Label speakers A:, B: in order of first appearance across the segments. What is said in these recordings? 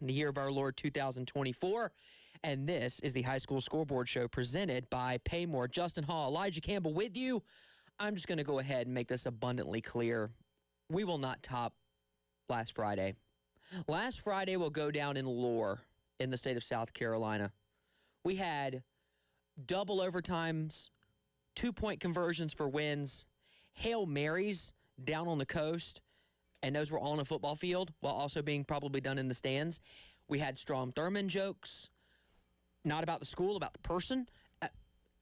A: in the year of our Lord 2024. And this is the High School Scoreboard Show presented by PayMore. Justin Hall, Elijah Campbell with you. I'm just going to go ahead and make this abundantly clear. We will not top last Friday. Last Friday will go down in lore in the state of South Carolina. We had double overtimes, 2-point conversions for wins, Hail Marys down on the coast, and those were on a football field while also being probably done in the stands. We had Strom Thurmond jokes, not about the school, about the person.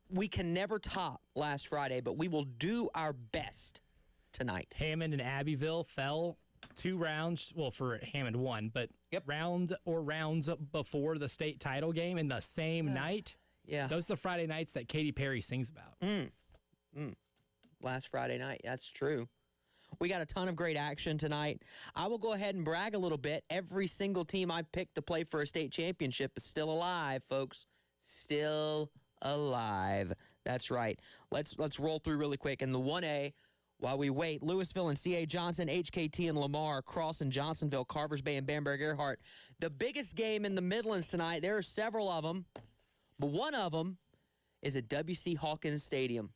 A: We can never top last Friday, but we will do our best tonight.
B: Hammond and Abbeville fell 2 rounds, well, for Hammond 1, but rounds before the state title game in the same night. Yeah. Those are the Friday nights that Katy Perry sings about.
A: Last Friday night, that's true. We got a ton of great action tonight. I will go ahead and brag a little bit. Every single team I picked to play for a state championship is still alive, folks. Still alive. That's right. Let's roll through really quick. In the 1A, while we wait, Louisville and C.A. Johnson, HKT and Lamar, Cross and Johnsonville, Carvers Bay and Bamberg-Earhart. The biggest game in the Midlands tonight, there are several of them, but one of them is at W.C. Hawkins Stadium.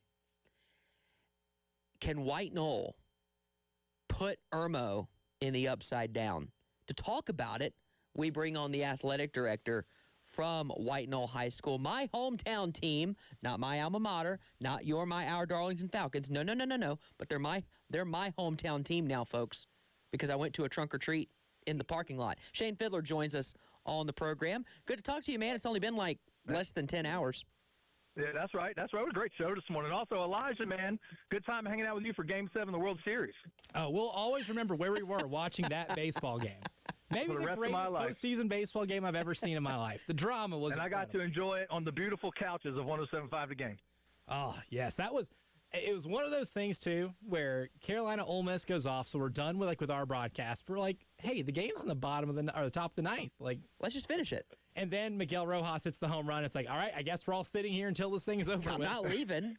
A: Can White Knoll put Irmo in the upside down? To talk about it, we bring on the athletic director from White Knoll High School, my hometown team, not my alma mater, not our Darlington Falcons. No. But they're my hometown team now, folks, because I went to a trunk or treat in the parking lot. Shane Fiddler joins us on the program. Good to talk to you, man. It's only been like less than 10 hours.
C: Yeah, that's right. It was a great show this morning. Also, Elijah, man, good time hanging out with you for Game 7 of the World Series.
B: Oh, we'll always remember where we were watching that baseball game. Maybe the greatest postseason baseball game I've ever seen in my life. The drama was incredible.
C: I got to enjoy it on the beautiful couches of 107.5 The Game.
B: Oh, yes. It was one of those things, too, where Carolina Ole Miss goes off, so we're done with our broadcast. We're like, hey, the game's in the the top of the ninth. Let's just finish it. And then Miguel Rojas hits the home run. It's like, all right, I guess we're all sitting here until this thing is over.
A: I'm not leaving.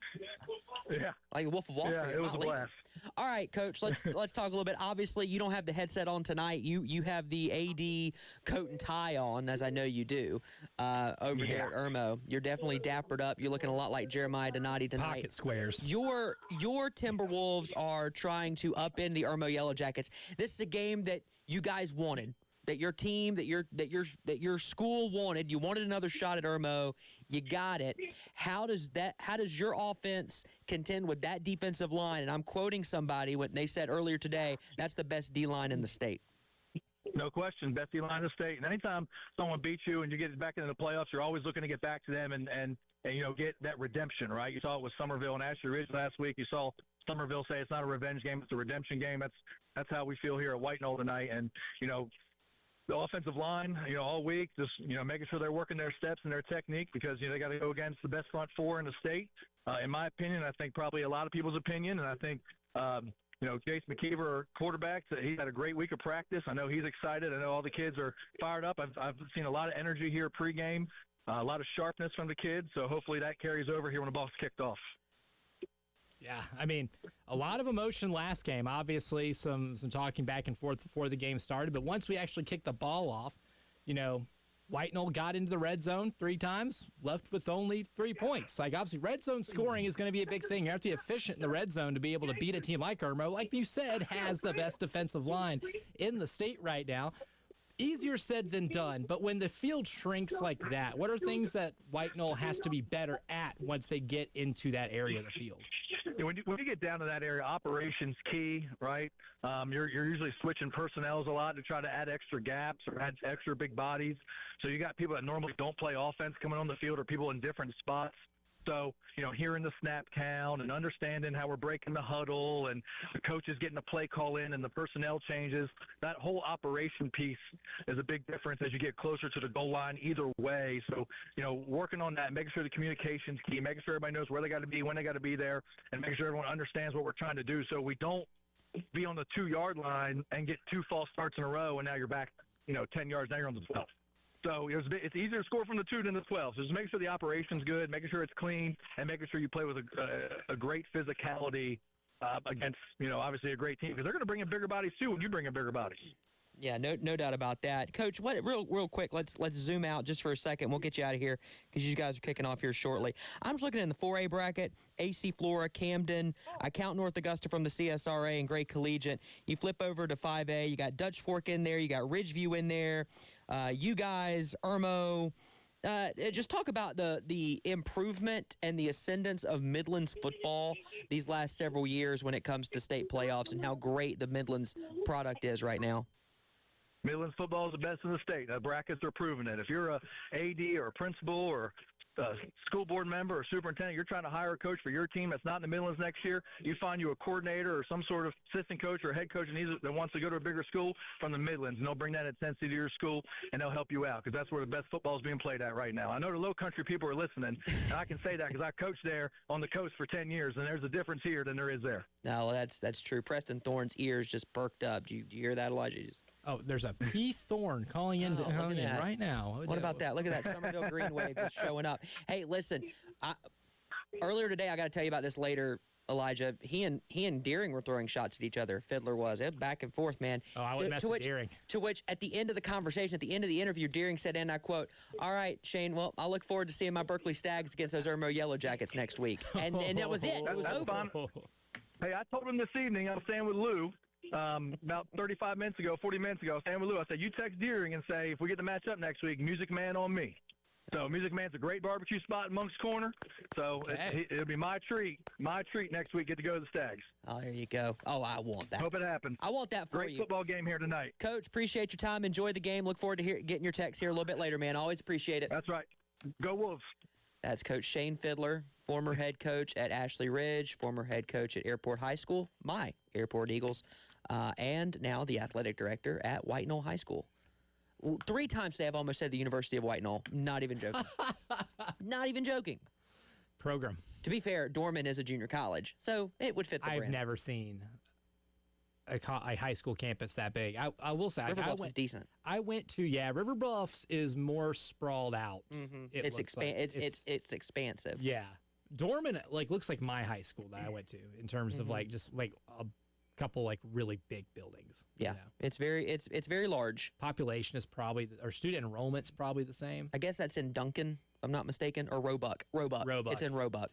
C: Yeah.
A: Like Wolf of Wall Street.
C: Yeah, it was a blast.
A: All right, Coach, let's talk a little bit. Obviously, you don't have the headset on tonight. You have the AD coat and tie on, as I know you do, over there at Irmo. You're definitely dappered up. You're looking a lot like Jeremiah Donati tonight.
B: Pocket squares.
A: Your Timberwolves are trying to upend the Irmo Yellow Jackets. This is a game that you guys wanted. That your team, that your school wanted. You wanted another shot at Irmo. You got it. How does your offense contend with that defensive line? And I'm quoting somebody when they said earlier today, that's the best D-line in the state.
C: No question, best D-line in the state. And anytime someone beats you and you get back into the playoffs, you're always looking to get back to them and get that redemption, right? You saw it with Somerville and Ashley Ridge last week. You saw Somerville say it's not a revenge game, it's a redemption game. That's how we feel here at White Knoll tonight. And, the offensive line, all week, just, making sure they're working their steps and their technique because, they got to go against the best front four in the state. In my opinion, I think probably a lot of people's opinion, and I think, Jace McKeever, our quarterback, he's had a great week of practice. I know he's excited. I know all the kids are fired up. I've seen a lot of energy here pregame, a lot of sharpness from the kids, so hopefully that carries over here when the ball's kicked off.
B: Yeah, a lot of emotion last game. Obviously, some talking back and forth before the game started. But once we actually kicked the ball off, White Knoll got into the red zone 3 times, left with only 3 points. Obviously, red zone scoring is going to be a big thing. You have to be efficient in the red zone to be able to beat a team like Irmo. Like you said, has the best defensive line in the state right now. Easier said than done, but when the field shrinks like that, what are things that White Knoll has to be better at once they get into that area of the field?
C: When you get down to that area, operations key, right? You're usually switching personnels a lot to try to add extra gaps or add extra big bodies. So you got people that normally don't play offense coming on the field or people in different spots. So, hearing the snap count and understanding how we're breaking the huddle and the coaches getting a play call in and the personnel changes, that whole operation piece is a big difference as you get closer to the goal line either way. So, working on that, making sure the communication's key, making sure everybody knows where they got to be, when they got to be there, and making sure everyone understands what we're trying to do so we don't be on the 2-yard line and get 2 false starts in a row and now you're back, 10 yards, now you're on the 12. So it's easier to score from the 2 than the 12. So just making sure the operation's good, making sure it's clean, and making sure you play with a great physicality against, obviously a great team. Because they're going to bring in bigger bodies, too, when you bring in bigger bodies.
A: Yeah, no doubt about that. Coach, what real quick, let's zoom out just for a second. We'll get you out of here because you guys are kicking off here shortly. I'm just looking in the 4A bracket, AC Flora, Camden. I count North Augusta from the CSRA and Gray Collegiate. You flip over to 5A, you got Dutch Fork in there, you got Ridgeview in there. You guys, Irmo. Just talk about the improvement and the ascendance of Midlands football these last several years when it comes to state playoffs and how great the Midlands product is right now.
C: Midlands football is the best in the state. The brackets are proving it. If you're a AD or a principal or a school board member or superintendent, you're trying to hire a coach for your team that's not in the Midlands next year, you find you a coordinator or some sort of assistant coach or head coach that wants to go to a bigger school from the Midlands, and they'll bring that intensity to your school, and they'll help you out because that's where the best football is being played at right now. I know the low country people are listening, and I can say that because I coached there on the coast for 10 years, and there's a difference here than there is there.
A: No, that's true. Preston Thorne's ears just perked up. Do you hear that, Elijah?
B: Oh, there's a P. Thorne calling in right now.
A: What about that? Look at that Somerville Green Wave just showing up. Hey, listen, earlier today, I got to tell you about this later, Elijah. He and Deering were throwing shots at each other. Fiddler was. It back and forth, man.
B: Oh, I wouldn't mess with Deering.
A: To which, at the end of the conversation, at the end of the interview, Deering said, and I quote, "All right, Shane, well, I look forward to seeing my Berkeley Stags against those Irmo Yellow Jackets next week." And that was it. It was over.
C: Fun. Hey, I told him this evening I was staying with Lou. About 35 minutes ago, 40 minutes ago, I was staying with Lou. I said, you text Deering and say, if we get the match up next week, Music Man on me. So Music Man's a great barbecue spot in Monk's Corner. So it'll be my treat next week, get to go to the Stags.
A: Oh, there you go. Oh, I want that.
C: Hope it happens.
A: I want that for
C: great
A: you.
C: Great football game here tonight.
A: Coach, appreciate your time. Enjoy the game. Look forward to getting your text here a little bit later, man. Always appreciate it.
C: That's right. Go Wolves.
A: That's Coach Shane Fiddler, former head coach at Ashley Ridge, former head coach at Airport High School, my Airport Eagles, and now the athletic director at White Knoll High School. 3 times today I've almost said the University of White Knoll. Not even joking. Not even joking.
B: Program.
A: To be fair, Dorman is a junior college, so it would fit the brand.
B: I've never seen a high school campus that big. I will say,
A: River Bluffs is decent.
B: I went to River Bluffs is more sprawled out.
A: Mm-hmm. It's expansive.
B: Yeah, Dorman looks like my high school that I went to in terms of just a couple really big buildings.
A: Yeah, it's very large.
B: Population is probably or student enrollment's probably the same.
A: I guess that's in Duncan, if I'm not mistaken, or Roebuck. Roebuck. It's in Roebuck.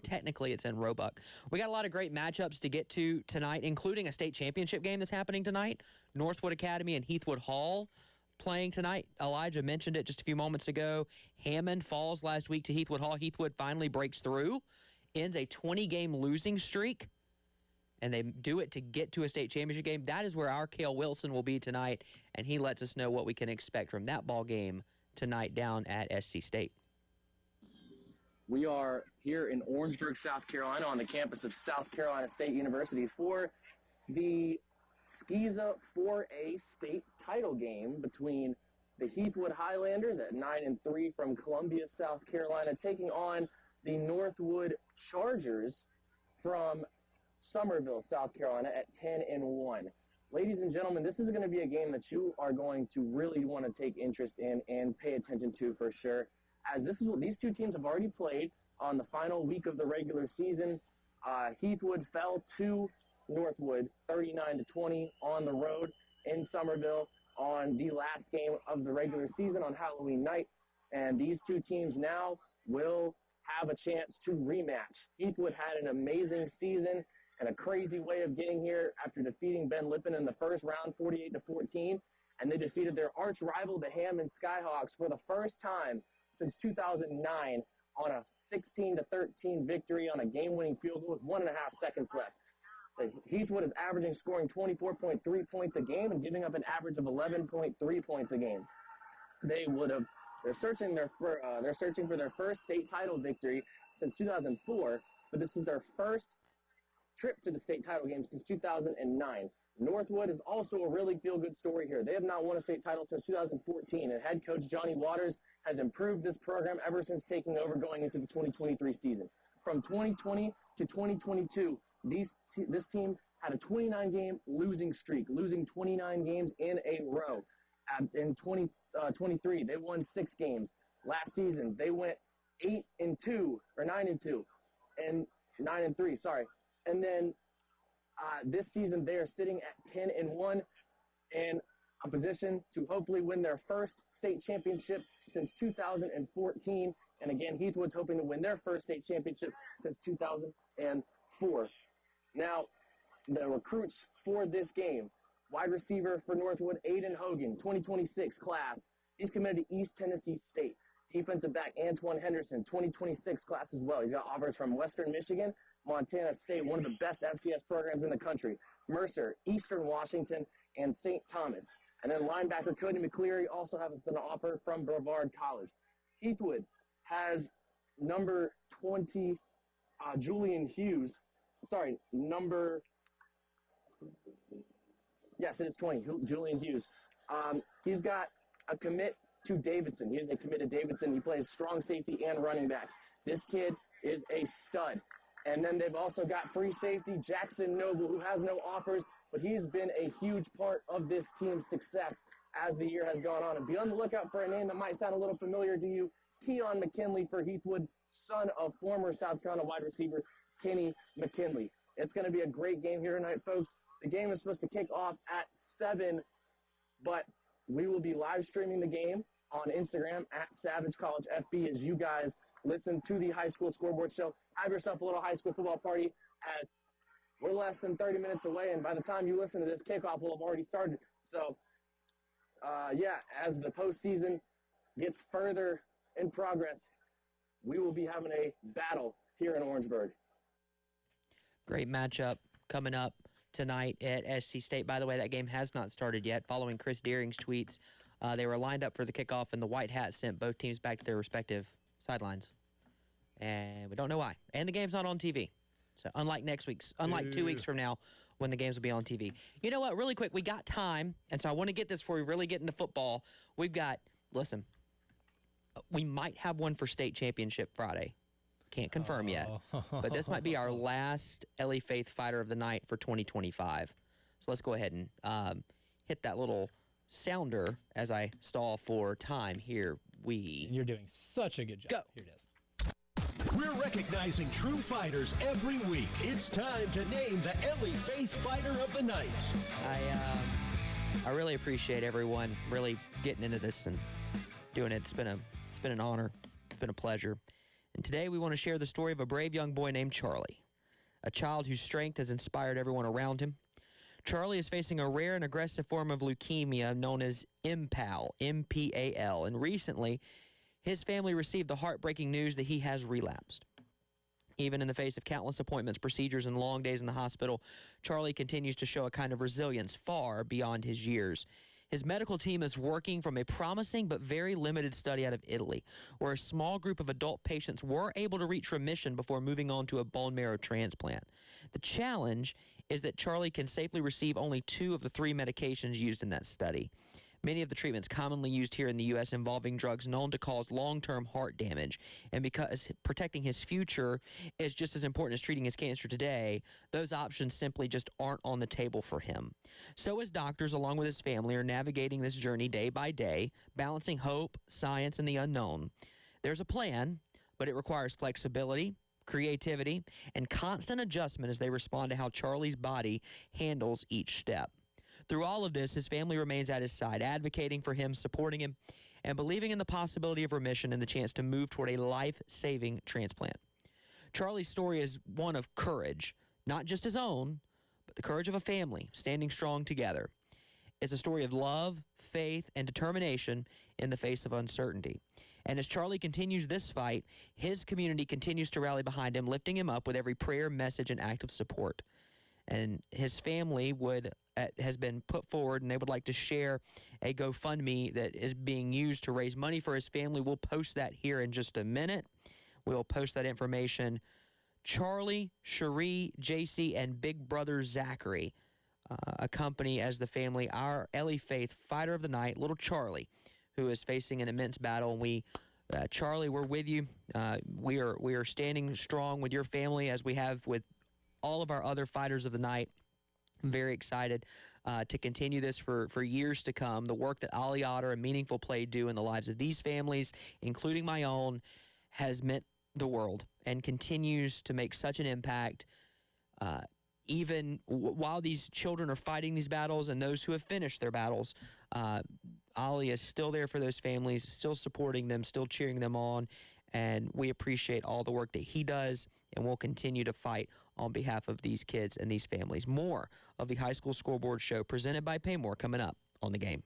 A: Technically, it's in Roebuck. We got a lot of great matchups to get to tonight, including a state championship game that's happening tonight. Northwood Academy and Heathwood Hall playing tonight. Elijah mentioned it just a few moments ago. Hammond falls last week to Heathwood Hall. Heathwood finally breaks through, ends a 20-game losing streak, and they do it to get to a state championship game. That is where our Cale Wilson will be tonight, and he lets us know what we can expect from that ball game tonight down at SC State.
D: We are here in Orangeburg, South Carolina, on the campus of South Carolina State University for the SCISA 4A state title game between the Heathwood Highlanders at 9-3 from Columbia, South Carolina, taking on the Northwood Chargers from Summerville, South Carolina at 10-1. Ladies and gentlemen, this is going to be a game that you are going to really want to take interest in and pay attention to for sure, as this is what these two teams have already played on the final week of the regular season. Heathwood fell to Northwood 39-20 on the road in Summerville on the last game of the regular season on Halloween night, and these two teams now will have a chance to rematch. Heathwood had an amazing season and a crazy way of getting here after defeating Ben Lippen in the first round 48-14, and they defeated their arch rival, the Hammond Skyhawks, for the first time since 2009 on a 16-13 victory on a game-winning field goal with 1.5 seconds left. Heathwood is scoring 24.3 points a game and giving up an average of 11.3 points a game. They're searching for their first state title victory since 2004, but this is their first trip to the state title game since 2009. Northwood is also a really feel-good story here. They have not won a state title since 2014, and head coach Johnny Waters has improved this program ever since taking over going into the 2023 season. From 2020 to 2022, this team had a 29-game losing streak, losing 29 games in a row. In 2023, they won 6 games. Last season, they went 9-2, and 9-3. Sorry. And then this season, they are sitting at 10-1. in a position to hopefully win their first state championship since 2014. And again, Heathwood's hoping to win their first state championship since 2004. Now, the recruits for this game: wide receiver for Northwood, Aiden Hogan, 2026 class. He's committed to East Tennessee State. Defensive back Antoine Henderson, 2026 class as well. He's got offers from Western Michigan, Montana State, one of the best FCS programs in the country, Mercer, Eastern Washington, and St. Thomas. And then linebacker Cody McCleary also has an offer from Brevard College. Heathwood has number 20, Julian Hughes. Sorry, yes, it is 20, Julian Hughes. He's got a commit to Davidson. He is a commit to Davidson. He plays strong safety and running back. This kid is a stud. And then they've also got free safety Jackson Noble, who has no offers, but he's been a huge part of this team's success as the year has gone on. And be on the lookout for a name that might sound a little familiar to you: Keon McKinley for Heathwood, son of former South Carolina wide receiver Kenny McKinley. It's going to be a great game here tonight, folks. The game is supposed to kick off at 7, but we will be live streaming the game on Instagram at Savage College FB as you guys listen to the High School Scoreboard Show. Have yourself a little high school football party, as we're less than 30 minutes away, and by the time you listen to this, kickoff will have already started. So, as the postseason gets further in progress, we will be having a battle here in Orangeburg.
A: Great matchup coming up tonight at SC State. By the way, that game has not started yet. Following Chris Deering's tweets, they were lined up for the kickoff, and the White Hats sent both teams back to their respective sidelines. And we don't know why. And the game's not on TV. So unlike 2 weeks from now when the games will be on TV. You know what? Really quick, we got time, and so I want to get this before we really get into football. We might have one for state championship Friday. Can't confirm yet. But this might be our last Ellie Faith Fighter of the Night for 2025. So let's go ahead and hit that little sounder as I stall for time. Here we...
B: You're doing such a good job.
A: Go.
B: Here it is.
E: We're recognizing true fighters every week. It's time to name the Ellie Faith Fighter of the Night.
A: I really appreciate everyone really getting into this and doing it. It's been an honor. It's been a pleasure. And today we want to share the story of a brave young boy named Charlie, a child whose strength has inspired everyone around him. Charlie is facing a rare and aggressive form of leukemia known as MPAL, M-P-A-L, and recently his family received the heartbreaking news that he has relapsed. Even in the face of countless appointments, procedures, and long days in the hospital, Charlie continues to show a kind of resilience far beyond his years. His medical team is working from a promising but very limited study out of Italy, where a small group of adult patients were able to reach remission before moving on to a bone marrow transplant. The challenge is that Charlie can safely receive only 2 of the 3 medications used in that study. Many of the treatments commonly used here in the U.S. involving drugs known to cause long-term heart damage. And because protecting his future is just as important as treating his cancer today, those options simply just aren't on the table for him. So his doctors, along with his family, are navigating this journey day by day, balancing hope, science, and the unknown. There's a plan, but it requires flexibility, creativity, and constant adjustment as they respond to how Charlie's body handles each step. Through all of this, his family remains at his side, advocating for him, supporting him, and believing in the possibility of remission and the chance to move toward a life-saving transplant. Charlie's story is one of courage, not just his own, but the courage of a family standing strong together. It's a story of love, faith, and determination in the face of uncertainty. And as Charlie continues this fight, his community continues to rally behind him, lifting him up with every prayer, message, and act of support. And his family has been put forward, and they would like to share a GoFundMe that is being used to raise money for his family. We'll post that here in just a minute. We'll post that information. Charlie, Cherie, JC, and big brother Zachary accompany as the family our Ellie Faith Fighter of the Night, little Charlie, who is facing an immense battle. And we, Charlie, we're with you. We are standing strong with your family as we have with all of our other fighters of the night. I'm very excited to continue this for years to come. The work that Ali Otter and Meaningful Play do in the lives of these families, including my own, has meant the world and continues to make such an impact even while these children are fighting these battles and those who have finished their battles, Ollie is still there for those families, still supporting them, still cheering them on, and we appreciate all the work that he does, and we'll continue to fight on behalf of these kids and these families. More of the High School Scoreboard Show presented by PayMore coming up on The Game.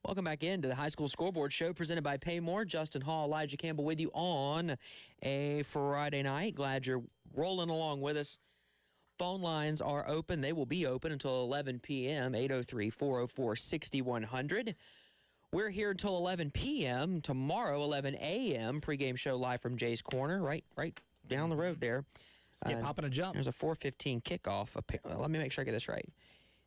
A: Welcome back into the High School Scoreboard Show presented by PayMore. Justin Hall, Elijah Campbell with you on a Friday night. Glad you're rolling along with us. Phone lines are open. They will be open until 11 p.m., 803-404-6100. We're here until 11 p.m. Tomorrow, 11 a.m., pregame show live from Jay's Corner, right down the road there.
B: Skip, hop, and a jump.
A: There's a 4:15 kickoff. Let me make sure I get this right.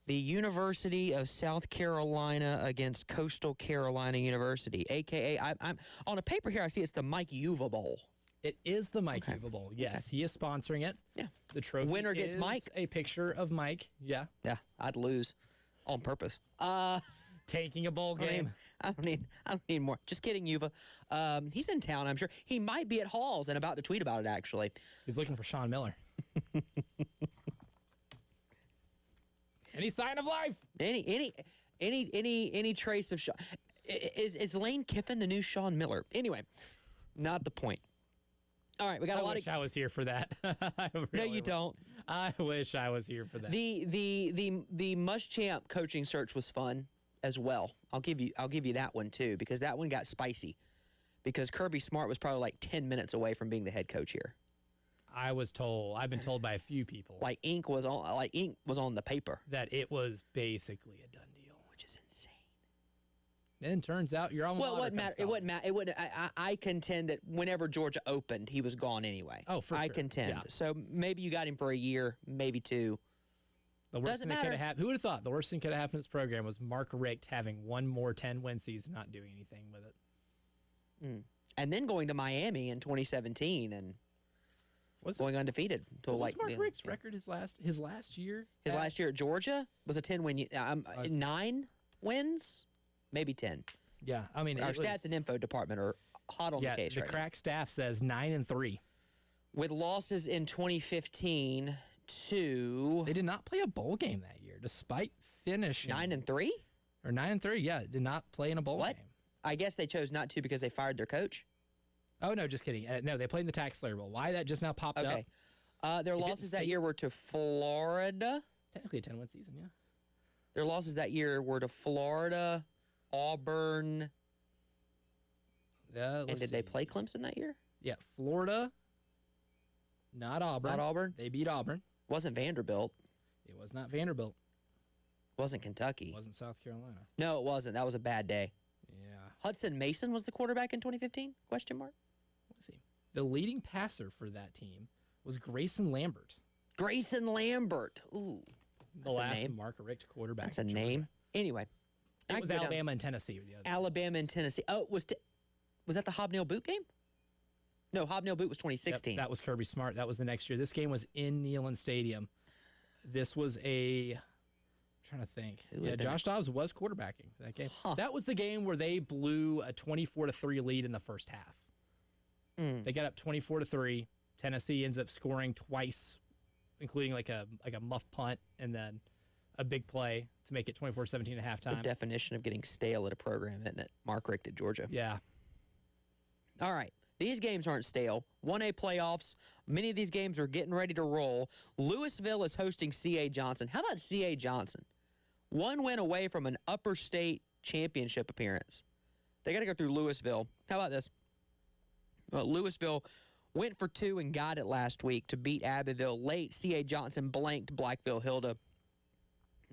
A: The University of South Carolina against Coastal Carolina University, a.k.a. I'm on a paper here, I see it's the Mike Yuva Bowl.
B: It is the Mike Yuva Bowl. Yes, he is sponsoring it.
A: Yeah.
B: The trophy
A: Winner gets
B: is
A: Mike.
B: a picture of Mike. Yeah.
A: Yeah, I'd lose on purpose.
B: Taking a bowl game.
A: I don't need more. Just kidding, Yuva. He's in town, I'm sure. He might be at Halls and about to tweet about it, actually.
B: He's looking for Sean Miller. Any sign of life?
A: Any trace of Sean? Is Lane Kiffin the new Sean Miller? Anyway, not the point. All right, we got a lot of.
B: I wish I was here for that.
A: No, you don't.
B: I wish I was here for that.
A: The Muschamp coaching search was fun as well. I'll give you that one too, because that one got spicy. Because Kirby Smart was probably like 10 minutes away from being the head coach here.
B: I've been told by a few people
A: Like ink was on the paper,
B: that it was basically a done deal.
A: which is insane.
B: And turns out your alma
A: Well,
B: mater
A: it wouldn't matter.
B: comes
A: It wouldn't
B: calling.
A: matter. It wouldn't. I contend that whenever Georgia opened, he was gone anyway.
B: Oh, for
A: I
B: sure.
A: contend.
B: Yeah.
A: So maybe you got him for a year, maybe two.
B: The worst
A: Doesn't
B: thing that could
A: matter.
B: have happened. Who would have thought the worst thing could have happened in this program was Mark Richt having one more 10-win season, not doing anything with it.
A: And then going to Miami in 2017 and
B: Was
A: going undefeated until
B: what
A: like
B: was Mark Richt's record his last year?
A: his last year at Georgia was a 10-win. 9 wins, maybe 10.
B: Yeah, I mean,
A: Our
B: it was-
A: stats and info department are hot on
B: yeah,
A: the case
B: the
A: right now.
B: crack staff says 9-3.
A: With losses in 2015 to
B: They did not play a bowl game that year, despite finishing
A: 9-3.
B: or 9-3. Yeah, did not play in a bowl
A: What?
B: game.
A: I guess they chose not to because they fired their coach.
B: Oh no, just kidding. No, they played in the Tax Slayer Bowl. Why that just now popped
A: Okay.
B: up?
A: Their
B: didn't
A: losses that
B: say-
A: year were to Florida.
B: Technically a 10-win season. Yeah.
A: Their losses that year were to Florida, Auburn,
B: Yeah.
A: and did they play Clemson that year?
B: Yeah, Florida. Not Auburn.
A: Not Auburn.
B: They beat Auburn.
A: Wasn't Vanderbilt.
B: It was not Vanderbilt.
A: Wasn't Kentucky.
B: It wasn't South Carolina.
A: No, it wasn't. That was a bad day.
B: Yeah.
A: Hudson Mason was the quarterback in 2015? Question mark.
B: Let's see. The leading passer for that team was Grayson Lambert,
A: Grayson Lambert. Ooh,
B: the
A: That's a
B: last
A: name.
B: Mark Richt quarterback.
A: that's a
B: at Georgia.
A: name. Anyway, I
B: It was
A: could go down-
B: Alabama and Tennessee. Were the other
A: Alabama
B: places.
A: and Tennessee. Oh, was that the Hobnail Boot game? No, Hobnail Boot was
B: Yep,
A: 2016.
B: that was Kirby Smart. That was the next year. This game was in Neyland Stadium. This was I'm trying to think.
A: Who
B: Yeah,
A: would've been
B: Josh Dobbs was quarterbacking that game.
A: Huh.
B: That was the game where they blew a 24-3 lead in the first half. They got up 24-3. Tennessee ends up scoring twice, including like a muff punt and then a big play to make it 24-17 at
A: the
B: halftime.
A: definition of getting stale at a program, isn't it? Mark Richt at Georgia.
B: Yeah.
A: All right. These games aren't stale. 1A playoffs. Many of these games are getting ready to roll. Louisville is hosting C.A. Johnson. How about C.A. Johnson? One win away from an upper state championship appearance. They got to go through Louisville. How about this? Louisville went for 2 and got it last week to beat Abbeville late. C.A. Johnson blanked Blackville Hilda.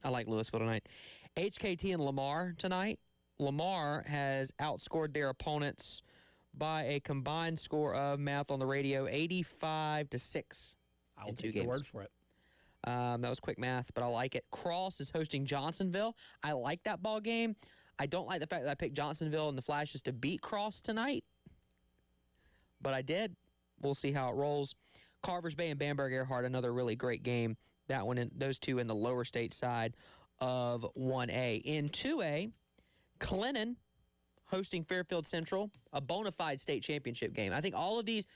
A: I like Louisville tonight. HKT and Lamar tonight. Lamar has outscored their opponents by a combined score of, math on the radio, 85-6
B: I'll
A: in
B: take
A: 2
B: your
A: games.
B: word for it.
A: That was quick math, but I like it. Cross is hosting Johnsonville. I like that ball game. I don't like the fact that I picked Johnsonville and the Flashes to beat Cross tonight, but I did. We'll see how it rolls. Carvers Bay and Bamberg Earhart, another really great game. That one, those two in the lower state side of 1A. In 2A, Clennon hosting Fairfield Central, a bona fide state championship game. I think all of these.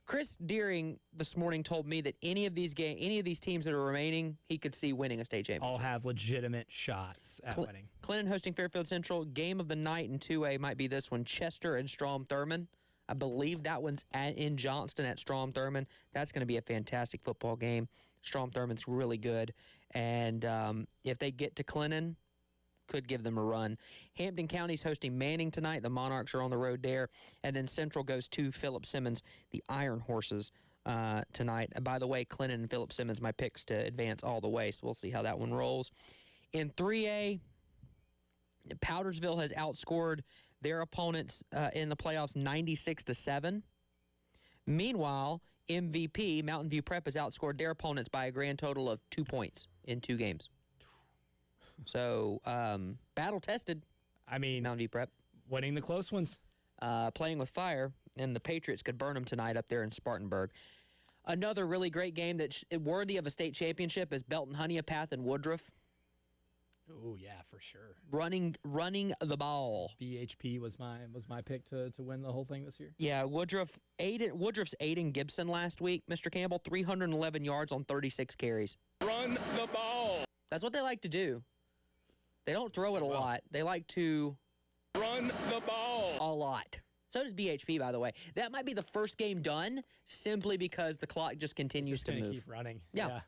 A: Chris Deering this morning told me that any of these teams that are remaining, he could see winning a state championship.
B: All have legitimate shots at winning.
A: Clinton hosting Fairfield Central. Game of the night in 2A might be this one, Chester and Strom Thurmond. I believe that one's in Johnston at Strom Thurmond. That's going to be a fantastic football game. Strom Thurmond's really good. And if they get to Clinton, could give them a run. Hampton County's hosting Manning tonight. The Monarchs are on the road there. And then Central goes to Philip Simmons, the Iron Horses, tonight. And by the way, Clinton and Philip Simmons, my picks to advance all the way, so we'll see how that one rolls. In 3A, Powdersville has outscored their opponents in the playoffs 96-7. Meanwhile, MVP, Mountain View Prep, has outscored their opponents by a grand total of 2 points in 2 games. So, battle-tested,
B: I mean,
A: Mountain View Prep.
B: winning the close ones.
A: Playing with fire, and the Patriots could burn them tonight up there in Spartanburg. Another really great game that's worthy of a state championship is Belton Honeypath and Woodruff.
B: Oh yeah, for sure.
A: Running the ball.
B: BHP was my pick to win the whole thing this year.
A: Yeah, Woodruff's Aiden Gibson last week, Mr. Campbell, 311 yards on 36 carries.
E: Run the ball.
A: That's what they like to do. They don't throw it a lot. They like to
E: Run the ball.
A: a lot. So does BHP, by the way. That might be the first game done simply because the clock just continues
B: Just
A: to
B: gonna
A: move.
B: keep running.
A: Yeah.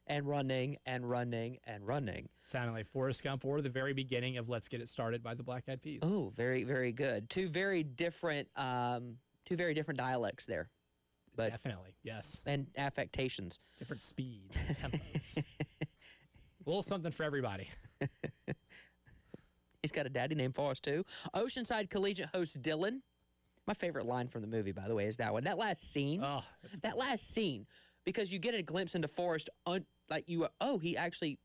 A: And running and running and running.
B: Sounding like Forrest Gump or the very beginning of Let's Get It Started by the Black Eyed Peas.
A: Oh, very, very good. Two very different dialects there. but
B: Definitely, yes.
A: and affectations.
B: Different speeds, and tempos. A little something for everybody.
A: He's got a daddy named Forrest, too. Oceanside Collegiate hosts Dillon. My favorite line from the movie, by the way, is that one. That last scene.
B: Oh,
A: that last scene, because you get a glimpse into Forrest, he actually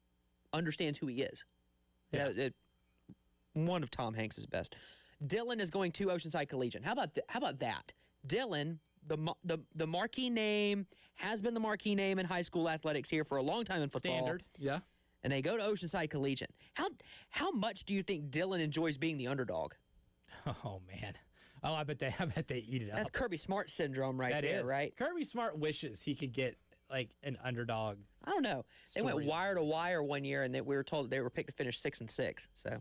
A: understands who he is.
B: Yeah.
A: One of Tom Hanks' best. Dillon is going to Oceanside Collegiate. How about that? Dillon, the marquee name, has been the marquee name in high school athletics here for a long time in football.
B: Standard, yeah.
A: And they go to Oceanside Collegiate. How much do you think Dillon enjoys being the underdog?
B: Oh, man. Oh, I bet they eat it up.
A: That's Kirby Smart syndrome there, right?
B: Kirby Smart wishes he could get like an underdog.
A: I don't know. They went
B: story.
A: wire to wire one year, and we were told they were picked to finish 6-6. So,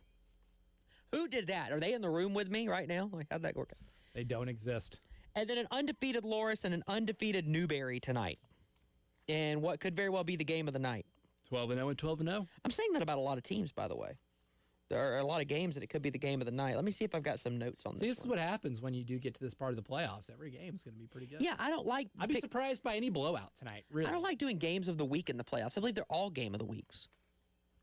A: who did that? Are they in the room with me right now? Like, how'd that work out?
B: They don't exist.
A: And then an undefeated Loris and an undefeated Newberry tonight, and what could very well be the game of the night.
B: 12-0 and 12-0.
A: I'm saying that about a lot of teams, by the way. There are a lot of games that it could be the game of the night. Let me see if I've got some notes on this.
B: See, this is
A: one.
B: what happens when you do get to this part of the playoffs. Every game's going to be pretty good.
A: Yeah, I don't like.
B: I'd be surprised by any blowout tonight. Really,
A: I don't like doing games of the week in the playoffs. I believe they're all game of the weeks,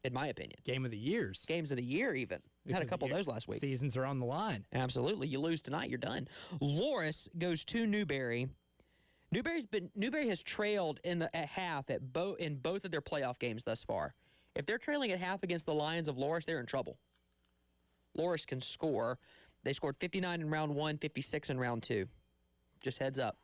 A: in my opinion.
B: Game of the years.
A: Games of the year, even. We had a couple of those last week.
B: Seasons are on the line.
A: Absolutely. You lose tonight, you're done. Loris goes to Newberry. Newberry has trailed at half in both of their playoff games thus far. If they're trailing at half against the Lions of Loris, they're in trouble. Loris can score. They scored 59 in round 1, 56 in round 2. Just heads up.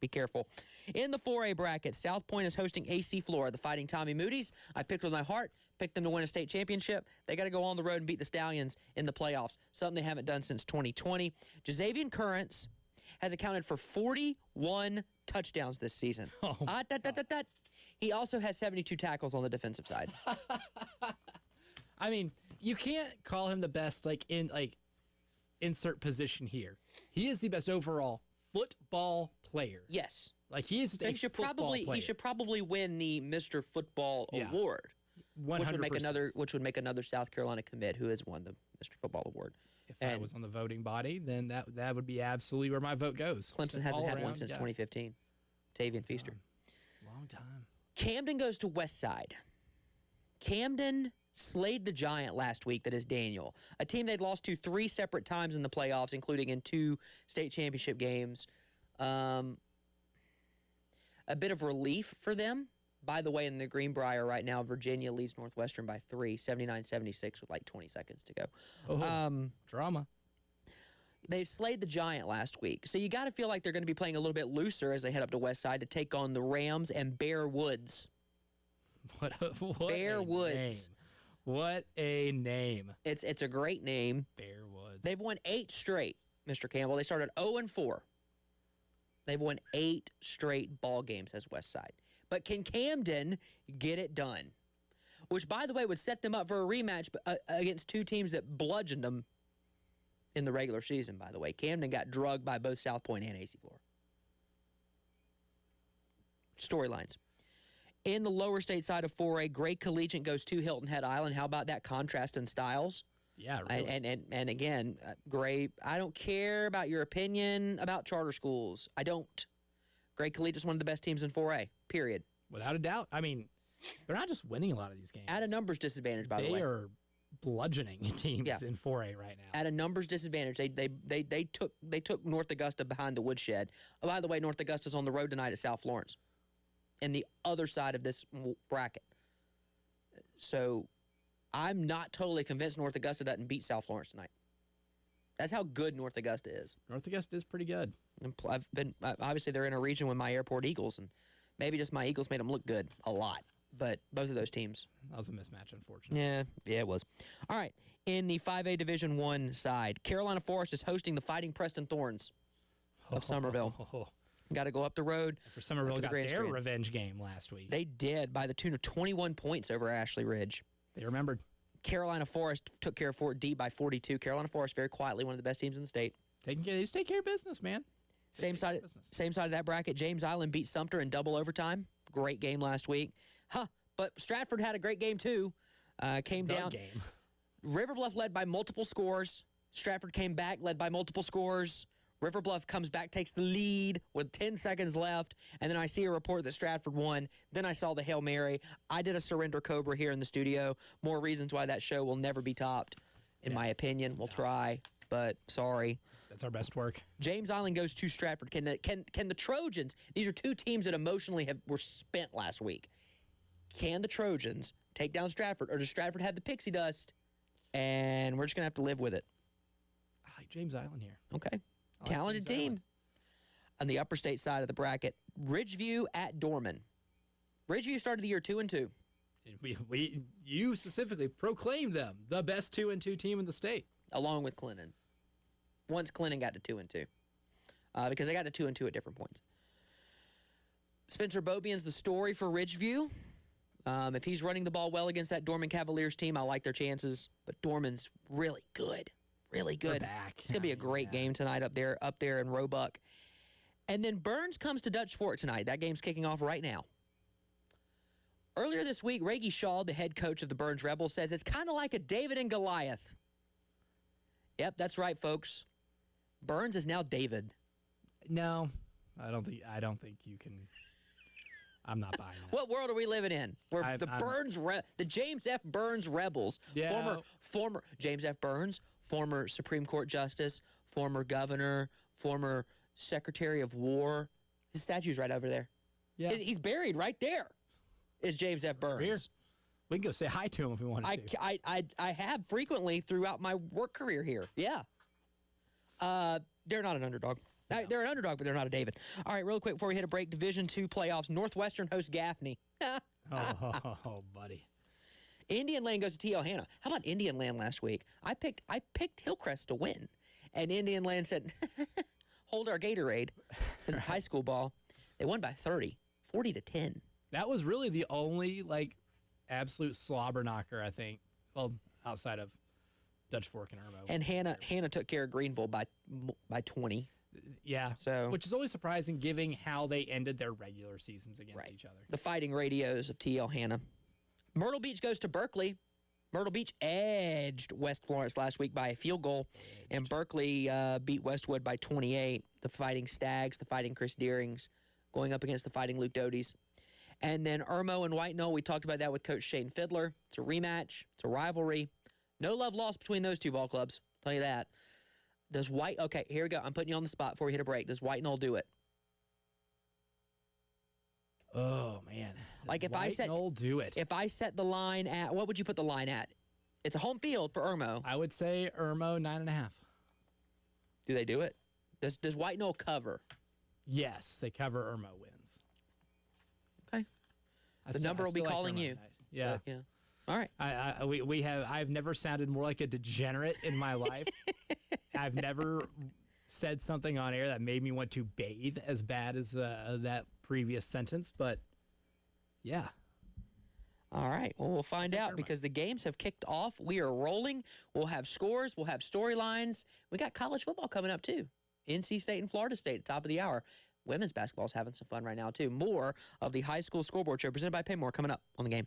A: Be careful. In the 4A bracket, South Point is hosting AC Flora, the Fighting Tommy Moody's. I picked with my heart, picked them to win a state championship. They got to go on the road and beat the Stallions in the playoffs, something they haven't done since 2020. Jazavian Currents has accounted for 41 touchdowns this season.
B: Oh,
A: He also has 72 tackles on the defensive side.
B: I mean, you can't call him the best, insert position here. He is the best overall football player.
A: Yes.
B: He is
A: So he should probably win the Mr. Football Award.
B: 100%.
A: Which would make another South Carolina commit who has won the Mr. Football Award.
B: If I was on the voting body, then that would be absolutely where my vote goes.
A: Clemson hasn't had one since 2015. Tavian Feaster.
B: Long time.
A: Camden goes to West Side. Camden slayed the Giant last week, that is Daniel, a team they'd lost to 3 separate times in the playoffs, including in 2 state championship games. A bit of relief for them. By the way, in the Greenbrier right now, Virginia leads Northwestern by 3, 79-76 with 20 seconds to go.
B: Drama.
A: They slayed the Giant last week, so you got to feel like they're going to be playing a little bit looser as they head up to West Side to take on the Rams and Bear Woods. Bear Woods.
B: Name. What a name.
A: It's a great name.
B: Bear Woods.
A: They've won 8 straight, Mr. Campbell. They started 0-4. They've won 8 straight ball games as West Side. But can Camden get it done? Which, by the way, would set them up for a rematch against 2 teams that bludgeoned them in the regular season, by the way. Camden got drugged by both South Point and AC Flora. Storylines. In the lower state side of 4A, Gray Collegiate goes to Hilton Head Island. How about that contrast in styles?
B: Yeah, really.
A: And again, Gray, I don't care about your opinion about charter schools. I don't. Gray Collegiate is one of the best teams in 4A, period.
B: Without a doubt. I mean, they're not just winning a lot of these games.
A: At a numbers disadvantage, by the way.
B: They are bludgeoning teams in 4A right now.
A: At a numbers disadvantage. They took North Augusta behind the woodshed. Oh, by the way, North Augusta's on the road tonight at South Florence. And the other side of this bracket. So I'm not totally convinced North Augusta doesn't beat South Florence tonight. That's how good North Augusta is.
B: North Augusta is pretty good.
A: Obviously they're in a region with my Airport Eagles, and maybe just my Eagles made them look good a lot. But both of those teams.
B: That was a mismatch, unfortunately.
A: Yeah, it was. All right, in the 5A Division I side, Carolina Forest is hosting the Fighting Preston Thorns of Somerville. Got to go up the road.
B: For Somerville got their revenge game last week.
A: They did by the tune of 21 points over Ashley Ridge.
B: They remembered.
A: Carolina Forest took care of Fort D by 42. Carolina Forest very quietly one of the best teams in the state.
B: They just take care of business, man.
A: Same side of that bracket. James Island beat Sumter in double overtime. Great game last week. But Stratford had a great game too. Came down. River Bluff led by multiple scores. Stratford came back, led by multiple scores. River Bluff comes back, takes the lead with 10 seconds left, and then I see a report that Stratford won. Then I saw the Hail Mary. I did a surrender Cobra here in the studio. More reasons why that show will never be topped, in my opinion. We'll try, but sorry.
B: That's our best work.
A: James Island goes to Stratford. Can the Trojans, these are two teams that emotionally were spent last week. Can the Trojans take down Stratford, or does Stratford have the pixie dust, and we're just going to have to live with it?
B: I like James Island here.
A: Okay. Talented team. On the upper state side of the bracket, Ridgeview at Dorman. Ridgeview started the year 2-2.
B: You specifically proclaimed them the best 2-2 team in the state,
A: along with Clinton. Once Clinton got to 2-2, because they got to 2-2 at different points. Spencer Bobian's the story for Ridgeview. If he's running the ball well against that Dorman Cavaliers team, I like their chances. But Dorman's really good. Really good.
B: Back.
A: It's going to be a great game tonight up there in Roebuck. And then Burns comes to Dutch Fork tonight. That game's kicking off right now. Earlier this week, Reggie Shaw, the head coach of the Burns Rebels, says it's kind of like a David and Goliath. Yep, that's right, folks. Burns is now David.
B: No, I don't think you can. I'm not buying that.
A: What world are we living in? Where the James F. Burns Rebels, former James F. Burns, former Supreme Court Justice, former governor, former Secretary of War. His statue's right over there. Yeah, he's buried right there. Is James F. Burns?
B: Here. We can go say hi to him if we want to.
A: I have frequently throughout my work career here. Yeah. They're not an underdog. No. They're an underdog, but they're not a David. All right, real quick before we hit a break, Division II playoffs. Northwestern hosts Gaffney.
B: Oh, buddy.
A: Indian Land goes to T.L. Hanna. How about Indian Land last week? I picked Hillcrest to win, and Indian Land said, hold our Gatorade. It's high school ball. They won by 30, 40-10.
B: That was really the only, absolute slobber knocker, I think, well, outside of Dutch Fork and Irmo.
A: And Hanna took care of Greenville by 20.
B: Yeah, which is always surprising given how they ended their regular seasons against each other.
A: The Fighting Radios of T.L. Hanna. Myrtle Beach goes to Berkeley. Myrtle Beach edged West Florence last week by a field goal, and Berkeley beat Westwood by 28. The Fighting Stags, the Fighting Chris Deerings, going up against the Fighting Luke Doties. And then Irmo and White Knoll, we talked about that with Coach Shane Fiddler. It's a rematch. It's a rivalry. No love lost between those two ball clubs. I'll tell you that. Okay, here we go. I'm putting you on the spot before we hit a break. Does White Knoll do it?
B: Oh, man.
A: If I set the line at, what would you put the line at? It's a home field for Irmo.
B: I would say Irmo 9.5.
A: Do they do it? Does White Knoll cover?
B: Yes, they cover. Irmo wins.
A: Okay. The number will be calling you.
B: Yeah.
A: Yeah. All right.
B: I've never sounded more like a degenerate in my life. I've never said something on air that made me want to bathe as bad as that previous sentence, but yeah.
A: All right. Well, we'll find out because the games have kicked off. We are rolling. We'll have scores. We'll have storylines. We got college football coming up, too. NC State and Florida State at the top of the hour. Women's basketball is having some fun right now, too. More of the High School Scoreboard Show presented by PayMore coming up on the game.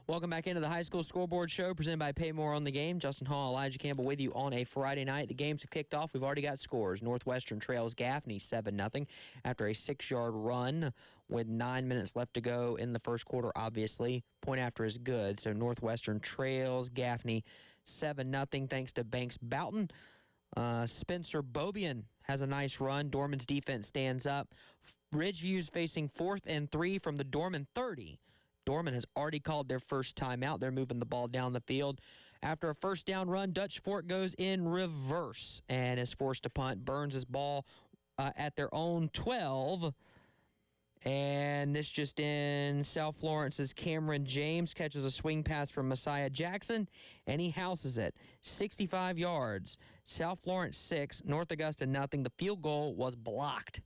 A: Welcome back into the high school scoreboard show presented by PayMore on the Game. Justin Hall, Elijah Campbell with you on a Friday night. The games have kicked off. We've already got scores. Northwestern trails Gaffney 7-0 after a 6-yard run with 9 minutes left to go in the first quarter, obviously. Point after is good. So Northwestern trails Gaffney 7-0 thanks to Banks Boughton. Spencer Bobian has a nice run. Dorman's defense stands up. Ridgeview's facing 4th and 3 from the Dorman 30. Dorman has already called their first timeout. They're moving the ball down the field. After a first down run, Dutch Fork goes in reverse and is forced to punt. Burns his ball at their own 12. And this just in, South Florence's Cameron James catches a swing pass from Messiah Jackson, and he houses it. 65 yards. South Florence 6, North Augusta 0. The field goal was blocked.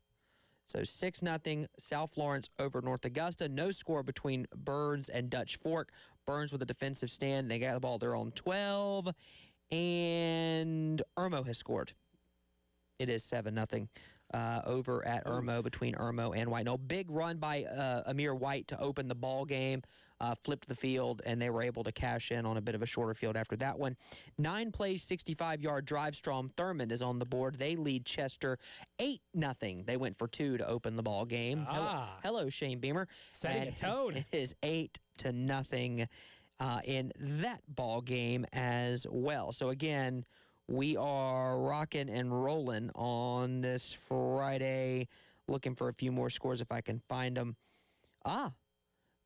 A: So 6-0 South Florence over North Augusta. No score between Burns and Dutch Fork. Burns with a defensive stand. They got the ball at their own 12. And Irmo has scored. It is 7-0 over at Irmo, between Irmo and White. No, big run by Amir White to open the ball game. Flipped the field, and they were able to cash in on a bit of a shorter field after that one. 9 plays, 65-yard drive. Strom Thurmond is on the board. They lead Chester 8-0. They went for 2 to open the ball game. Hello, Shane Beamer.
B: Setting a tone.
A: It is 8-0 in that ball game as well. So again, we are rocking and rolling on this Friday. Looking for a few more scores if I can find them.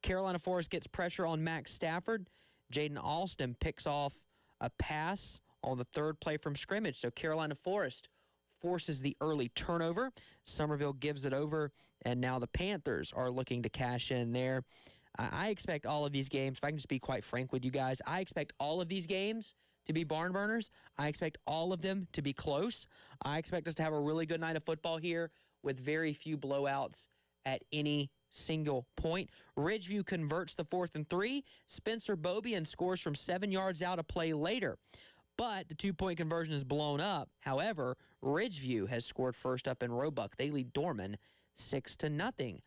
A: Carolina Forest gets pressure on Max Stafford. Jaden Alston picks off a pass on the third play from scrimmage. So Carolina Forest forces the early turnover. Somerville gives it over, and now the Panthers are looking to cash in there. I expect all of these games, if I can just be quite frank with you guys, I expect all of these games to be barn burners. I expect all of them to be close. I expect us to have a really good night of football here with very few blowouts at any single point. Ridgeview converts the 4th and 3. Spencer Bobian scores from 7 yards out a play later. But the 2-point conversion is blown up. However, Ridgeview has scored first up in Roebuck. They lead Dorman 6-0.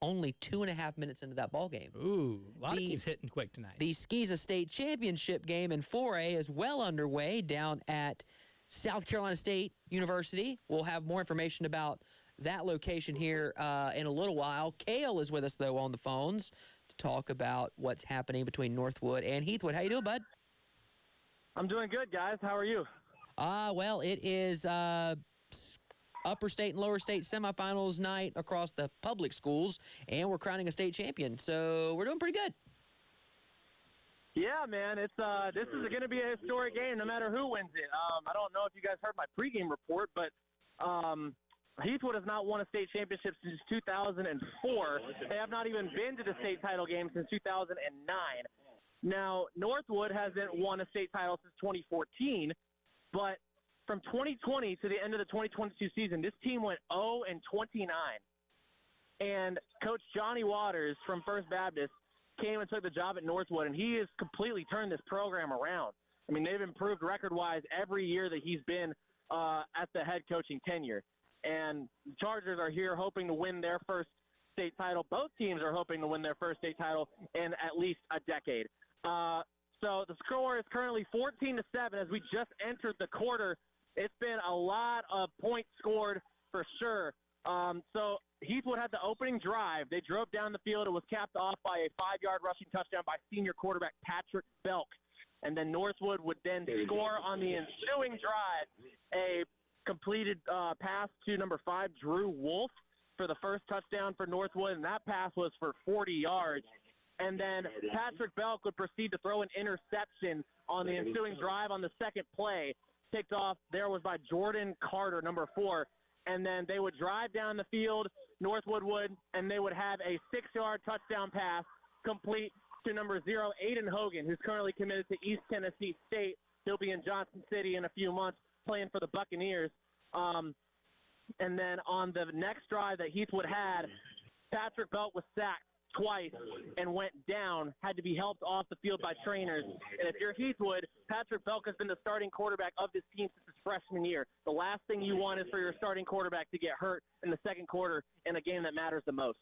A: Only 2.5 minutes into that ball game.
B: Ooh, a lot of teams hitting quick tonight.
A: The Skeeza State Championship game in 4A is well underway down at South Carolina State University. We'll have more information about that location here in a little while. Kale is with us, though, on the phones to talk about what's happening between Northwood and Heathwood. How you doing, bud?
F: I'm doing good, guys. How are you?
A: Well, it is upper state and lower state semifinals night across the public schools, and we're crowning a state champion. So we're doing pretty good.
F: Yeah, man. It's this is going to be a historic game no matter who wins it. I don't know if you guys heard my pregame report, but Heathwood has not won a state championship since 2004. They have not even been to the state title game since 2009. Now, Northwood hasn't won a state title since 2014, but from 2020 to the end of the 2022 season, this team went 0-29. And Coach Johnny Waters from First Baptist came and took the job at Northwood, and he has completely turned this program around. I mean, they've improved record-wise every year that he's been at the head coaching tenure. And the Chargers are here hoping to win their first state title. Both teams are hoping to win their first state title in at least a decade. So the score is currently 14-7 as we just entered the quarter. It's been a lot of points scored for sure. So Heathwood had the opening drive. They drove down the field. It was capped off by a 5-yard rushing touchdown by senior quarterback Patrick Belk. And then Northwood would then score on the ensuing drive a completed pass to number 5, Drew Wolf, for the first touchdown for Northwood, and that pass was for 40 yards. And then Patrick Belk would proceed to throw an interception on the ensuing drive on the second play. Picked off there was by Jordan Carter, number 4. And then they would drive down the field, Northwood would, and they would have a 6-yard touchdown pass complete to number 0, Aiden Hogan, who's currently committed to East Tennessee State. He'll be in Johnson City in a few months playing for the Buccaneers. And then on the next drive that Heathwood had, Patrick Belk was sacked twice and went down, had to be helped off the field by trainers. And if you're Heathwood, Patrick Belk has been the starting quarterback of this team since his freshman year. The last thing you want is for your starting quarterback to get hurt in the second quarter in a game that matters the most.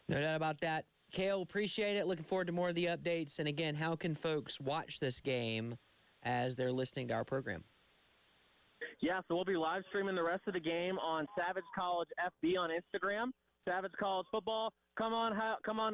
A: No doubt about that. Kale, appreciate it. Looking forward to more of the updates. And again, how can folks watch this game as they're listening to our program?
F: Yeah, so we'll be live streaming the rest of the game on Savage College FB on Instagram. Savage College football. Come on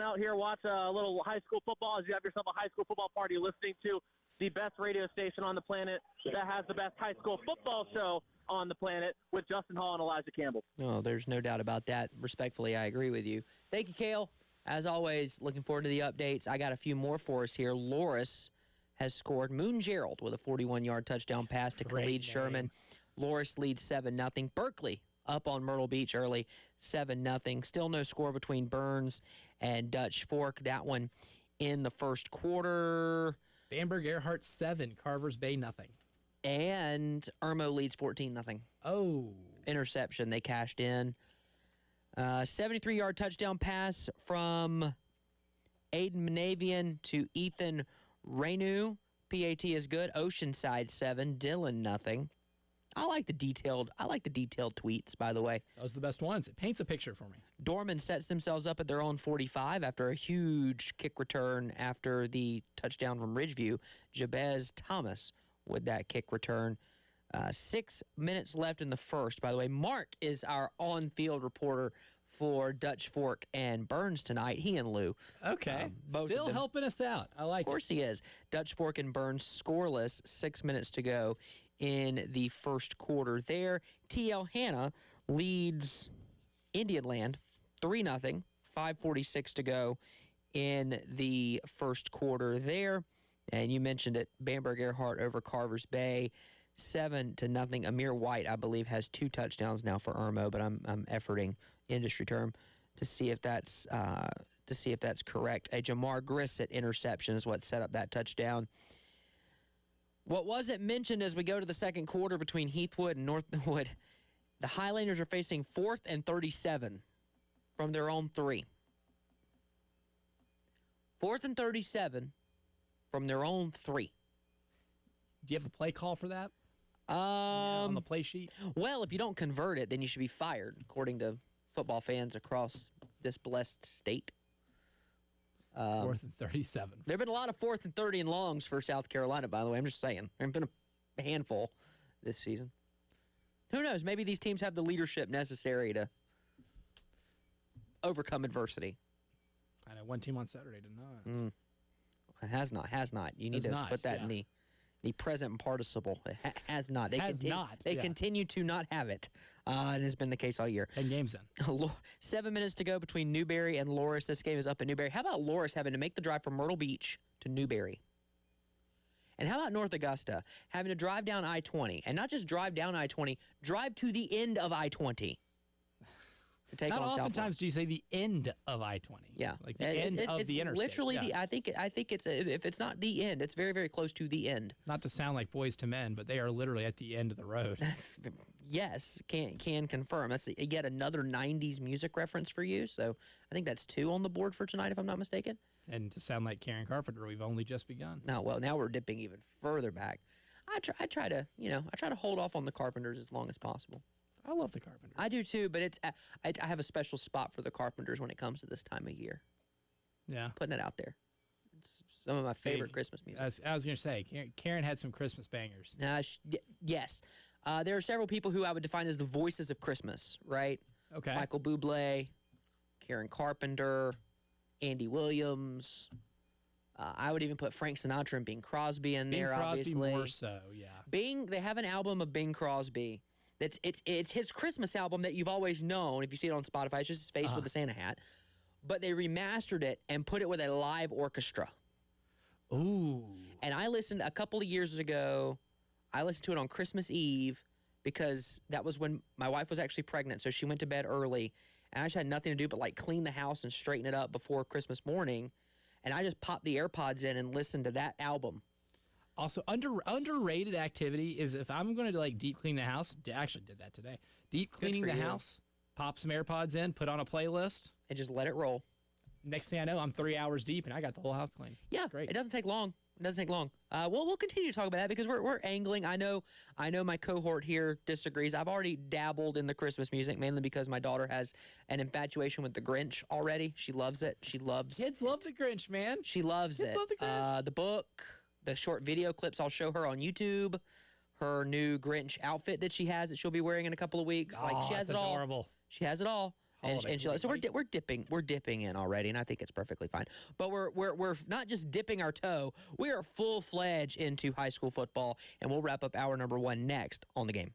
F: out here, watch a little high school football as you have yourself a high school football party listening to the best radio station on the planet that has the best high school football show on the planet with Justin Hall and Elijah Campbell.
A: No, there's no doubt about that. Respectfully, I agree with you. Thank you, Kale. As always, looking forward to the updates. I got a few more for us here. Loris has scored. Moon Gerald with a 41-yard touchdown pass to Khalid Sherman. Loris leads 7-0. Berkeley up on Myrtle Beach early, 7-0. Still no score between Burns and Dutch Fork. That one in the first quarter.
B: Bamberg Earhart 7, Carvers Bay nothing.
A: And Irmo leads 14-0.
B: Oh.
A: Interception. They cashed in. 73-yard touchdown pass from Aiden Manavian to Ethan Renew. PAT is good. Oceanside 7, Dillon 0. I like the detailed tweets, by the way.
B: Those are the best ones. It paints a picture for me.
A: Dorman sets themselves up at their own 45 after a huge kick return after the touchdown from Ridgeview. Jabez Thomas with that kick return. 6 minutes left in the first. By the way, Mark is our on-field reporter for Dutch Fork and Burns tonight. He and Lou.
B: Okay. Still helping us out. I like it.
A: Of course he is. Dutch Fork and Burns scoreless. 6 minutes to go in the first quarter there. TL Hanna leads Indian Land 3-0. 5:46 to go in the first quarter there. And you mentioned it, Bamberg Earhart over Carvers Bay, 7-0. Amir White, I believe, has 2 touchdowns now for Irmo, but I'm efforting industry term to see if that's correct. A Jamar Grissett interception is what set up that touchdown. What wasn't mentioned as we go to the second quarter between Heathwood and Northwood, the Highlanders are facing 4th and 37 from their own 3. 4th and 37 from their own 3.
B: Do you have a play call for that? On the play sheet?
A: Well, if you don't convert it, then you should be fired, according to football fans across this blessed state.
B: 4th and 37.
A: There have been a lot of 4th and 30 and longs for South Carolina, by the way. I'm just saying. There have been a handful this season. Who knows? Maybe these teams have the leadership necessary to overcome adversity.
B: I know one team on Saturday did not.
A: Has not. You need to put that in the present participle. It has not. They continue to not have it. And it's been the case all year.
B: 10 games in.
A: 7 minutes to go between Newberry and Loris. This game is up in Newberry. How about Loris having to make the drive from Myrtle Beach to Newberry? And how about North Augusta having to drive down I-20? And not just drive down I-20, drive to the end of I-20 to take
B: Not
A: on South
B: oftentimes do you say the end of I-20.
A: Yeah.
B: Like the end of the interstate.
A: Literally,
B: yeah.
A: I think it's, if it's not the end, it's very, very close to the end.
B: Not to sound like Boys to Men, but they are literally at the end of the road.
A: Yes, can confirm. That's yet another 90s music reference for you. So I think that's 2 on the board for tonight, if I'm not mistaken.
B: And to sound like Karen Carpenter, we've only just begun.
A: Now we're dipping even further back. I try to hold off on the Carpenters as long as possible.
B: I love the Carpenters.
A: I do too, but I have a special spot for the Carpenters when it comes to this time of year.
B: Yeah.
A: Putting it out there. It's some of my favorite Christmas music.
B: I was going to say, Karen had some Christmas bangers.
A: Yes. There are several people who I would define as the voices of Christmas, right?
B: Okay.
A: Michael Bublé, Karen Carpenter, Andy Williams. I would even put Frank Sinatra and Bing Crosby in there, obviously.
B: More so, yeah.
A: They have an album of Bing Crosby. It's his Christmas album that you've always known. If you see it on Spotify, it's just his face with the Santa hat. But they remastered it and put it with a live orchestra.
B: Ooh. And
A: I listened a couple of years ago. I listened to it on Christmas Eve because that was when my wife was actually pregnant, so she went to bed early. And I just had nothing to do but like clean the house and straighten it up before Christmas morning. And I just popped the AirPods in and listened to that album.
B: Also, underrated activity is if I'm going to like deep clean the house. Actually, did that today. Deep cleaning the house. Pop some AirPods in. Put on a playlist
A: and just let it roll.
B: Next thing I know, I'm 3 hours deep and I got the whole house clean.
A: Yeah,
B: great.
A: It doesn't take long. Doesn't take long. We'll continue to talk about that because we're angling. I know my cohort here disagrees. I've already dabbled in the Christmas music mainly because my daughter has an infatuation with the Grinch already. She loves it. She loves
B: Kids love the Grinch, man.
A: She loves
B: Kids
A: it.
B: love the Grinch.
A: The book, the short video clips I'll show her on YouTube, her new Grinch outfit that she has that she'll be wearing in a couple of weeks. Like she has it all.
B: Adorable.
A: She has it all. And she so we're dipping in already, and I think it's perfectly fine. But we're not just dipping our toe; we are full-fledged into high school football, and we'll wrap up hour number 1 next on the game.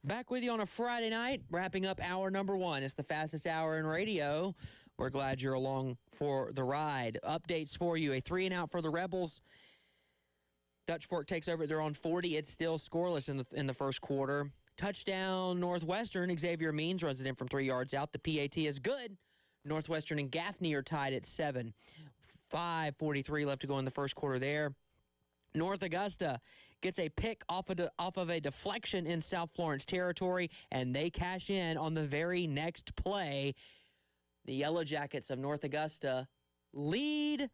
A: Back with you on a Friday night, wrapping up hour number 1. It's the fastest hour in radio. We're glad you're along for the ride. Updates for you. A 3-and-out for the Rebels. Dutch Fork takes over at their own 40. It's still scoreless in the first quarter. Touchdown Northwestern. Xavier Means runs it in from 3 yards out. The PAT is good. Northwestern and Gaffney are tied at 7. 5:43 left to go in the first quarter there. North Augusta gets a pick off of a deflection in South Florence territory, and they cash in on the very next play. The Yellow Jackets of North Augusta lead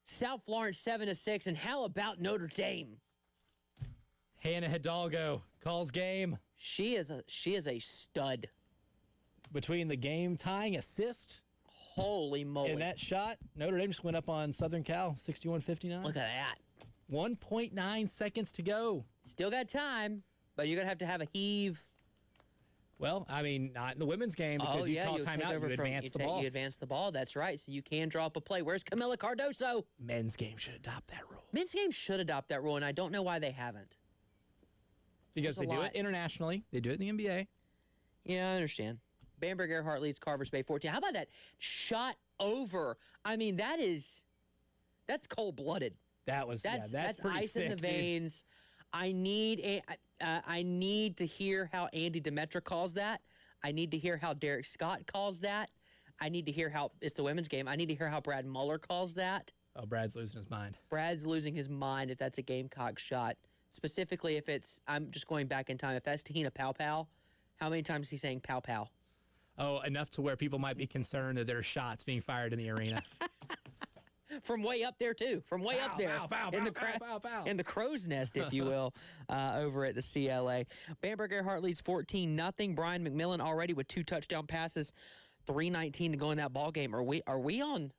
A: South Florence 7-6. And how about Notre Dame?
B: Hannah Hidalgo calls game.
A: She is a stud.
B: Between the game-tying assist,
A: holy moly,
B: and that shot, Notre Dame just went up on Southern Cal, 61-59.
A: Look at that.
B: 1.9 seconds to go.
A: Still got time, but you're going to have a heave.
B: Well, I mean, not in the women's game because you call timeout, you advance the ball.
A: You advance the ball, that's right, so you can draw up a play. Where's Camila Cardoso?
B: Men's game should adopt that rule.
A: Men's game should adopt that rule, and I don't know why they haven't.
B: Because
A: There's
B: they
A: a
B: do
A: lot.
B: it internationally. They do it in the NBA.
A: Yeah, I understand. Bamberg Earhart leads Carvers Bay 14. How about that shot over? I mean, that's cold-blooded.
B: That's pretty
A: ice
B: sick,
A: in the
B: dude.
A: veins. I need to hear how Andy Demetra calls that. I need to hear how Derek Scott calls that. I need to hear how it's the women's game. I need to hear how Brad Muller calls that.
B: Oh, Brad's losing his mind.
A: Brad's losing his mind if that's a Gamecock shot. Specifically, if it's, I'm just going back in time, if that's Tahina Pow Pow, how many times is he saying Pow Pow?
B: Oh, enough to where people might be concerned that there are shots being fired in the arena.
A: From way up there, too. From way up there. In the crow's nest, if you will, over at the CLA. Bamberg Earhart leads 14-0. Brian McMillan already with 2 touchdown passes, 3:19 to go in that ball game. Are we on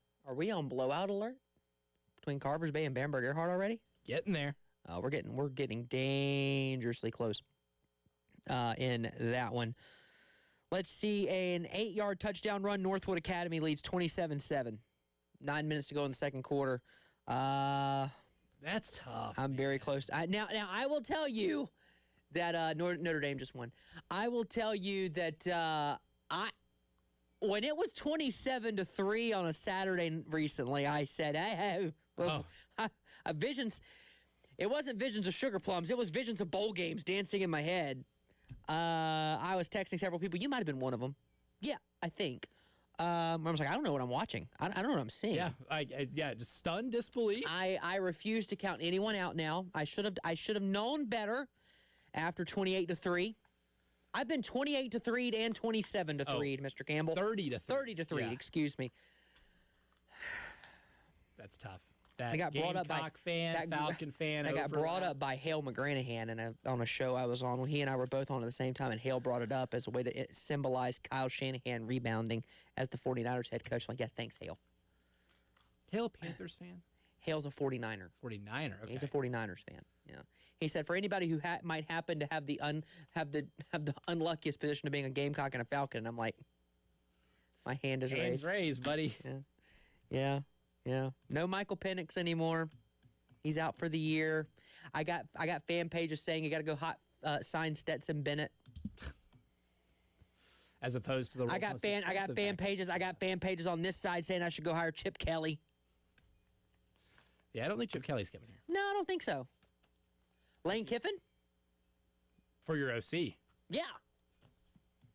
A: blowout alert between Carvers Bay and Bamberg Earhart already?
B: Getting there.
A: We're getting dangerously close in that one. Let's see, an 8-yard touchdown run. Northwood Academy leads 27-7. 9 minutes to go in the second quarter.
B: That's tough.
A: I'm very close. Now, I will tell you that Notre Dame just won. I will tell you that when it was 27-3 on a Saturday recently, I said, hey, visions. It wasn't visions of sugar plums. It was visions of bowl games dancing in my head. I was texting several people. You might have been one of them. Yeah, I think. I was like, I don't know what I'm watching. I don't know what I'm seeing.
B: Yeah, just stunned disbelief.
A: I refuse to count anyone out now. I should have known better after 28-3. I've been 28-3 and 27-3, Mr. Campbell.
B: 30-3.
A: 30-3,
B: Yeah.
A: excuse me.
B: That's tough. That
A: I got brought up by
B: Gamecock fan, Falcon fan.
A: I got
B: over
A: brought
B: that.
A: up by Hale McGranahan on a show I was on. He and I were both on at the same time, and Hale brought it up as a way to symbolize Kyle Shanahan rebounding as the 49ers head coach. I'm like, yeah, thanks, Hale.
B: Hale Panthers fan?
A: Hale's a 49er.
B: 49er, okay.
A: He's a 49ers fan. Yeah. He said for anybody who might happen to have the unluckiest position of being a Gamecock and a Falcon, and I'm like, my hand is
B: Hands
A: raised.
B: raised, buddy.
A: Yeah. No Michael Penix anymore. He's out for the year. I got fan pages saying you got to go sign Stetson Bennett.
B: As opposed to the
A: I got fan pages on this side saying I should go hire Chip Kelly.
B: Yeah, I don't think Chip Kelly's coming here.
A: No, I don't think so. Lane Kiffin?
B: For your OC.
A: Yeah.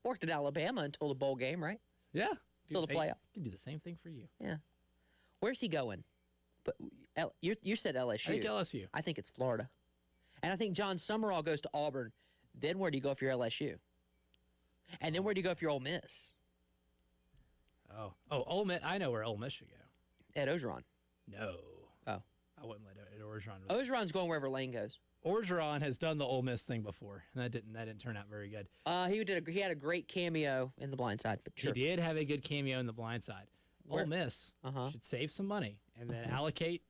A: Worked at Alabama until the bowl game, right?
B: Yeah.
A: Till the playoff.
B: Can do the same thing for you.
A: Yeah. Where's he going? But you said LSU.
B: I think LSU.
A: I think it's Florida. And I think John Summerall goes to Auburn. Then where do you go if you're LSU? And then where do you go if you're Ole Miss?
B: Oh, Ole Miss. I know where Ole Miss should go.
A: Ed Orgeron.
B: No.
A: Oh.
B: I wouldn't let Ed Orgeron.
A: Orgeron's going wherever Lane goes.
B: Orgeron has done the Ole Miss thing before, and that didn't turn out very good.
A: He had a great cameo in The Blind Side. But sure.
B: He did have a good cameo in The Blind Side. Ole Miss should save some money and then allocate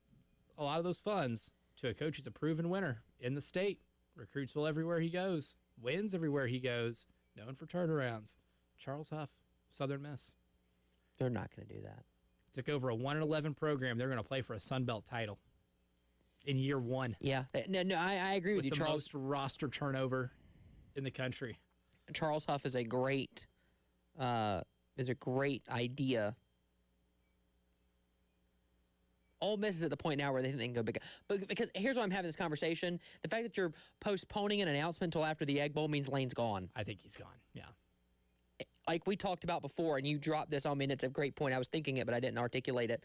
B: a lot of those funds to a coach who's a proven winner in the state, recruits well everywhere he goes, wins everywhere he goes, known for turnarounds. Charles Huff, Southern Miss.
A: They're not going to do that.
B: Took over a 1-11 program. They're going to play for a Sun Belt title in year 1.
A: Yeah. No, I agree with you,
B: the
A: Charles.
B: most roster turnover in the country.
A: Charles Huff is a great idea. Ole Miss is at the point now where they think they can go big. But because here's why I'm having this conversation. The fact that you're postponing an announcement until after the Egg Bowl means Lane's gone.
B: I think he's gone, yeah.
A: Like we talked about before, and you dropped this on me, and it's a great point. I was thinking it, but I didn't articulate it.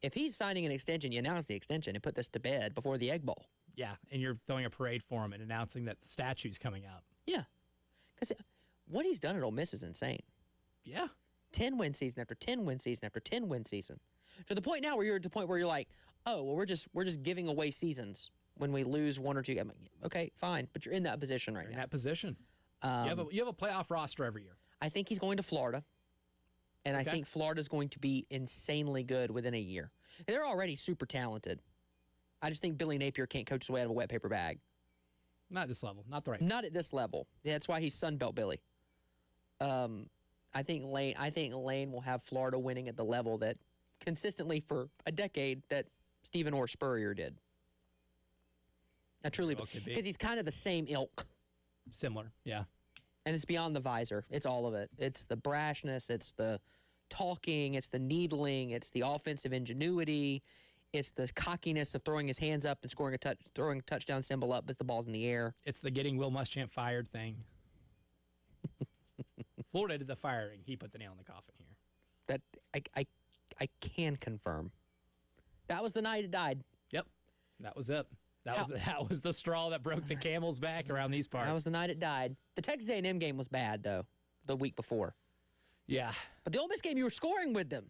A: If he's signing an extension, you announce the extension and put this to bed before the Egg Bowl.
B: Yeah, and you're throwing a parade for him and announcing that the statue's coming up.
A: Yeah. Because what he's done at Ole Miss is insane.
B: Yeah.
A: 10-win season after 10-win season after 10-win season. To the point now where you're at the point where you're like, oh, well, we're just giving away seasons when we lose one or two. I'm like, okay, fine, but you're in that position right now.
B: In that position. You have a playoff roster every year.
A: I think he's going to Florida, and I think Florida's going to be insanely good within a year. They're already super talented. I just think Billy Napier can't coach his way out of a wet paper bag.
B: Not at this level. Not the right.
A: Not at this level. That's why he's Sunbelt Billy. I think Lane will have Florida winning at the level that consistently for a decade that Stephen Orr Spurrier did. I truly,
B: Well, could be.
A: because he's kind of the same ilk.
B: Similar, yeah.
A: And it's beyond the visor. It's all of it. It's the brashness. It's the talking. It's the needling. It's the offensive ingenuity. It's the cockiness of throwing his hands up and throwing a touchdown symbol up as the ball's in the air.
B: It's the getting Will Muschamp fired thing. Florida did the firing. He put the nail in the coffin here.
A: That I can confirm. That was the night it died.
B: Yep, that was it. That was the straw that broke the camel's back around these parts.
A: That was the night it died. The Texas A&M game was bad though, the week before.
B: Yeah,
A: But the Ole Miss game, you were scoring with them,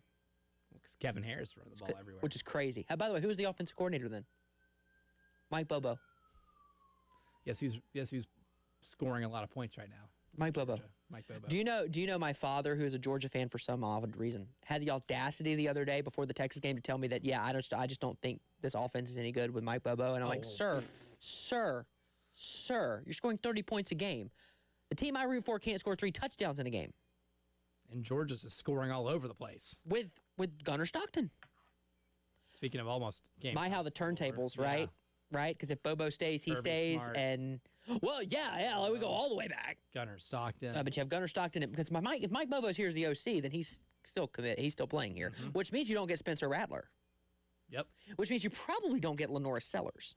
B: because Kevin Harris threw the ball everywhere.
A: which is crazy. By the way, who was the offensive coordinator then? Mike Bobo.
B: Yes, he's scoring a lot of points right now.
A: Mike Bobo.
B: Mike Bobo.
A: Do you know my father, who is a Georgia fan for some odd reason, had the audacity the other day before the Texas game to tell me that, yeah, I just don't think this offense is any good with Mike Bobo. And I'm like, sir, you're scoring 30 points a game. The team I root for can't score 3 touchdowns in a game.
B: And Georgia's is scoring all over the place.
A: With Gunnar Stockton.
B: Speaking of almost game.
A: How the turntables, right?
B: Yeah.
A: Right? Because if Bobo stays, he
B: Kirby's
A: stays.
B: smart.
A: And, well, yeah, we go all the way back.
B: Gunnar Stockton.
A: But you have Gunnar Stockton. Because if Mike Bobo's here as the OC, then he's still He's still playing here, which means you don't get Spencer Rattler.
B: Yep.
A: Which means you probably don't get Lenora Sellers.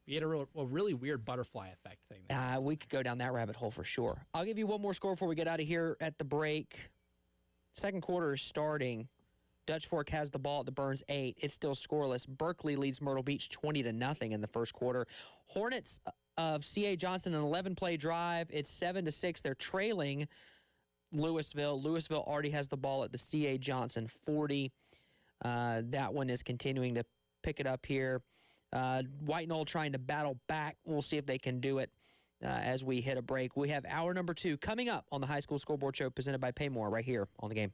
B: We had a really weird butterfly effect thing there.
A: We could go down that rabbit hole for sure. I'll give you one more score before we get out of here at the break. Second quarter is starting. Dutch Fork has the ball at the Burns 8. It's still scoreless. Berkeley leads Myrtle Beach 20-0 in the first quarter. Hornets of C.A. Johnson, an 11-play drive. It's 7-6. They're trailing Louisville. Louisville already has the ball at the C.A. Johnson 40. That one is continuing to pick it up here. White Knoll trying to battle back. We'll see if they can do it as we hit a break. We have hour number 2 coming up on the High School Scoreboard Show presented by PayMore right here on the game.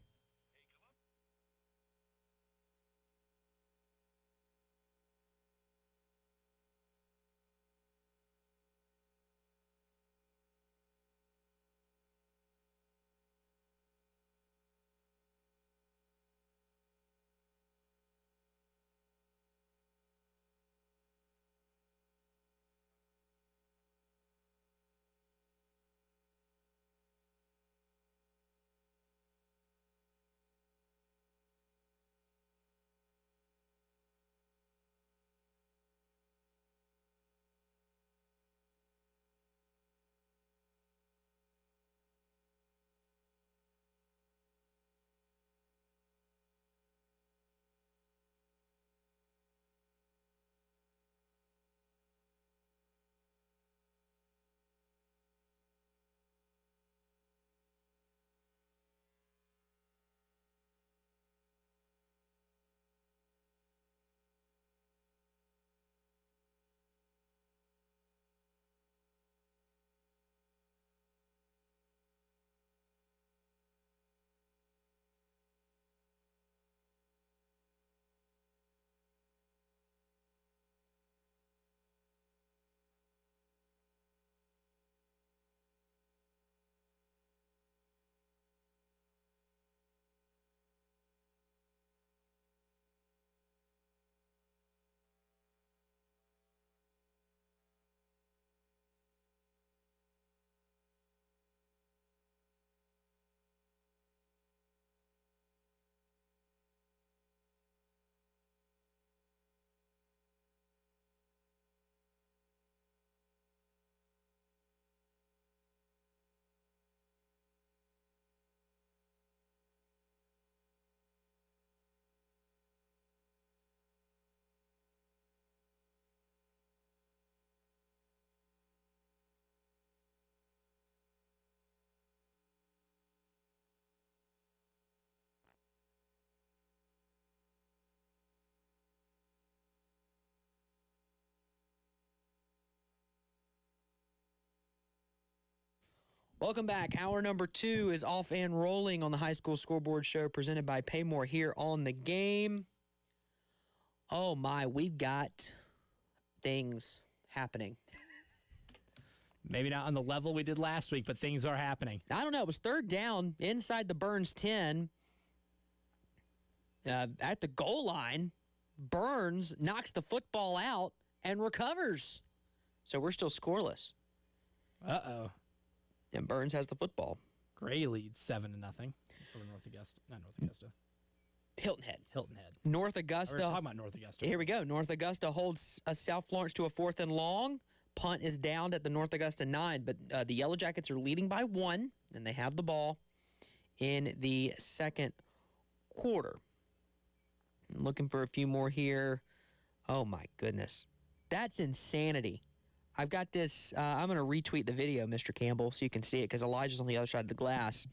A: Welcome back. Hour number 2 is off and rolling on the High School Scoreboard Show presented by PayMore here on the game. Oh my, we've got things happening.
B: Maybe not on the level we did last week, but things are happening.
A: I don't know. It was third down inside the Burns 10. At the goal line, Burns knocks the football out and recovers. So we're still scoreless.
B: Uh-oh.
A: And Burns has the football.
B: Gray leads 7-0 over North Augusta. Not North Augusta.
A: Hilton Head.
B: Hilton Head.
A: North
B: We're
A: Augusta.
B: talking about North Augusta.
A: Here we go. North Augusta holds South Florence to a 4th and long. Punt is down at the North Augusta 9, but the Yellow Jackets are leading by 1, and they have the ball in the second quarter. I'm looking for a few more here. Oh, my goodness. That's insanity. I've got this. I'm going to retweet the video, Mr. Campbell, so you can see it, because Elijah's on the other side of the glass.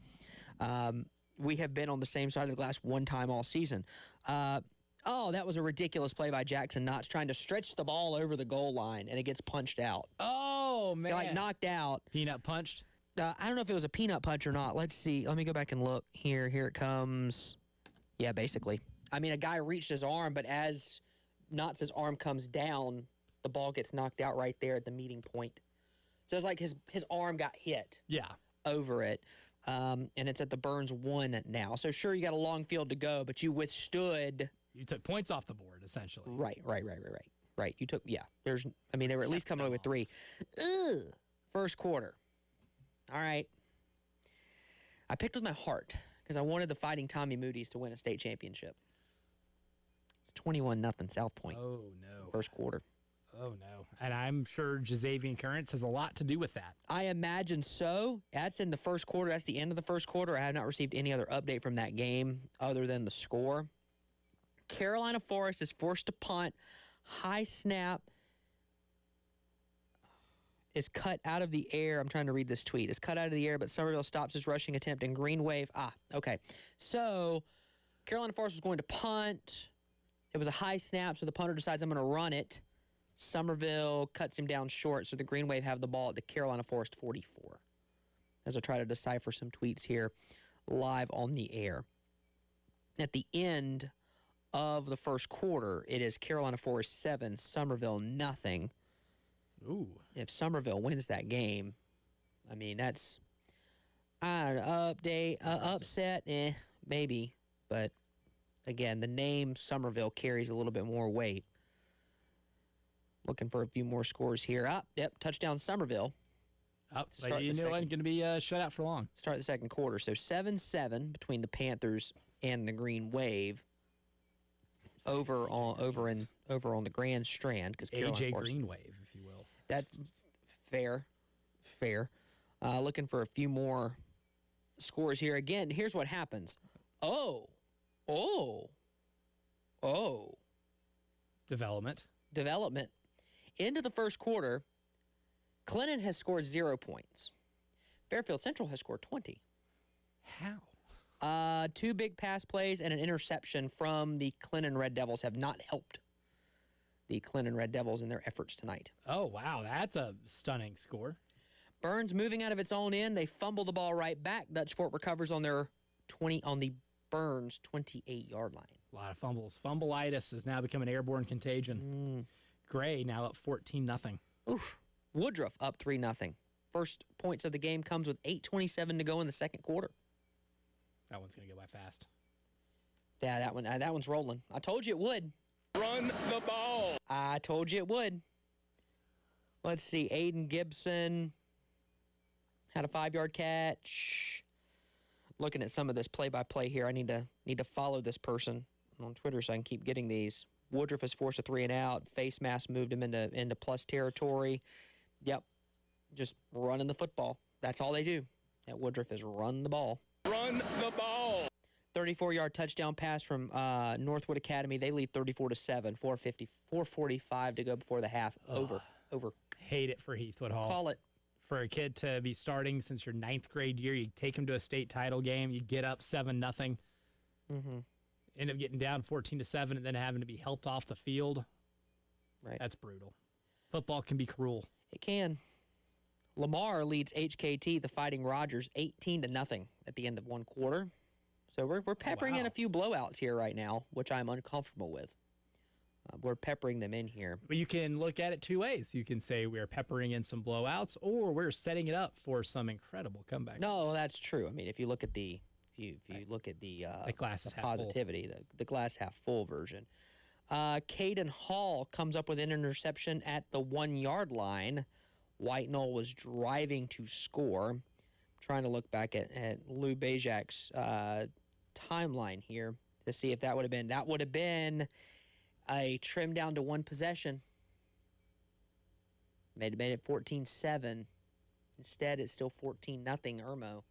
A: We have been on the same side of the glass one time all season. That was a ridiculous play by Jackson Knotts, trying to stretch the ball over the goal line, and it gets punched out.
B: Oh, man.
A: Like, knocked out.
B: Peanut punched?
A: I don't know if it was a peanut punch or not. Let's see. Let me go back and look. Here it comes. Yeah, basically. I mean, a guy reached his arm, but as Knotts' arm comes down, the ball gets knocked out right there at the meeting point. So it's like his arm got hit over it, and it's at the Burns 1 now. So sure, you got a long field to go, but you withstood.
B: You took points off the board, essentially.
A: Right. You took, they were at least coming away with 3. Ugh. First quarter. All right. I picked with my heart because I wanted the Fighting Tommy Moody's to win a state championship. It's 21-0 South Point.
B: Oh, no.
A: First quarter.
B: Oh, no. And I'm sure Jazavian Currents has a lot to do with that.
A: I imagine so. That's in the first quarter. That's the end of the first quarter. I have not received any other update from that game other than the score. Carolina Forest is forced to punt. High snap is cut out of the air. I'm trying to read this tweet. It's cut out of the air, but Somerville stops his rushing attempt in green wave. Okay. So Carolina Forest was going to punt. It was a high snap, so the punter decides I'm going to run it. Somerville cuts him down short, so the Green Wave have the ball at the Carolina Forest 44. As I try to decipher some tweets here live on the air. At the end of the first quarter, it is Carolina Forest 7, Somerville 0.
B: Ooh.
A: If Somerville wins that game, I mean, that's upset, maybe. But, again, the name Somerville carries a little bit more weight. Looking for a few more scores here. Touchdown Somerville.
B: But you know it ain't going to be shut out for long.
A: Start the second quarter. So 7-7 between the Panthers and the Green Wave over on the Grand Strand, because
B: AJ Green Wave, if you will.
A: That fair. Looking for a few more scores here. Again, here's what happens. Oh.
B: Development.
A: Into the first quarter, Clinton has scored 0 points. Fairfield Central has scored 20.
B: How?
A: 2 big pass plays and an interception from the Clinton Red Devils have not helped the Clinton Red Devils in their efforts tonight.
B: Oh, wow. That's a stunning score.
A: Burns moving out of its own end. They fumble the ball right back. Dutch Fort recovers on the Burns 28-yard line.
B: A lot of fumbles. Fumbleitis has now become an airborne contagion. Gray now up 14-0.
A: Oof. Woodruff up 3-0. First points of the game comes with 8:27 to go in the second quarter.
B: That one's going to go by fast.
A: Yeah, that one's rolling. I told you it would.
E: Run the ball.
A: I told you it would. Let's see. Aiden Gibson had a 5-yard catch. Looking at some of this play-by-play here, I need to follow this person on Twitter so I can keep getting these. Woodruff is forced a 3-and-out. Face mask moved him into plus territory. Yep, just running the football. That's all they do at Woodruff is run the ball.
E: Run the ball.
A: 34-yard touchdown pass from Northwood Academy. They lead 34-7. 4:45 to go before the half. Over.
B: Hate it for Heathwood Hall.
A: Call it.
B: For a kid to be starting since your 9th grade year, you take him to a state title game, you get up 7-0, end up getting down 14-7, and then having to be helped off the field.
A: Right.
B: That's brutal. Football can be cruel.
A: It can. Lamar leads HKT, the Fighting Rogers, 18-0 at the end of one quarter. So we're peppering in a few blowouts here right now, which I'm uncomfortable with. We're peppering them in here.
B: But you can look at it 2 ways. You can say we're peppering in some blowouts, or we're setting it up for some incredible comeback.
A: No, that's true. I mean, if you look at the
B: glass is half
A: positivity, the glass half full version. Caden Hall comes up with an interception at the 1-yard line. White Knoll was driving to score. Trying to look back at Lou Bajak's timeline here to see if that would have been a trim down to one possession. Made it 14-7. Instead, it's still 14-0 Irmo,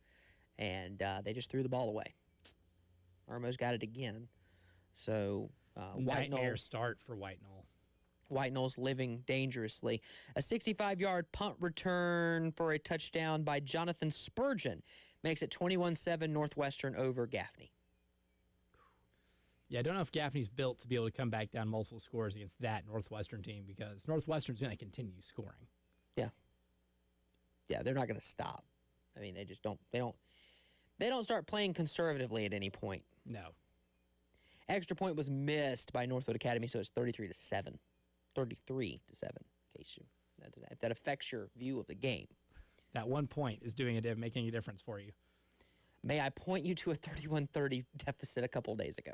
A: and they just threw the ball away. Irmo's got it again. So White Knoll
B: Nightmare start for White Knoll.
A: White Knoll's living dangerously. A 65-yard punt return for a touchdown by Jonathan Spurgeon makes it 21-7 Northwestern over Gaffney.
B: Yeah, I don't know if Gaffney's built to be able to come back down multiple scores against that Northwestern team because Northwestern's going to continue scoring.
A: Yeah, they're not going to stop. I mean, they just don't. They don't start playing conservatively at any point.
B: No.
A: Extra point was missed by Northwood Academy, so it's 33-7. 33-7. In case if that affects your view of the game.
B: That 1 point is making a difference for you.
A: May I point you to a 31-30 deficit a couple days ago?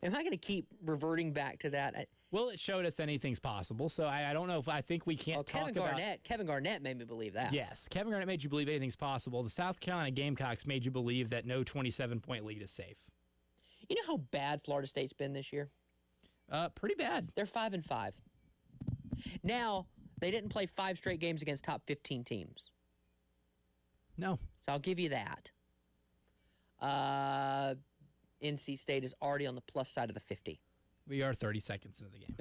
A: Am I going to keep reverting back to that?
B: Well, it showed us anything's possible, so I don't know if I think we can't talk about...
A: Kevin Garnett made me believe that.
B: Yes, Kevin Garnett made you believe anything's possible. The South Carolina Gamecocks made you believe that no 27-point lead is safe.
A: You know how bad Florida State's been this year?
B: Pretty bad.
A: They're 5-5. Now, they didn't play 5 straight games against top 15 teams.
B: No.
A: So I'll give you that. NC State is already on the plus side of the 50.
B: We are 30 seconds into the game.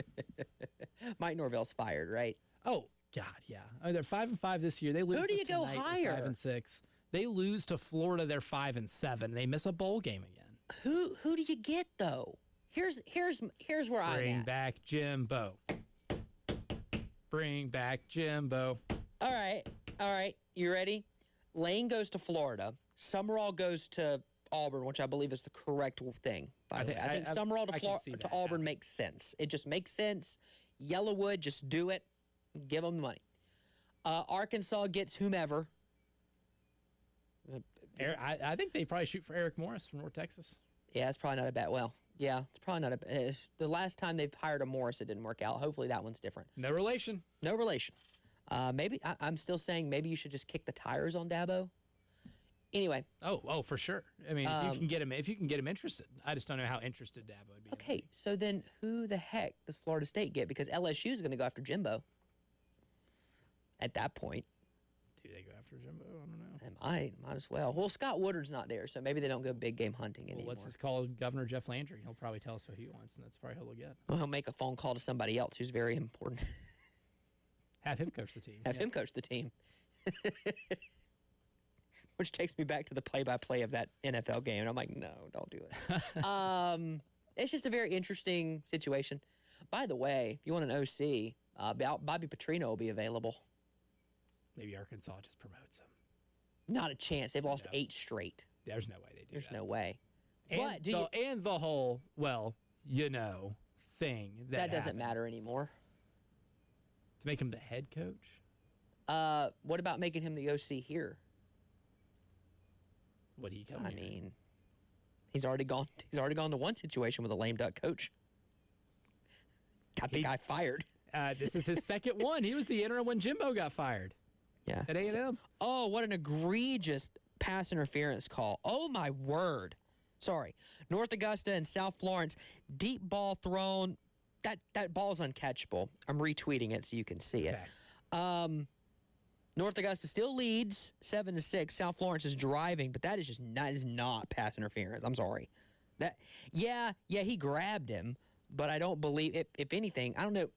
A: Mike Norvell's fired, right?
B: Oh, God, yeah. They're 5-5 this year. They lose.
A: Who do you go
B: tonight,
A: higher?
B: 5-6. They lose to Florida. They're 5-7. They miss a bowl game again.
A: Who do you get though? Here's where I'm at.
B: Bring back Jimbo. Bring back Jimbo.
A: All right. You ready? Lane goes to Florida. Summerall goes to Auburn, which I believe is the correct thing. By the way, I think Summerall to Auburn makes sense. It just makes sense. Yellowwood, just do it. Give them the money. Arkansas gets whomever.
B: I think they probably shoot for Eric Morris from North Texas.
A: Yeah, it's probably not a bad. Well, yeah, it's probably not a. The last time they've hired a Morris, it didn't work out. Hopefully, that one's different.
B: No relation.
A: No relation. Maybe I'm still saying maybe you should just kick the tires on Dabo. Anyway.
B: Oh, for sure. I mean, if you can get him interested, I just don't know how interested Dabo would be.
A: Okay, so then who the heck does Florida State get? Because LSU is going to go after Jimbo. At that point.
B: Do they go after Jimbo? I don't know.
A: They might as well. Well, Scott Woodard's not there, so maybe they don't go big game hunting anymore.
B: Let's just call Governor Jeff Landry. He'll probably tell us what he wants, and that's probably what he'll get.
A: Well, he'll make a phone call to somebody else who's very important.
B: Have him coach the team.
A: Have him coach the team. Which takes me back to the play-by-play of that NFL game, and I'm like, no, don't do it. It's just a very interesting situation. By the way, if you want an OC, Bobby Petrino will be available.
B: Maybe Arkansas just promotes him.
A: Not a chance. They've lost 8 straight.
B: There's no way they do
A: There's
B: that.
A: no way.
B: And the whole, thing.
A: That doesn't matter anymore.
B: To make him the head coach?
A: What about making him the OC here?
B: Would he come
A: I
B: here?
A: mean, he's already gone to one situation with a lame duck coach. Got the guy fired.
B: This is his second one. He was the interim when Jimbo got fired.
A: Yeah.
B: At A&M.
A: Oh, what an egregious pass interference call. Oh, my word. Sorry. North Augusta and South Florence, deep ball thrown. That ball's uncatchable. I'm retweeting it so you can see it.
B: Okay.
A: North Augusta still leads 7-6. South Florence is driving, but that is not pass interference. I'm sorry. He grabbed him, but I don't believe if anything, I don't know.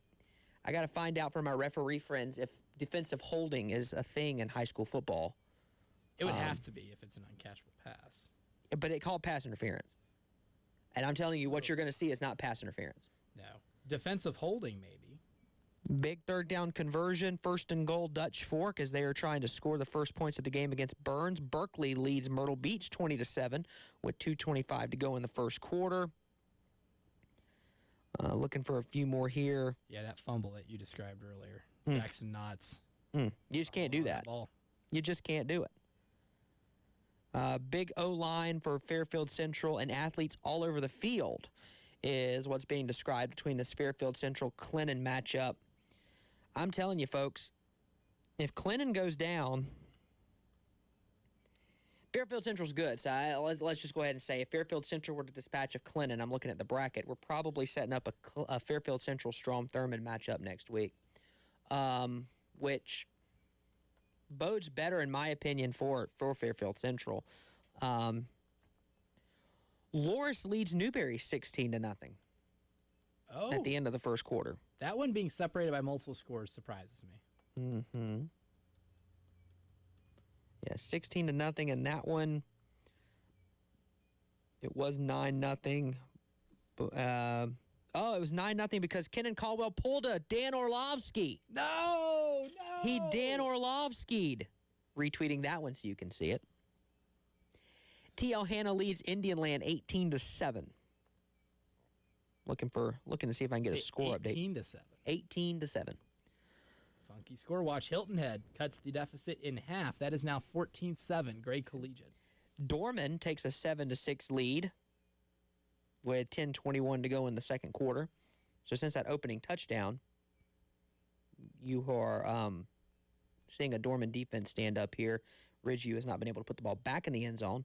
A: I got to find out from my referee friends if defensive holding is a thing in high school football.
B: It would have to be if it's an uncatchable pass.
A: But it called pass interference. And I'm telling you, what you're going to see is not pass interference.
B: No. Defensive holding, maybe.
A: Big third down conversion, 1st and goal, Dutch Fork, as they are trying to score the first points of the game against Burns. Berkeley leads Myrtle Beach 20-7 with 2:25 to go in the first quarter. Looking for a few more here.
B: Yeah, that fumble that you described earlier. Jackson Knotts.
A: You just can't do that. You just can't do it. Big O-line for Fairfield Central and athletes all over the field is what's being described between this Fairfield Central Clinton matchup. I'm telling you, folks, if Clinton goes down, Fairfield Central's good. So let's just go ahead and say if Fairfield Central were to dispatch of Clinton, I'm looking at the bracket, we're probably setting up a Fairfield Central Strom Thurmond matchup next week, which bodes better, in my opinion, for Fairfield Central. Loris leads Newberry 16-0 at the end of the first quarter.
B: That one being separated by multiple scores surprises me.
A: Mm-hmm. Yeah, 16-0 in that one. It was 9-0. It was 9-0 because Kenan Caldwell pulled a Dan Orlovsky.
B: No.
A: He Dan Orlovski'd. Retweeting that one so you can see it. T.L. Hanna leads Indian Land 18-7. Looking to see if I can get a score
B: 18
A: update.
B: 18-7.
A: 18-7.
B: Funky score. Watch. Hilton Head cuts the deficit in half. That is now 14-7. Gray Collegiate.
A: Dorman takes a 7-6 lead with 10:21 to go in the second quarter. So since that opening touchdown, you are seeing a Dorman defense stand up here. Ridgeview has not been able to put the ball back in the end zone.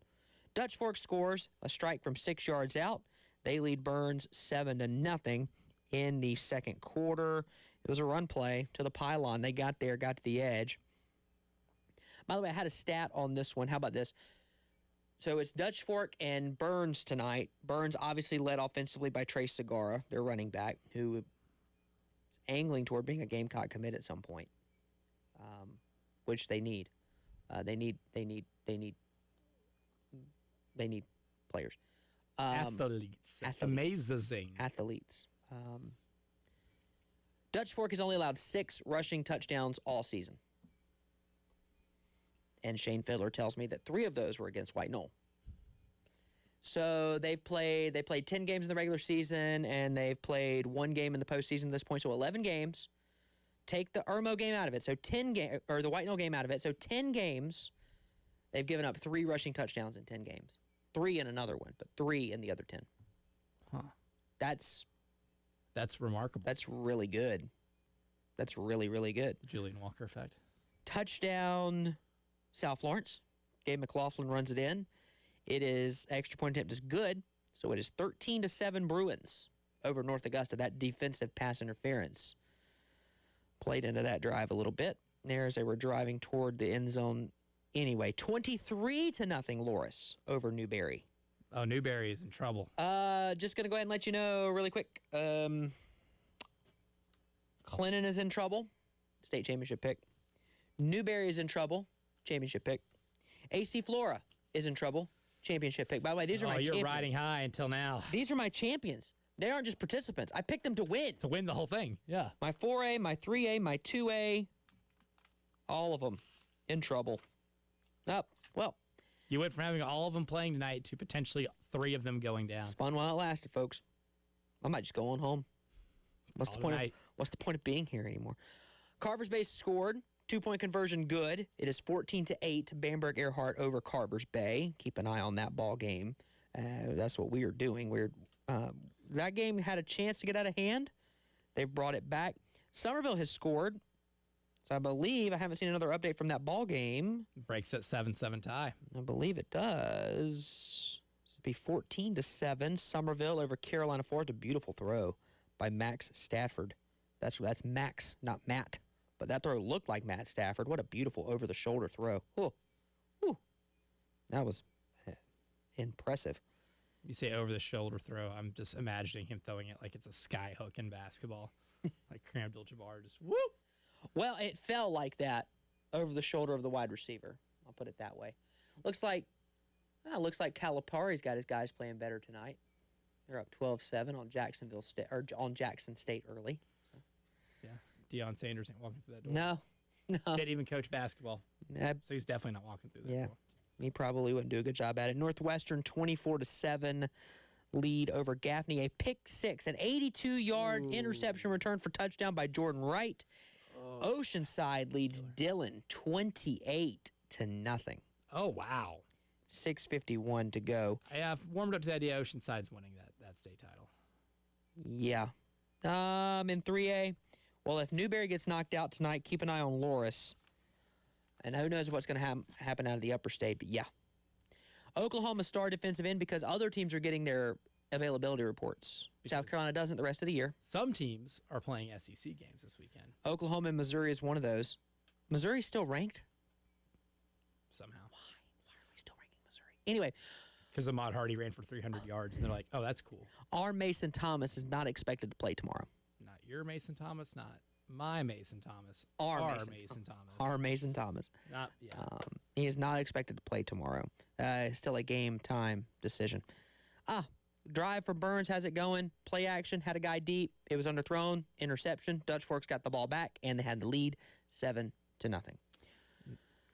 A: Dutch Fork scores a strike from 6 yards out. They lead Burns 7-0 in the second quarter. It was a run play to the pylon. They got there, got to the edge. By the way, I had a stat on this one. How about this? So it's Dutch Fork and Burns tonight. Burns obviously led offensively by Trey Segarra, their running back, who is angling toward being a Gamecock commit at some point, which they need. They need players.
B: Athletes. Amazing.
A: Athletes. Dutch Fork has only allowed 6 rushing touchdowns all season. And Shane Fiddler tells me that 3 of those were against White Knoll. So they played 10 games in the regular season, and they've played 1 game in the postseason at this point, so 11 games. Take the Irmo game out of it, so the White Knoll game out of it, so 10 games. They've given up 3 rushing touchdowns in 10 games. 3 in another one, but 3 in the other 10.
B: Huh.
A: That's
B: remarkable.
A: That's really good. That's really, really good.
B: Julian Walker effect.
A: Touchdown, South Lawrence. Gabe McLaughlin runs it in. It is extra point attempt is good, so it is 13-7 Bruins over North Augusta. That defensive pass interference played into that drive a little bit. There as they were driving toward the end zone. Anyway, 23-0 Loris over Newberry.
B: Oh, Newberry is in trouble.
A: Just going to go ahead and let you know really quick. Clinton is in trouble. State championship pick. Newberry is in trouble. Championship pick. AC Flora is in trouble. Championship pick. By the way, these are my champions.
B: You're riding high until now.
A: These are my champions. They aren't just participants. I picked them to win.
B: To win the whole thing, yeah.
A: My 4A, my 3A, my 2A, all of them in trouble. Well.
B: You went from having all of them playing tonight to potentially 3 of them going down.
A: It's fun while it lasted, folks. I might just go on home. What's the point of being here anymore? Carver's Bay scored. 2-point conversion good. It is 14-8 Bamberg Earhart over Carver's Bay. Keep an eye on that ball game. That's what we are doing. That game had a chance to get out of hand. They've brought it back. Somerville has scored. So I believe I haven't seen another update from that ball game.
B: Breaks at 7-7 tie.
A: I believe it does. This would be 14-7 Somerville over Carolina Forest. A beautiful throw by Max Stafford. That's Max, not Matt. But that throw looked like Matt Stafford. What a beautiful over-the-shoulder throw. Oh, that was impressive.
B: You say over-the-shoulder throw, I'm just imagining him throwing it like it's a sky hook in basketball. Like Kareem Abdul-Jabbar, just whoop.
A: Well, it fell like that over the shoulder of the wide receiver. I'll put it that way. Looks like Calipari's got his guys playing better tonight. They're up 12-7 on on Jackson State early. So.
B: Yeah, Deion Sanders ain't walking through that door.
A: No.
B: Didn't even coach basketball. So he's definitely not walking through that door.
A: He probably wouldn't do a good job at it. Northwestern 24-7 lead over Gaffney. A pick 6, an 82-yard interception return for touchdown by Jordan Wright. Oceanside leads Dillon 28-0.
B: Oh, wow.
A: 6:51 to go.
B: I've warmed up to the idea Oceanside's winning that state title.
A: Yeah. In 3A, well, if Newberry gets knocked out tonight, keep an eye on Loris. And who knows what's going to happen out of the upper state, but yeah. Oklahoma star defensive end because other teams are getting their availability reports. South Carolina doesn't the rest of the year.
B: Some teams are playing SEC games this weekend.
A: Oklahoma and Missouri is one of those. Missouri's still ranked?
B: Somehow.
A: Why are we still ranking Missouri? Anyway.
B: Because Ahmad Hardy ran for 300 yards, and they're like, oh, that's cool.
A: Our Mason Thomas is not expected to play tomorrow.
B: Not your Mason Thomas, not my Mason Thomas.
A: Our
B: Mason Thomas.
A: Our Mason Thomas.
B: Not, yeah.
A: He is not expected to play tomorrow. Still a game time decision. Drive for Burns has it going. Play action, had a guy deep. It was underthrown. Interception. Dutch Forks got the ball back, and they had the lead 7-0.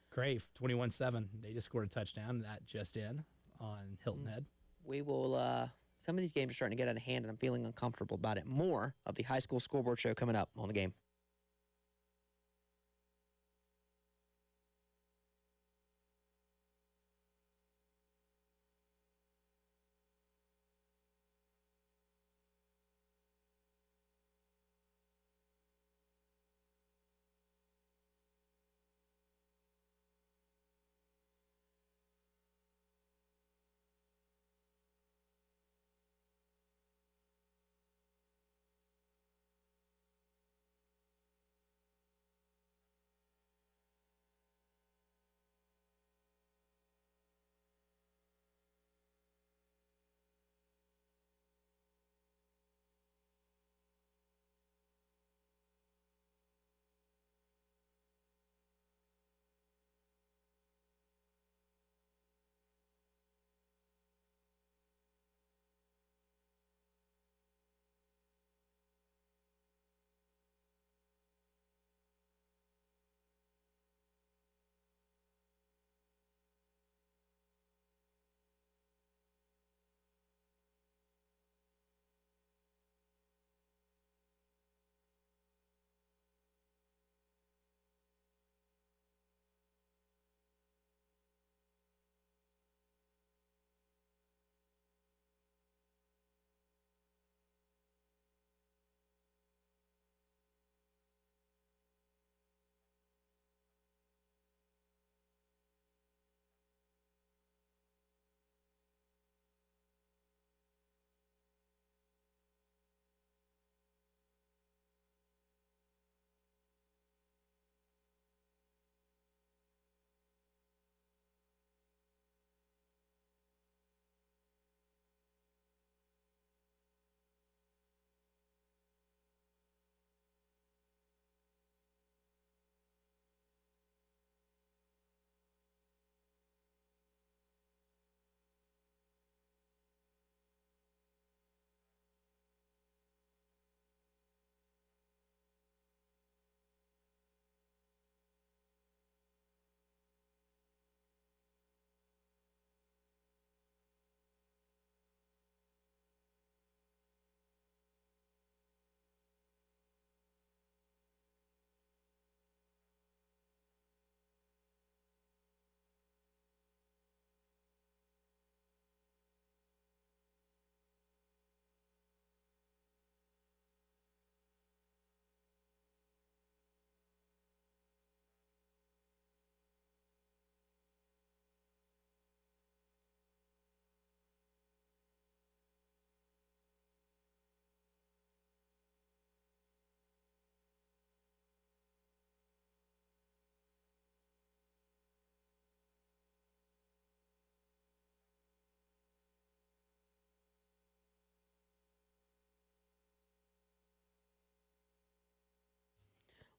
B: Crave, 21-7. They just scored a touchdown. That just in on Hilton Head.
A: We will, some of these games are starting to get out of hand, and I'm feeling uncomfortable about it. More of the high school scoreboard show coming up on the game.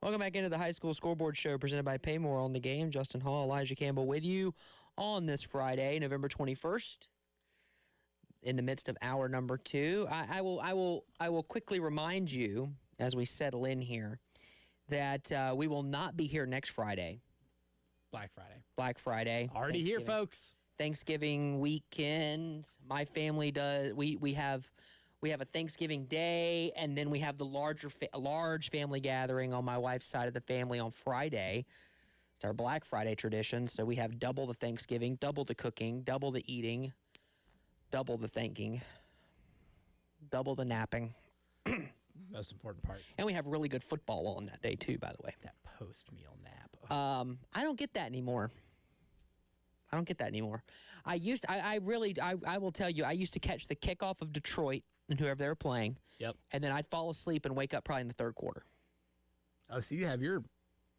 A: Welcome back into the high school scoreboard show presented by PayMore on the game. Justin Hall, Elijah Campbell with you on this Friday, November 21st. In the midst of hour number 2, I will quickly remind you as we settle in here that we will not be here next Friday.
B: Black Friday. Already here, folks.
A: Thanksgiving weekend. My family does. We have a Thanksgiving day, and then we have the large family gathering on my wife's side of the family on Friday. It's our Black Friday tradition, so we have double the Thanksgiving, double the cooking, double the eating, double the thanking, double the napping.
B: Most important part.
A: And we have really good football on that day, too, by the way.
B: That post-meal nap.
A: I don't get that anymore. I will tell you, I used to catch the kickoff of Detroit and whoever they were playing.
B: Yep.
A: And then I'd fall asleep and wake up probably in the third quarter.
B: Oh, so you have your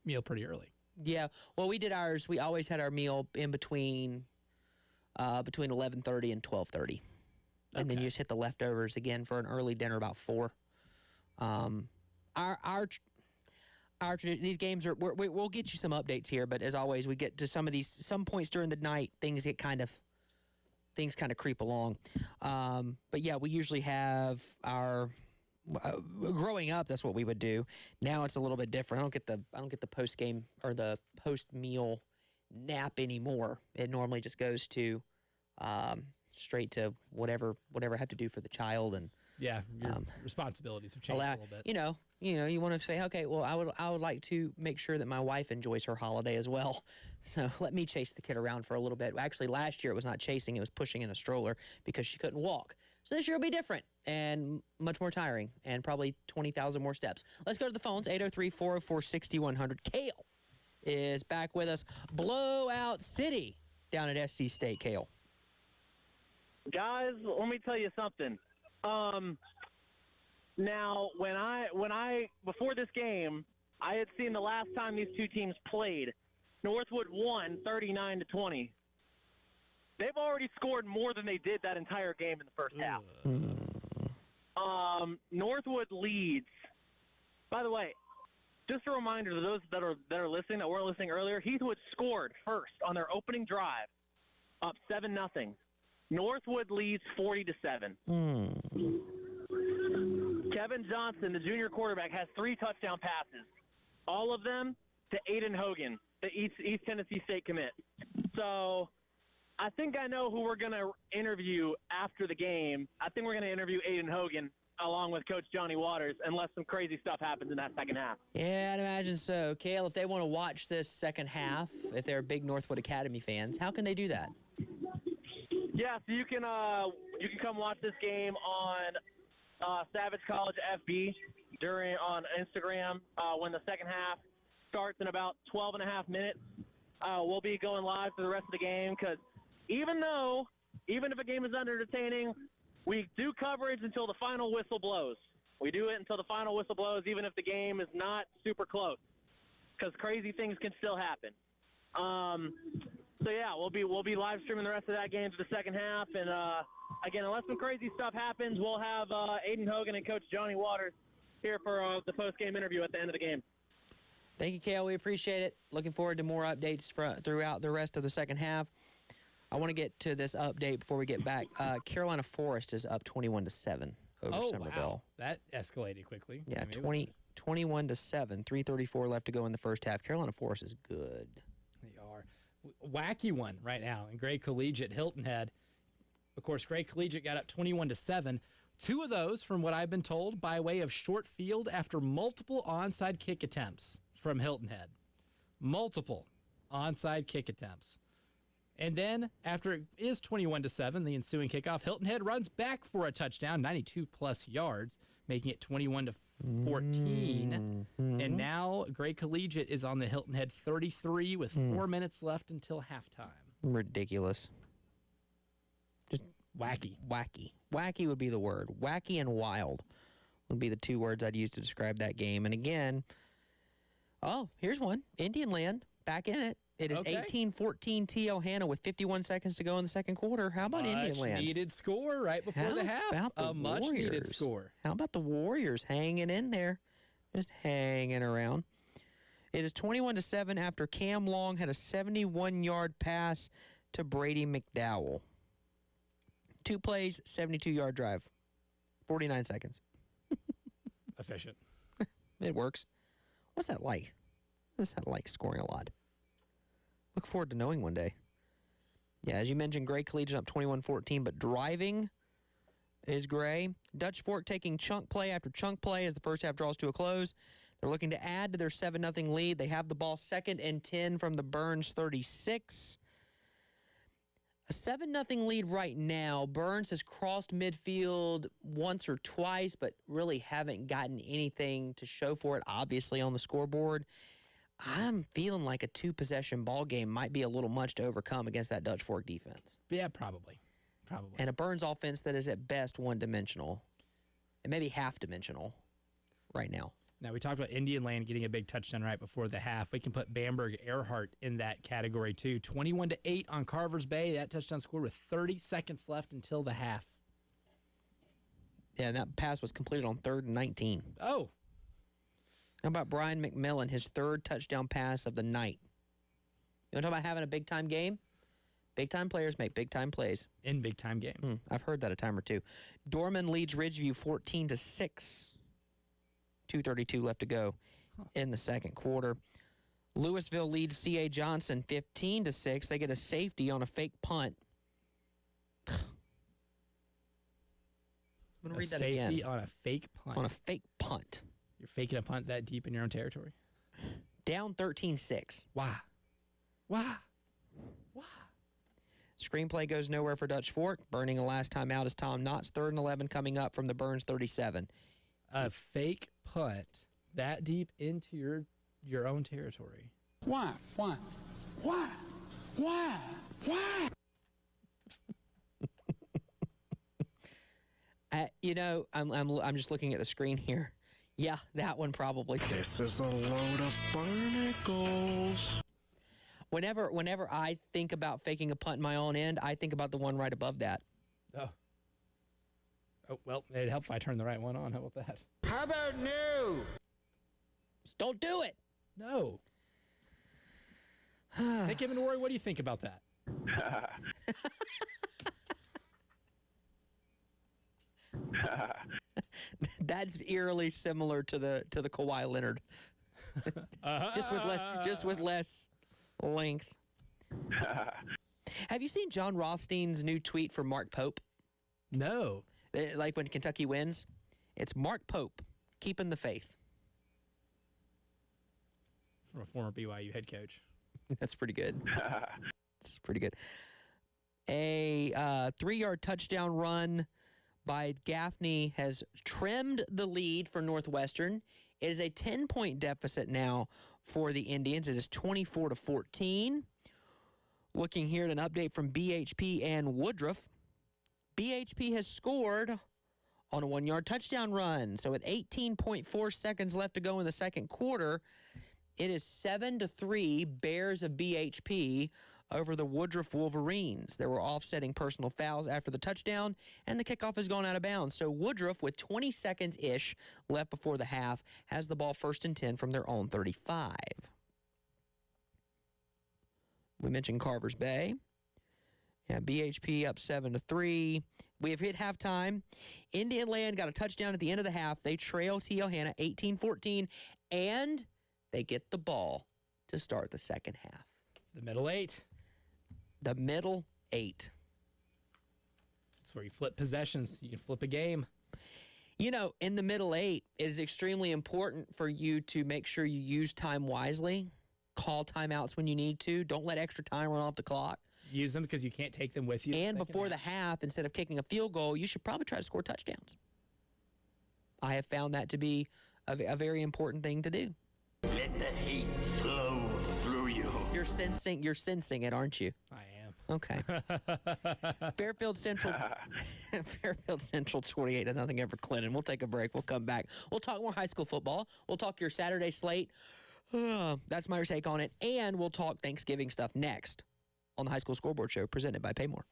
B: meal pretty early.
A: Yeah. Well, we did ours. We always had our meal in between 11:30 and 12:30. And then you just hit the leftovers again for an early dinner about 4. These games are, we'll get you some updates here, but as always, we get to some points during the night, things kind of creep along. But yeah, we usually have our, growing up, that's what we would do. Now it's a little bit different. I don't get the post game or the post meal nap anymore. It normally just goes to, straight to whatever I have to do for the child. And
B: yeah, your responsibilities have changed a little bit.
A: You want to say, okay, well, I would like to make sure that my wife enjoys her holiday as well. So let me chase the kid around for a little bit. Actually, last year it was not chasing; it was pushing in a stroller because she couldn't walk. So this year will be different and much more tiring and probably 20,000 more steps. Let's go to the phones. 803-404-6100. Kale is back with us. Blowout City down at SC State. Kale.
F: Guys, let me tell you something. Now, when I before this game, I had seen the last time these two teams played. Northwood won 39-20. They've already scored more than they did that entire game in the first half. Northwood leads. By the way, just a reminder to those that are listening that weren't listening earlier, Heathwood scored first on their opening drive, up 7-0. Northwood leads 40-7. Kevin Johnson, the junior quarterback, has 3 touchdown passes, all of them to Aiden Hogan, the East Tennessee State commit. So I think I know who we're going to interview after the game. I think we're going to interview Aiden Hogan along with Coach Johnny Waters unless some crazy stuff happens in that second half.
A: Yeah, I'd imagine so. Kale, if they want to watch this second half, if they're big Northwood Academy fans, how can they do that?
F: Yeah, so you can come watch this game on Savage College FB on Instagram when the second half starts in about 12 and a half minutes. We'll be going live for the rest of the game because even if a game is entertaining, we do coverage until the final whistle blows. We do it until the final whistle blows, even if the game is not super close, because crazy things can still happen. So yeah, we'll be live streaming the rest of that game to the second half, and again, unless some crazy stuff happens, we'll have Aiden Hogan and Coach Johnny Waters here for the post-game interview at the end of the game.
A: Thank you, Kale. We appreciate it. Looking forward to more updates throughout the rest of the second half. I want to get to this update before we get back. Carolina Forest is up 21-7 over Somerville.
B: Wow. That escalated quickly.
A: Yeah, 21-7. 3:34 left to go in the first half. Carolina Forest is good.
B: They are. Wacky one right now in Gray Collegiate, Hilton Head. Of course, Gray Collegiate got up 21-7. 2 of those, from what I've been told, by way of short field after multiple onside kick attempts from Hilton Head. Multiple onside kick attempts. And then, after it is 21-7, the ensuing kickoff, Hilton Head runs back for a touchdown, 92-plus yards, making it 21-14. And now, Gray Collegiate is on the Hilton Head 33 with 4 minutes left until halftime.
A: Ridiculous. Just
B: wacky.
A: Wacky would be the word. Wacky and wild would be the 2 words I'd use to describe that game. And again, here's one. Indian Land, back in it. It is 18-14 TL Hannah with 51 seconds to go in the second quarter. How about Indian Land?
B: Much-needed score right before the half.
A: About the
B: much-needed score.
A: How about the Warriors hanging in there? Just hanging around. It is 21-7 after Cam Long had a 71-yard pass to Brady McDowell. 2 plays, 72-yard drive. 49 seconds.
B: Efficient.
A: It works. What's that like? What's that like, scoring a lot? Look forward to knowing one day. Yeah, as you mentioned, Gray Collegiate up 21-14, but driving is Gray. Dutch Fork taking chunk play after chunk play as the first half draws to a close. They're looking to add to their 7-0 lead. They have the ball 2nd and 10 from the Burns 36. A 7-0 lead right now. Burns has crossed midfield once or twice, but really haven't gotten anything to show for it, obviously, on the scoreboard. I'm feeling like a 2-possession ball game might be a little much to overcome against that Dutch Fork defense.
B: Yeah, probably.
A: And a Burns offense that is at best one-dimensional and maybe half-dimensional right now.
B: Now, we talked about Indian Land getting a big touchdown right before the half. We can put Bamberg Earhart in that category, too. 21-8 on Carver's Bay. That touchdown scored with 30 seconds left until the half.
A: Yeah, and that pass was completed on 3rd and 19.
B: Oh.
A: How about Brian McMillan, his 3rd touchdown pass of the night? You want to talk about having a big-time game? Big-time players make big-time plays.
B: In big-time games.
A: I've heard that a time or two. Dorman leads Ridgeview 14-6. 2:32 left to go in the second quarter. Louisville leads C.A. Johnson 15-6. They get a safety on a fake punt. I'm going to read that again.
B: Safety on a fake punt.
A: On a fake punt.
B: You're faking a punt that deep in your own territory?
A: Down 13-6.
B: Why?
A: Screenplay goes nowhere for Dutch Fork. Burning a last time out is Tom Knotts. 3rd and 11 coming up from the Burns 37.
B: A fake punt that deep into your own territory.
G: Why?
A: I'm just looking at the screen here. Yeah, that one probably.
E: This is a load of barnacles.
A: Whenever I think about faking a punt in my own end, I think about the one right above that.
B: Oh, well, it'd help if I turned the right one on. How about that?
G: How about no?
A: Just don't do it.
B: No. Hey, Kevin Rory, what do you think about that?
A: That's eerily similar to the Kawhi Leonard. just with less length. Have you seen John Rothstein's new tweet from Mark Pope?
B: No.
A: Like when Kentucky wins, it's Mark Pope keeping the faith.
B: From a former BYU head coach.
A: That's pretty good. That's pretty good. A 3-yard touchdown run by Gaffney has trimmed the lead for Northwestern. It is a 10-point deficit now for the Indians. It is 24-14. Looking here at an update from BHP and Woodruff. BHP has scored on a 1-yard touchdown run. So with 18.4 seconds left to go in the second quarter, it is 7-3 Bears of BHP over the Woodruff Wolverines. There were offsetting personal fouls after the touchdown, and the kickoff has gone out of bounds. So Woodruff, with 20 seconds-ish left before the half, has the ball 1st and 10 from their own 35. We mentioned Carver's Bay. Yeah, BHP up 7-3. We have hit halftime. Indian Land got a touchdown at the end of the half. They trail T.L. Hanna 18-14, and they get the ball to start the second half.
B: The middle 8.
A: The middle 8.
B: That's where you flip possessions. You can flip a game.
A: You know, in the middle 8, it is extremely important for you to make sure you use time wisely. Call timeouts when you need to. Don't let extra time run off the clock.
B: Use them because you can't take them with you.
A: And before the half, instead of kicking a field goal, you should probably try to score touchdowns. I have found that to be a very important thing to do.
E: Let the hate flow through you.
A: You're sensing it, aren't you?
B: I am.
A: Okay. Fairfield Central 28-0 over Clinton. We'll take a break. We'll come back. We'll talk more high school football. We'll talk your Saturday slate. That's my take on it. And we'll talk Thanksgiving stuff next on the High School Scoreboard Show presented by PayMore.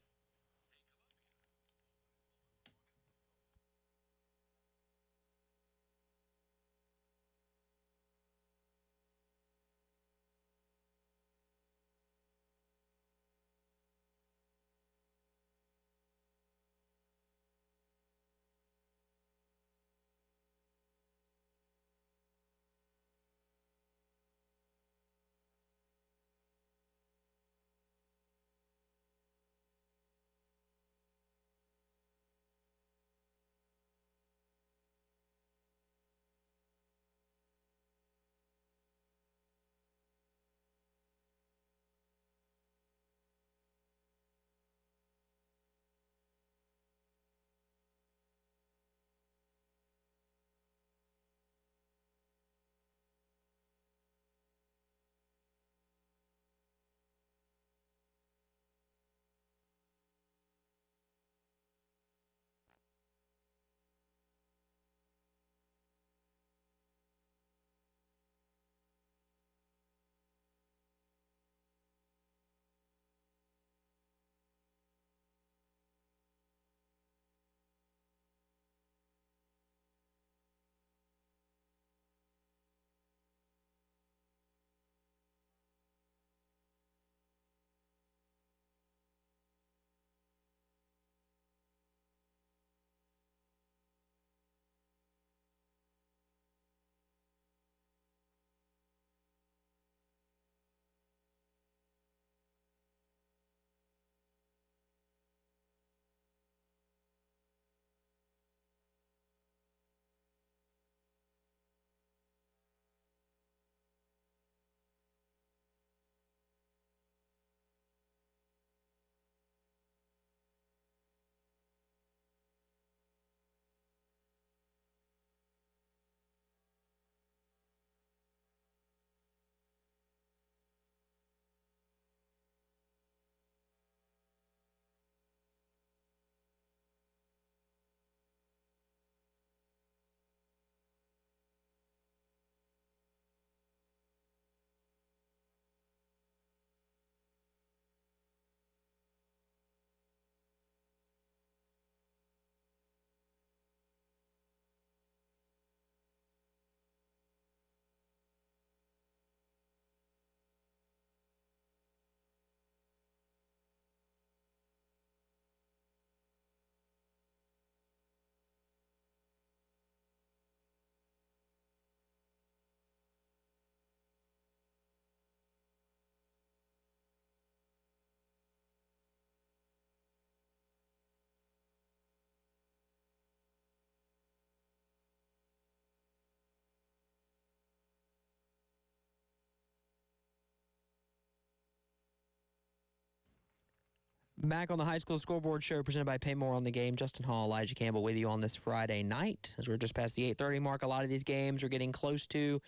A: Back on the high school scoreboard show presented by PayMore on the game. Justin Hall, Elijah Campbell with you on this Friday night. As we're just past the 8:30 mark, a lot of these games are getting close to,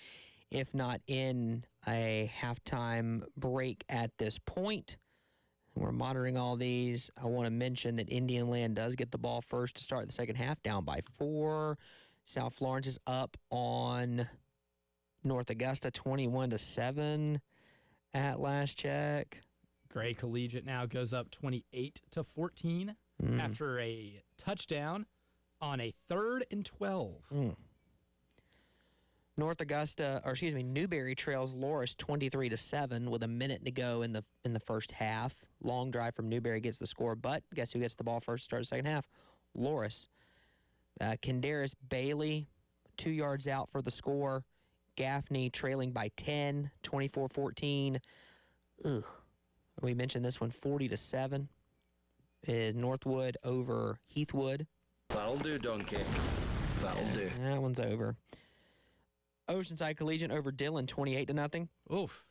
A: if not in, a halftime break at this point. We're monitoring all these. I want to mention that Indian Land does get the ball first to start the second half, down by 4. South Florence is up on North Augusta 21-7 at last check.
B: Gray Collegiate now goes up 28-14 after a touchdown on a 3rd and 12.
A: Newberry trails Loris 23-7 with a minute to go in the first half. Long drive from Newberry gets the score, but guess who gets the ball first to start the second half? Loris. Kendaris Bailey, 2 yards out for the score. Gaffney trailing by 10, 24-14. Ugh. We mentioned this one, 40-7. Is Northwood over Heathwood.
G: That'll do, Donkey. That'll do.
A: That one's over. Oceanside Collegiate over Dillon, 28-0.
B: Oof.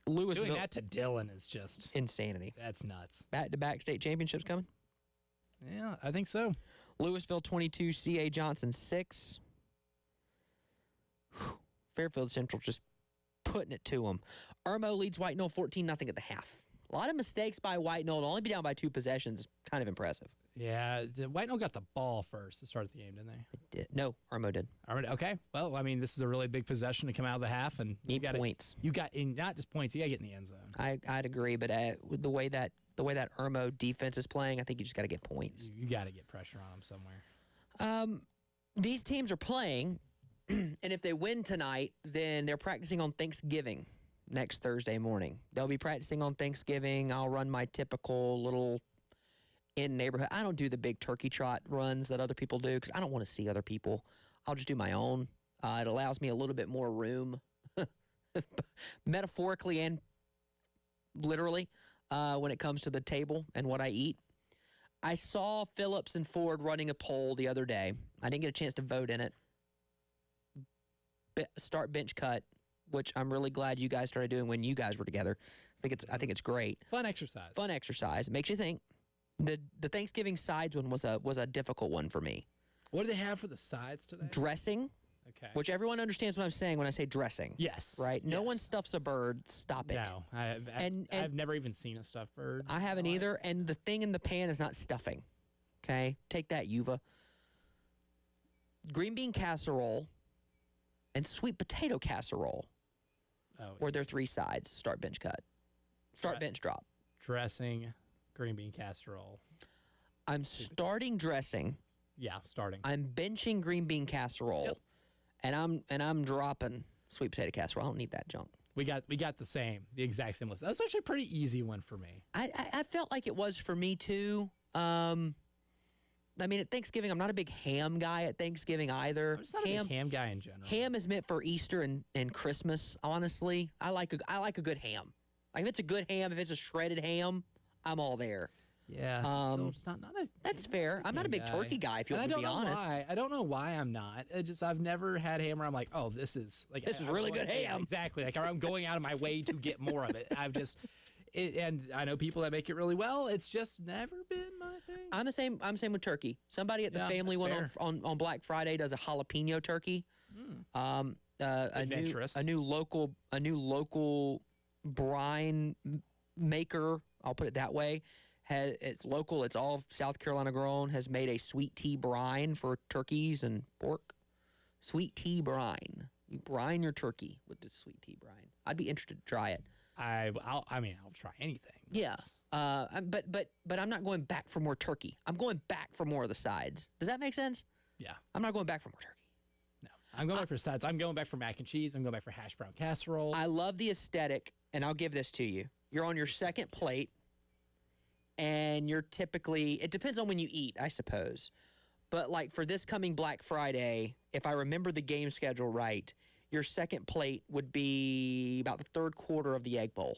A: Louisville.
B: Doing that to Dillon is just
A: insanity.
B: That's nuts.
A: Back-to-back state championships coming?
B: Yeah, I think so.
A: Louisville 22, C.A. Johnson 6. Fairfield Central just putting it to them. Irmo leads White Knoll 14-0 at the half. A lot of mistakes by White Knoll. To only be down by 2 possessions is kind of impressive.
B: Yeah, White Knoll got the ball first to start the game, didn't they?
A: It did. No, Irmo did.
B: Okay. Well, I mean, this is a really big possession to come out of the half, and
A: Need points.
B: You got not just points. You got to get in the end zone.
A: I'd agree, but with the way that Irmo defense is playing, I think you just got to get points.
B: You got to get pressure on them somewhere.
A: These teams are playing, and if they win tonight, then they're practicing on Thanksgiving next Thursday morning. They'll be practicing on Thanksgiving. I'll run my typical little in neighborhood. I don't do the big turkey trot runs that other people do because I don't want to see other people. I'll just do my own. It allows me a little bit more room, metaphorically and literally, when it comes to the table and what I eat. I saw Phillips and Ford running a poll the other day. I didn't get a chance to vote in it. Start bench cut, which I'm really glad you guys started doing when you guys were together. I think it's great.
B: Fun exercise.
A: Fun exercise. It makes you think. The Thanksgiving sides one was a difficult one for me.
B: What do they have for the sides today?
A: Dressing.
B: Okay.
A: Which everyone understands what I'm saying when I say dressing.
B: Yes.
A: Right? No
B: Yes.
A: one stuffs a bird. Stop it.
B: No.
A: And
B: I've never even seen a stuffed bird.
A: I haven't either. And the thing in the pan is not stuffing. Okay? Take that, Yuva. Green bean casserole and sweet potato casserole were their 3 sides. Start bench cut. Start bench drop.
B: Dressing, green bean casserole.
A: I'm starting dressing.
B: Yeah, starting.
A: I'm benching green bean casserole.
B: Yep.
A: And I'm dropping sweet potato casserole. I don't need that junk.
B: We got the exact same list. That's actually a pretty easy one for me.
A: I felt like it was for me too. I mean, at Thanksgiving, I'm not a big ham guy at Thanksgiving either.
B: I'm just not a big ham guy in general.
A: Ham is meant for Easter and Christmas, honestly. I like a good ham. Like, if it's a good ham, if it's a shredded ham, I'm all there.
B: Yeah. Still just not a
A: that's fair. I'm not a big turkey guy, if you want to be honest.
B: I don't know why I'm not. I've never had ham where I'm like, oh, this is
A: really good ham.
B: Yeah, exactly. Like, I'm going out of my way to get more of it. And I know people that make it really well. It's just never been my thing.
A: I'm the same with turkey. Somebody at the family one on Black Friday does a jalapeno turkey.
B: Adventurous.
A: A new local brine maker. I'll put it that way. It's local. It's all South Carolina grown. Has made a sweet tea brine for turkeys and pork. Sweet tea brine. You brine your turkey with this sweet tea brine. I'd be interested to try it.
B: I'll try anything.
A: Yeah. But I'm not going back for more turkey. I'm going back for more of the sides. Does that make sense?
B: Yeah.
A: I'm not going back for more turkey.
B: No. I'm going back for sides. I'm going back for mac and cheese. I'm going back for hash brown casserole.
A: I love the aesthetic, and I'll give this to you. You're on your second plate, and you're typically, it depends on when you eat, I suppose. But like for this coming Black Friday, if I remember the game schedule right, your second plate would be about the third quarter of the Egg Bowl.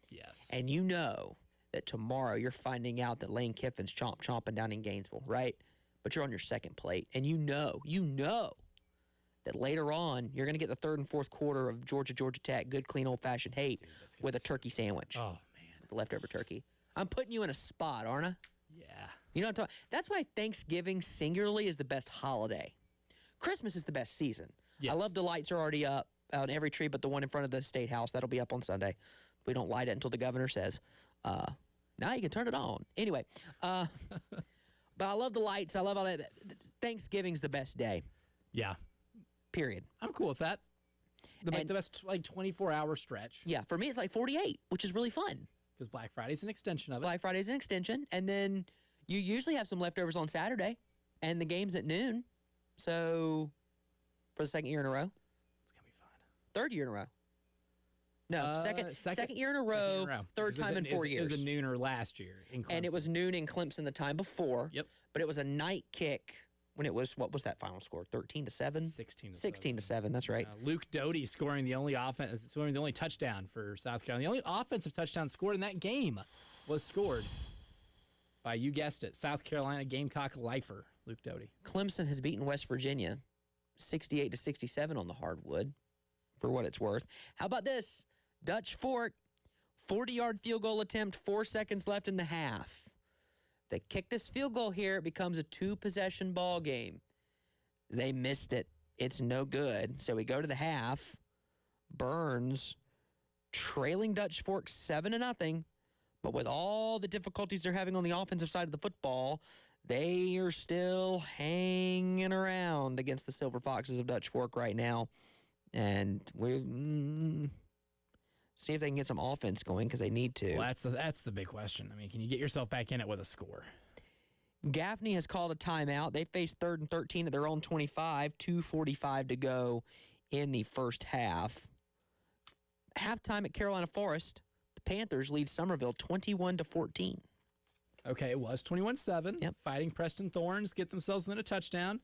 B: Yes.
A: And you know that tomorrow you're finding out that Lane Kiffin's chomping down in Gainesville, right? But you're on your second plate, and you know that later on you're going to get the third and fourth quarter of Georgia Tech, good, clean, old-fashioned hate with a turkey sandwich.
B: Oh, man.
A: The leftover turkey. I'm putting you in a spot, aren't I?
B: Yeah.
A: You know what I'm talking. That's why Thanksgiving singularly is the best holiday. Christmas is the best season.
B: Yes.
A: I love the lights are already up on every tree but the one in front of the State House. That'll be up on Sunday. We don't light it until the governor says, now you can turn it on. Anyway, but I love the lights. I love all that. Thanksgiving's the best day.
B: Yeah.
A: Period.
B: I'm cool with that. The best 24-hour stretch.
A: Yeah, for me it's like 48, which is really fun.
B: Because Black Friday's an extension of it.
A: Black Friday's an extension, and then you usually have some leftovers on Saturday, and the game's at noon. So, for the second year in a row.
B: It's going to be fun.
A: Third year in a row. No, second year in a row, third time in 4 years.
B: It was a nooner last year in Clemson.
A: And it was noon in Clemson the time before.
B: Yep.
A: But it was a night kick when it was, what was that final score? 13-7? 16-7, that's right.
B: Luke Doty scoring the only touchdown for South Carolina. The only offensive touchdown scored in that game was scored by, you guessed it, South Carolina Gamecock lifer, Luke Doty.
A: Clemson has beaten West Virginia 68-67 on the hardwood, for what it's worth. How about this? Dutch Fork, 40-yard field goal attempt, 4 seconds left in the half. They kick this field goal here, it becomes a 2-possession ball game. They missed it. It's no good. So we go to the half. Burns trailing Dutch Fork 7-0. But with all the difficulties they're having on the offensive side of the football, they are still hanging around against the Silver Foxes of Dutch Fork right now. And we see if they can get some offense going because they need to.
B: Well, that's the big question. I mean, can you get yourself back in it with a score?
A: Gaffney has called a timeout. They face 3rd and 13 at their own 25, 2:45 to go in the first half. Halftime at Carolina Forest, the Panthers lead Summerville 21-14.
B: Okay, it was 21-7.
A: Yep.
B: Fighting Preston Thorns, get themselves within a touchdown.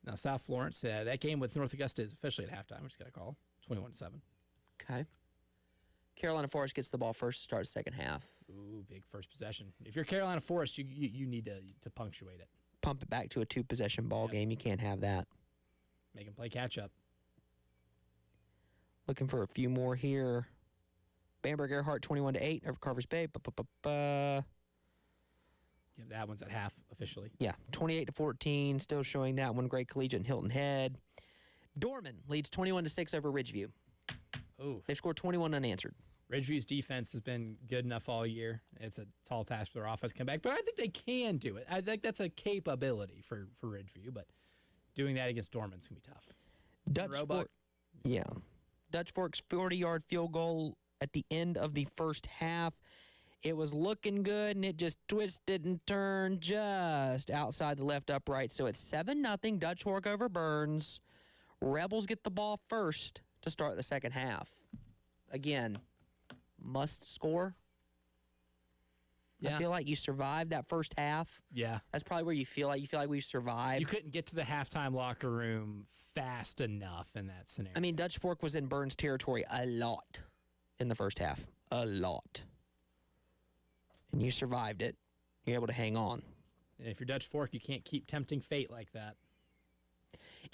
B: Now, South Florence, that game with North Augusta is officially at halftime. We just got a call. 21-7.
A: Okay. Carolina Forest gets the ball first to start the second half.
B: Ooh, big first possession. If you're Carolina Forest, you need to punctuate it.
A: Pump it back to a 2-possession ball game. You can't have that.
B: Make them play catch-up.
A: Looking for a few more here. Bamberg Earhart 21-8 over Carver's Bay.
B: Yeah, that one's at half officially.
A: Yeah, 28-14. Still showing that one. Great Collegiate and Hilton Head. Dorman leads 21-6 over Ridgeview.
B: Ooh.
A: They've scored 21 unanswered.
B: Ridgeview's defense has been good enough all year. It's a tall task for their offense to come back, but I think they can do it. I think that's a capability for Ridgeview, but doing that against Dorman's going to be tough.
A: Dutch Fork's 40-yard field goal at the end of the first half. It was looking good, and it just twisted and turned just outside the left upright. So it's 7-0 Dutch Fork over Burns. Rebels get the ball first to start the second half. Again, must score.
B: Yeah.
A: I feel like you survived that first half.
B: Yeah.
A: That's probably where you feel like we survived.
B: You couldn't get to the halftime locker room fast enough in that scenario.
A: I mean, Dutch Fork was in Burns territory a lot in the first half. A lot. And you survived it. You're able to hang on.
B: And if you're Dutch Fork, you can't keep tempting fate like that.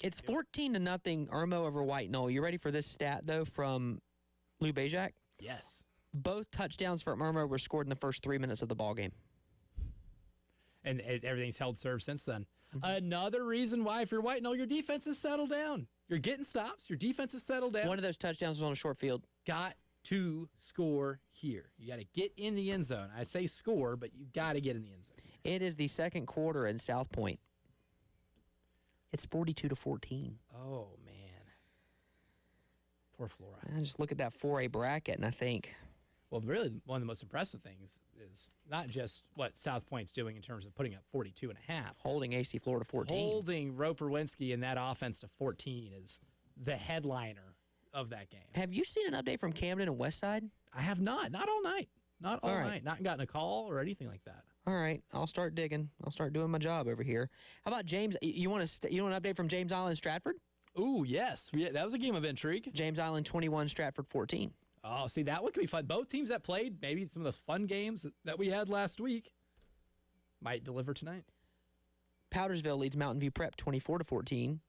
A: It's 14-0 Irmo over White Knoll. You ready for this stat, though, from Lou Bajak?
B: Yes.
A: Both touchdowns from Irmo were scored in the first 3 minutes of the ball game.
B: And everything's held serve since then. Mm-hmm. Another reason why, if you're White Knoll, your defense is settled down. You're getting stops. Your defense is settled down.
A: One of those touchdowns was on a short field.
B: Got to score here. You got to get in the end zone. I say score, but you got to get in the end zone.
A: It is the second quarter in South Point. It's 42-14.
B: Oh, man. Poor Flora.
A: I just look at that 4A bracket, and I think...
B: Well, really, one of the most impressive things is not just what South Point's doing in terms of putting up 42.5.
A: Holding AC Florida 14.
B: Holding Roper-Winsky and that offense to 14 is the headliner of that game.
A: Have you seen an update from Camden and Westside?
B: I have not. Not all night. Not all night. Not gotten a call or anything like that.
A: All right, I'll start digging. I'll start doing my job over here. How about James? You want an update from James Island Stratford?
B: Ooh, yes. That was a game of intrigue.
A: James Island 21, Stratford 14.
B: Oh, see, that one could be fun. Both teams that played, maybe some of those fun games that we had last week, might deliver tonight.
A: Powdersville leads Mountain View Prep 24-14.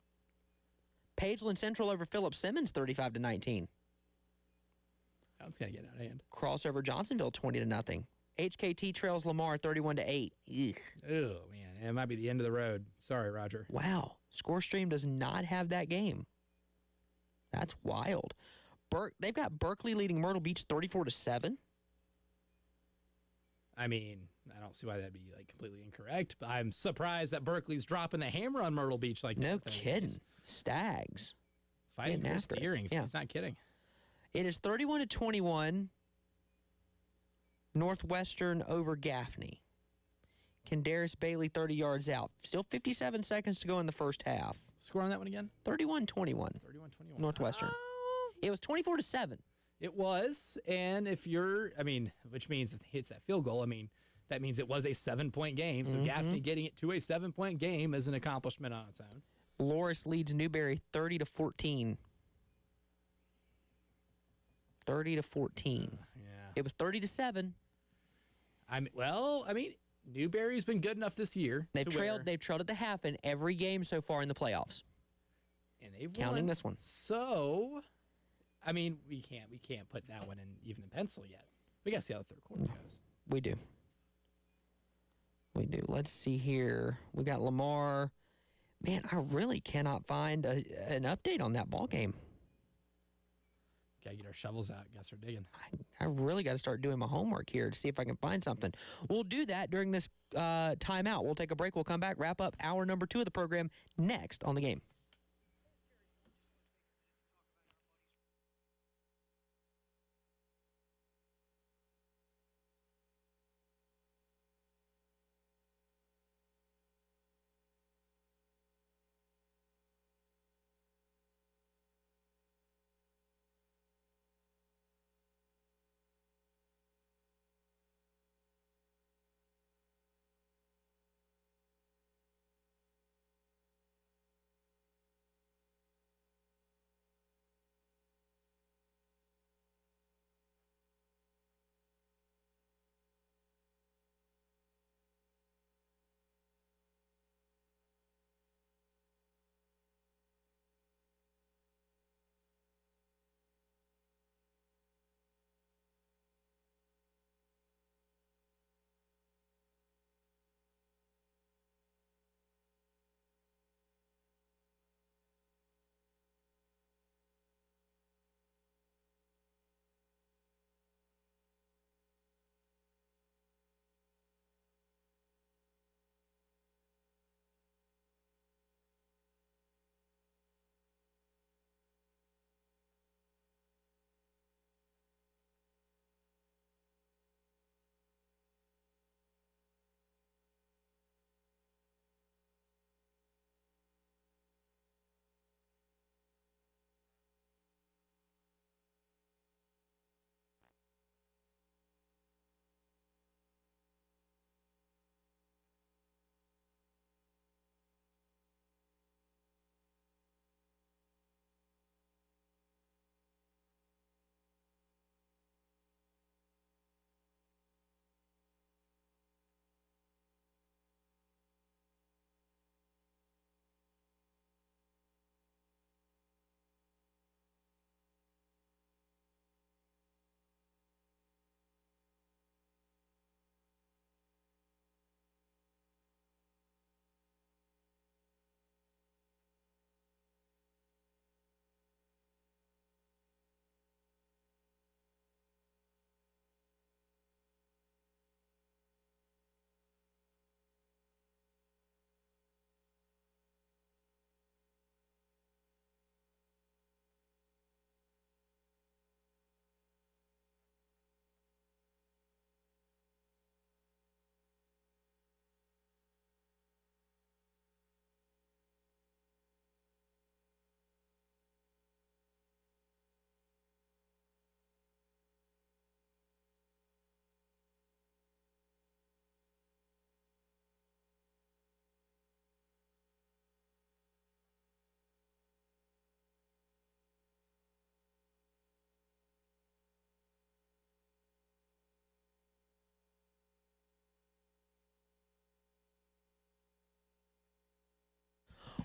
A: Pageland Central over Phillips Simmons 35-19.
B: That's going to get out of hand.
A: Crossover Johnsonville 20-0. HKT trails Lamar 31-8. Ugh.
B: Oh, man. It might be the end of the road. Sorry, Roger.
A: Wow. ScoreStream does not have that game. That's wild. They've got Berkeley leading Myrtle Beach 34-7.
B: I mean, I don't see why that'd be like completely incorrect, but I'm surprised that Berkeley's dropping the hammer on Myrtle Beach like that.
A: No kidding. Stags.
B: Fighting for
A: Getting
B: his
A: after it.
B: steerings.
A: Yeah.
B: He's not kidding.
A: It is 31-21. Northwestern over Gaffney. Kendaris Bailey 30 yards out. Still 57 seconds to go in the first half.
B: Score on that one again?
A: 31-21.
B: 31-21.
A: Northwestern. It was 24-7.
B: It was, and if you're, I mean, which means if he hits that field goal, I mean, that means it was a 7-point game. So Gaffney getting it to a 7-point game is an accomplishment on its own.
A: Loris leads Newberry 30-14. 30-14.
B: Yeah.
A: It was 30-7.
B: I mean, Newberry's been good enough this year.
A: They've trailed at the half in every game so far in the playoffs.
B: And they've
A: Counting
B: won.
A: this one.
B: So, I mean, we can't put that one in even in pencil yet. We got to see how the third quarter goes.
A: We do. Let's see here. We got Lamar. Man, I really cannot find an update on that ball game.
B: Got to get our shovels out. Got to start digging.
A: I really got to start doing my homework here to see if I can find something. We'll do that during this timeout. We'll take a break. We'll come back, wrap up hour number 2 of the program next on The Game.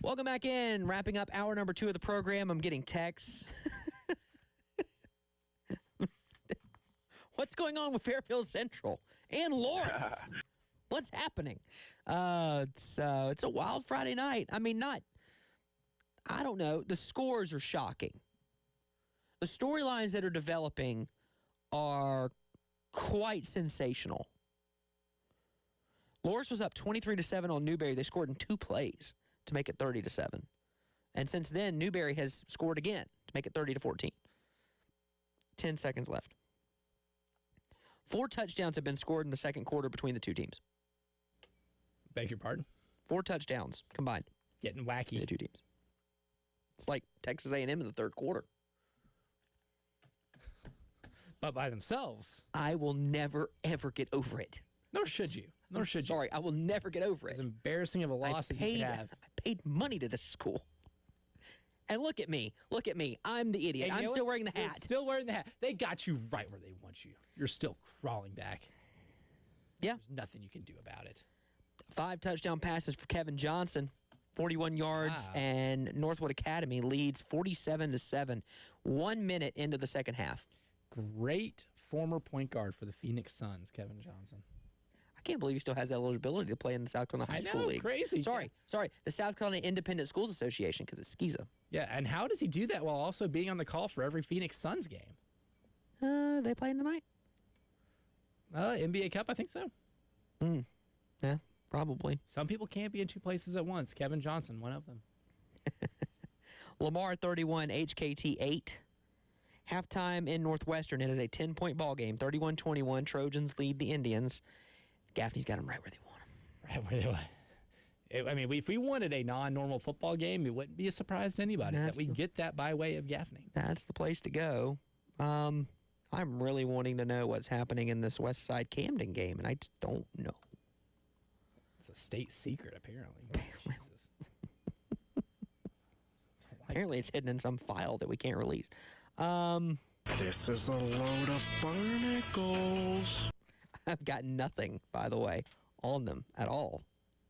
A: Welcome back in. Wrapping up hour number 2 of the program. I'm getting texts. What's going on with Fairfield Central? and Loris. What's happening? It's a wild Friday night. I mean, I don't know. The scores are shocking. The storylines that are developing are quite sensational. Loris was up 23-7 on Newberry. They scored in 2 plays to make it 30-7. And since then, Newberry has scored again to make it 30-14. 10 seconds left. 4 touchdowns have been scored in the second quarter between the two teams.
B: Beg your pardon?
A: 4 touchdowns combined.
B: Getting
A: between
B: wacky.
A: the two teams. It's like Texas A&M in the third quarter.
B: But by themselves.
A: I will never, ever get over it.
B: Nor should you. Nor should you.
A: Sorry, I will never get over
B: As
A: it.
B: embarrassing of a loss as you could have.
A: I paid money to this school. And look at me. Look at me. I'm the idiot.
B: And you
A: I'm
B: know
A: still
B: what?
A: wearing the
B: You're
A: hat.
B: still wearing the hat. They got you right where they want you. You're still crawling back.
A: Yeah.
B: There's nothing you can do about it.
A: 5 touchdown passes for Kevin Johnson, 41 yards,
B: Wow.
A: and Northwood Academy leads 47-7, 1 minute into the second half.
B: Great former point guard for the Phoenix Suns, Kevin Johnson.
A: I can't believe he still has eligibility to play in the South Carolina High School League.
B: Crazy.
A: Sorry, the South Carolina Independent Schools Association, because it's SCISA.
B: Yeah, and how does he do that while also being on the call for every Phoenix Suns game?
A: They playing tonight?
B: NBA Cup, I think so.
A: Yeah, probably.
B: Some people can't be in 2 places at once. Kevin Johnson, one of them.
A: Lamar 31, HKT 8. Halftime in Northwestern, it is a 10-point ball game. 31-21, Trojans lead the Indians. Gaffney's got them right where they want them.
B: Right where they were. I mean, if we wanted a non-normal football game, it wouldn't be a surprise to anybody that we get that by way of Gaffney.
A: That's the place to go. I'm really wanting to know what's happening in this West Side Camden game, and I just don't know.
B: It's a state secret, apparently. Jesus.
A: Apparently, it's hidden in some file that we can't release.
E: This is a load of barnacles.
A: I've got nothing, by the way, on them at all.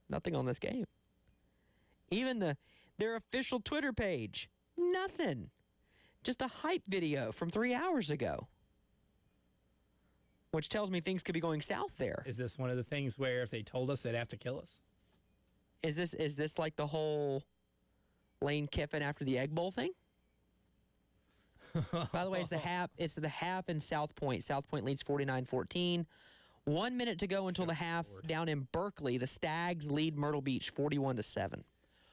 A: Nothing on this game. Even their official Twitter page, nothing. Just a hype video from 3 hours ago, which tells me things could be going south there.
B: Is this one of the things where if they told us, they'd have to kill us?
A: Is this like the whole Lane Kiffin after the Egg Bowl thing? By the way, it's the half in South Point. South Point leads 49-14. 1 minute to go until the half. Down in Berkeley, the Stags lead Myrtle Beach 41-7.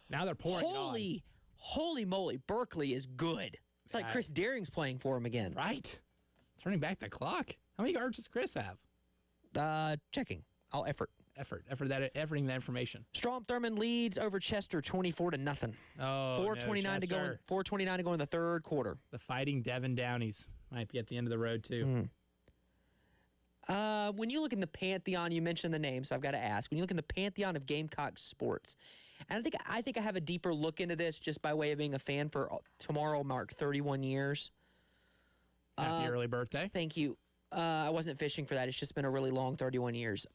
B: Now they're pouring
A: Holy moly, Berkeley is good. It's like Chris Deering's playing for him again.
B: Right. Turning back the clock. How many yards does Chris have?
A: Checking. I'll effort.
B: Efforting that information.
A: Strom Thurmond leads over Chester 24-0.
B: Oh,
A: 4:29 to go. 4:29 to go in the third quarter.
B: The Fighting Devon Downies might be at the end of the road too.
A: When you look in the pantheon, you mentioned the name, so I've got to ask. When you look in the pantheon of Gamecock sports, and I think I have a deeper look into this just by way of being a fan for tomorrow mark 31 years.
B: Happy early birthday.
A: Thank you. I wasn't fishing for that. It's just been a really long 31 years.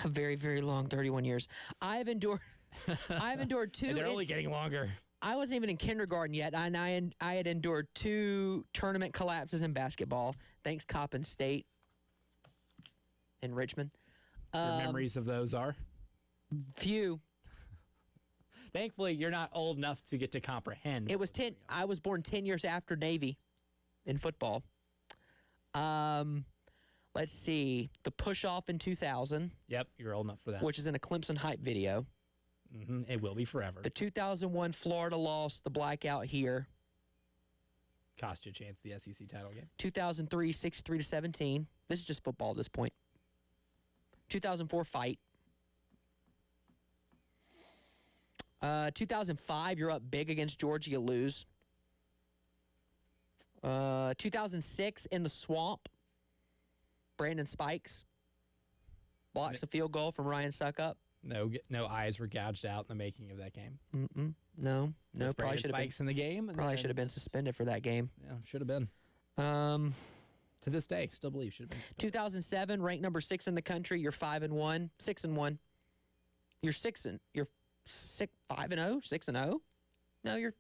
A: A very, very long 31 years. I've endured 2.
B: And they're only getting longer.
A: I wasn't even in kindergarten yet, and I had endured 2 tournament collapses in basketball. Thanks, Coppin State and Richmond.
B: Your memories of those are?
A: Few.
B: Thankfully, you're not old enough to get to comprehend.
A: It was 10. I was born 10 years after Navy in football. Let's see. The push-off in 2000.
B: Yep, you're old enough for that.
A: Which is in a Clemson hype video.
B: It will be forever.
A: The 2001 Florida loss, the blackout here.
B: Cost you a chance the SEC title game.
A: 2003, 63-17. This is just football at this point. 2004 fight. 2005, you're up big against Georgia, you lose. 2006 in the swamp. Brandon Spikes blocks a field goal from Ryan Suckup.
B: No eyes were gouged out in the making of that game.
A: No. Probably should have
B: Spikes in the game.
A: Probably should have been suspended for that game.
B: Yeah, should have been. To this day, still believe should have been.
A: 2007, ranked number 6 in the country. You're 5-1, 6-1. You're 5-0, 6-0. No, you're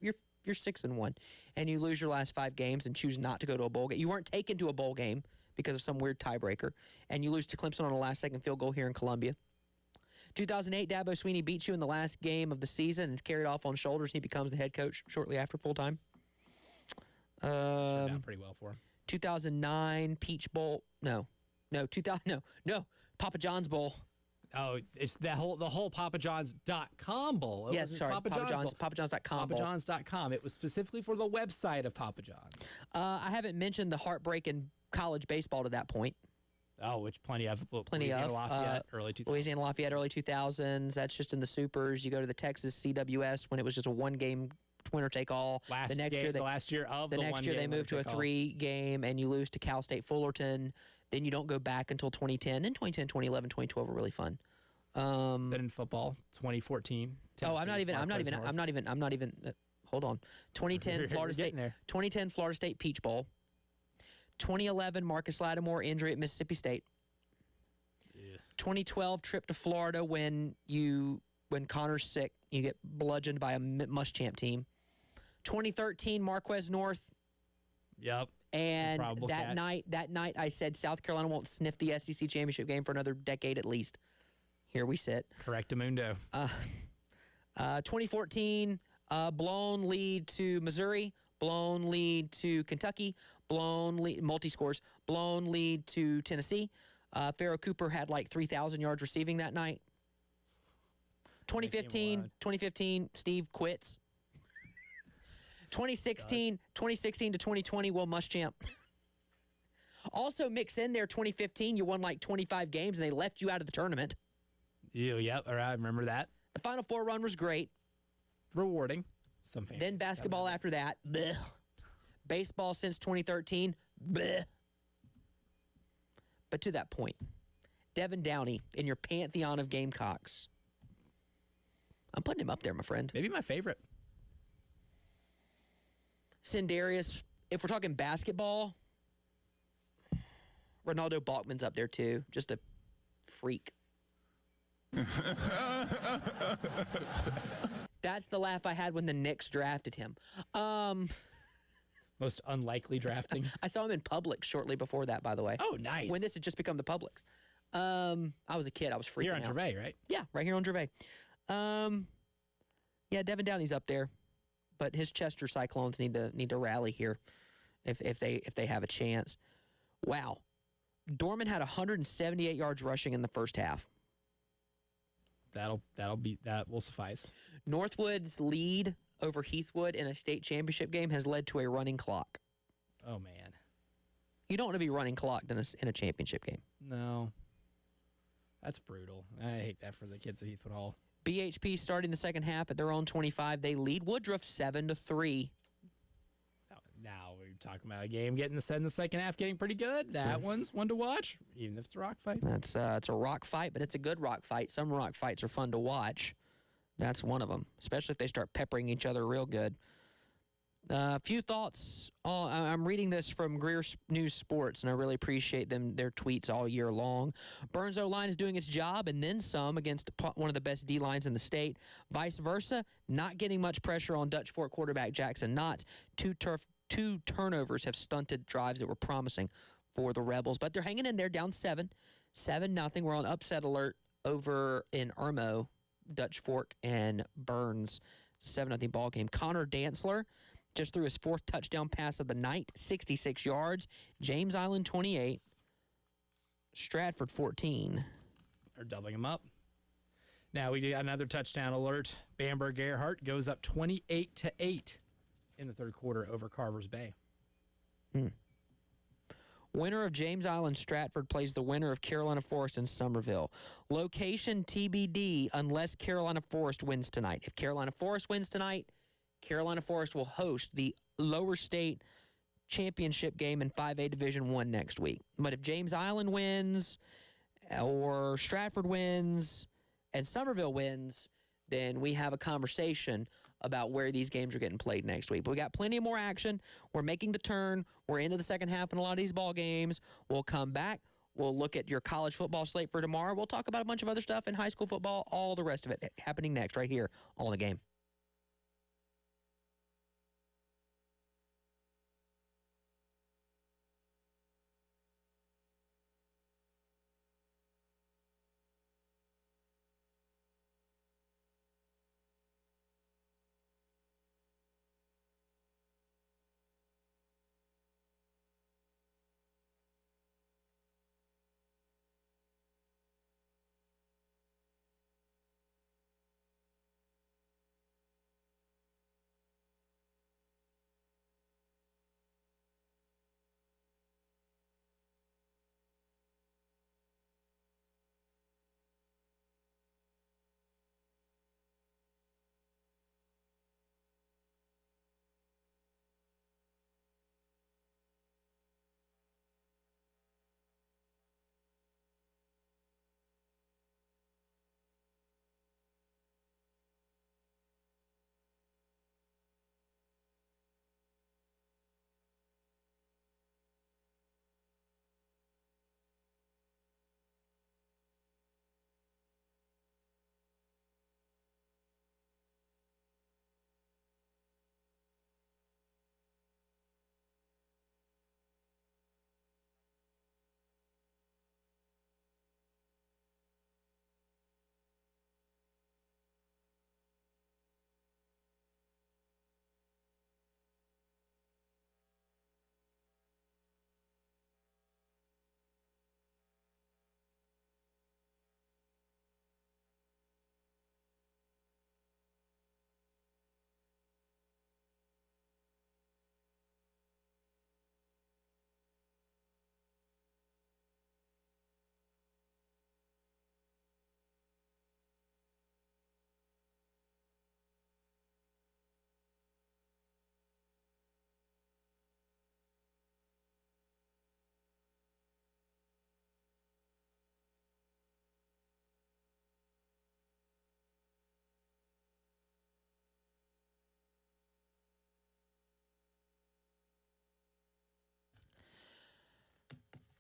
A: 6-1, and you lose your last 5 games and choose not to go to a bowl game. You weren't taken to a bowl game because of some weird tiebreaker, and you lose to Clemson on a last-second field goal here in Columbia. 2008, Dabo Swinney beats you in the last game of the season and carried off on shoulders. He becomes the head coach shortly after full-time.
B: Turned out pretty well for him.
A: 2009 Peach Bowl. No, Papa John's Bowl.
B: Oh, it's the whole PapaJohns.com bowl.
A: Yes, sorry, PapaJohns.com bowl.
B: PapaJohns.com. It was specifically for the website of Papa John's.
A: I haven't mentioned the heartbreak in college baseball to that point.
B: Oh, which plenty of. Lafayette, early 2000s.
A: Louisiana Lafayette, early 2000s. That's just in the supers. You go to the Texas CWS when it was just a one-game winner-take-all.
B: The next year
A: they moved to a 3-game, and you lose to Cal State Fullerton. Then you don't go back until 2010. Then 2010, 2011, 2012 were really fun.
B: Then in football, 2014.
A: Tennessee, I'm not even. Hold on. 2010 Florida State. 2010 Florida State Peach Bowl. 2011 Marcus Lattimore injury at Mississippi State. Yeah. 2012 trip to Florida when Connor's sick, you get bludgeoned by a Muschamp team. 2013 Marquez North.
B: Yep.
A: And that night I said South Carolina won't sniff the SEC championship game for another decade at least. Here we sit.
B: Correctamundo.
A: 2014 blown lead to Missouri, blown lead to Kentucky, blown lead multi-scores, blown lead to Tennessee. Pharaoh Cooper had like 3,000 yards receiving that night. 2015, Steve quits. 2016 to 2020, Will Muschamp. Also mix in there 2015, you won like 25 games and they left you out of the tournament.
B: Yep, I remember that.
A: The Final Four run was great.
B: Rewarding.
A: Then basketball after that. Blech. Baseball since 2013. Blech. But to that point, Devin Downey in your pantheon of Gamecocks. I'm putting him up there, my friend.
B: Maybe my favorite.
A: Sindarius, if we're talking basketball, Ronaldo Balkman's up there too. Just a freak. That's the laugh I had when the Knicks drafted him.
B: Most unlikely drafting.
A: I saw him in Publix shortly before that, by the way.
B: Oh, nice.
A: When this had just become the Publix. I was a kid. I was freaking
B: Here on
A: out.
B: Gervais, right?
A: Yeah, right here on Gervais. Yeah, Devin Downey's up there, but his Chester Cyclones need to rally here if they have a chance. Wow, Dorman had 178 yards rushing in the first half.
B: That will suffice.
A: Northwood's lead over Heathwood in a state championship game has led to a running clock.
B: Oh man,
A: you don't want to be running clocked in a championship game.
B: No, that's brutal. I hate that for the kids at Heathwood Hall.
A: BHP starting the second half at their own 25. They lead Woodruff 7-3.
B: Now we're talking about a game getting in the second half, getting pretty good. That one's one to watch, even if it's a rock fight.
A: It's a rock fight, but it's a good rock fight. Some rock fights are fun to watch. That's one of them, especially if they start peppering each other real good. A few thoughts. I'm reading this from Greer News Sports, and I really appreciate their tweets all year long. Burns O-line is doing its job and then some against one of the best D-lines in the state. Vice versa, not getting much pressure on Dutch Fork quarterback Jackson Knott. Two turnovers have stunted drives that were promising for the Rebels, but they're hanging in there, down 7-0. We're on upset alert over in Irmo, Dutch Fork and Burns. It's a 7-0 ball game. Connor Dantzler just threw his fourth touchdown pass of the night, 66 yards. James Island 28, Stratford 14.
B: They're doubling him up. Now we got another touchdown alert. Bamberg Gerhardt goes up 28-8 in the third quarter over Carver's Bay.
A: Winner of James Island Stratford plays the winner of Carolina Forest and Somerville. Location TBD unless Carolina Forest wins tonight. If Carolina Forest wins tonight, Carolina Forest will host the lower state championship game in 5A Division I next week. But if James Island wins or Stratford wins and Somerville wins, then we have a conversation about where these games are getting played next week. But we got plenty more action. We're making the turn. We're into the second half in a lot of these ball games. We'll come back. We'll look at your college football slate for tomorrow. We'll talk about a bunch of other stuff in high school football, all the rest of it happening next right here on The Game.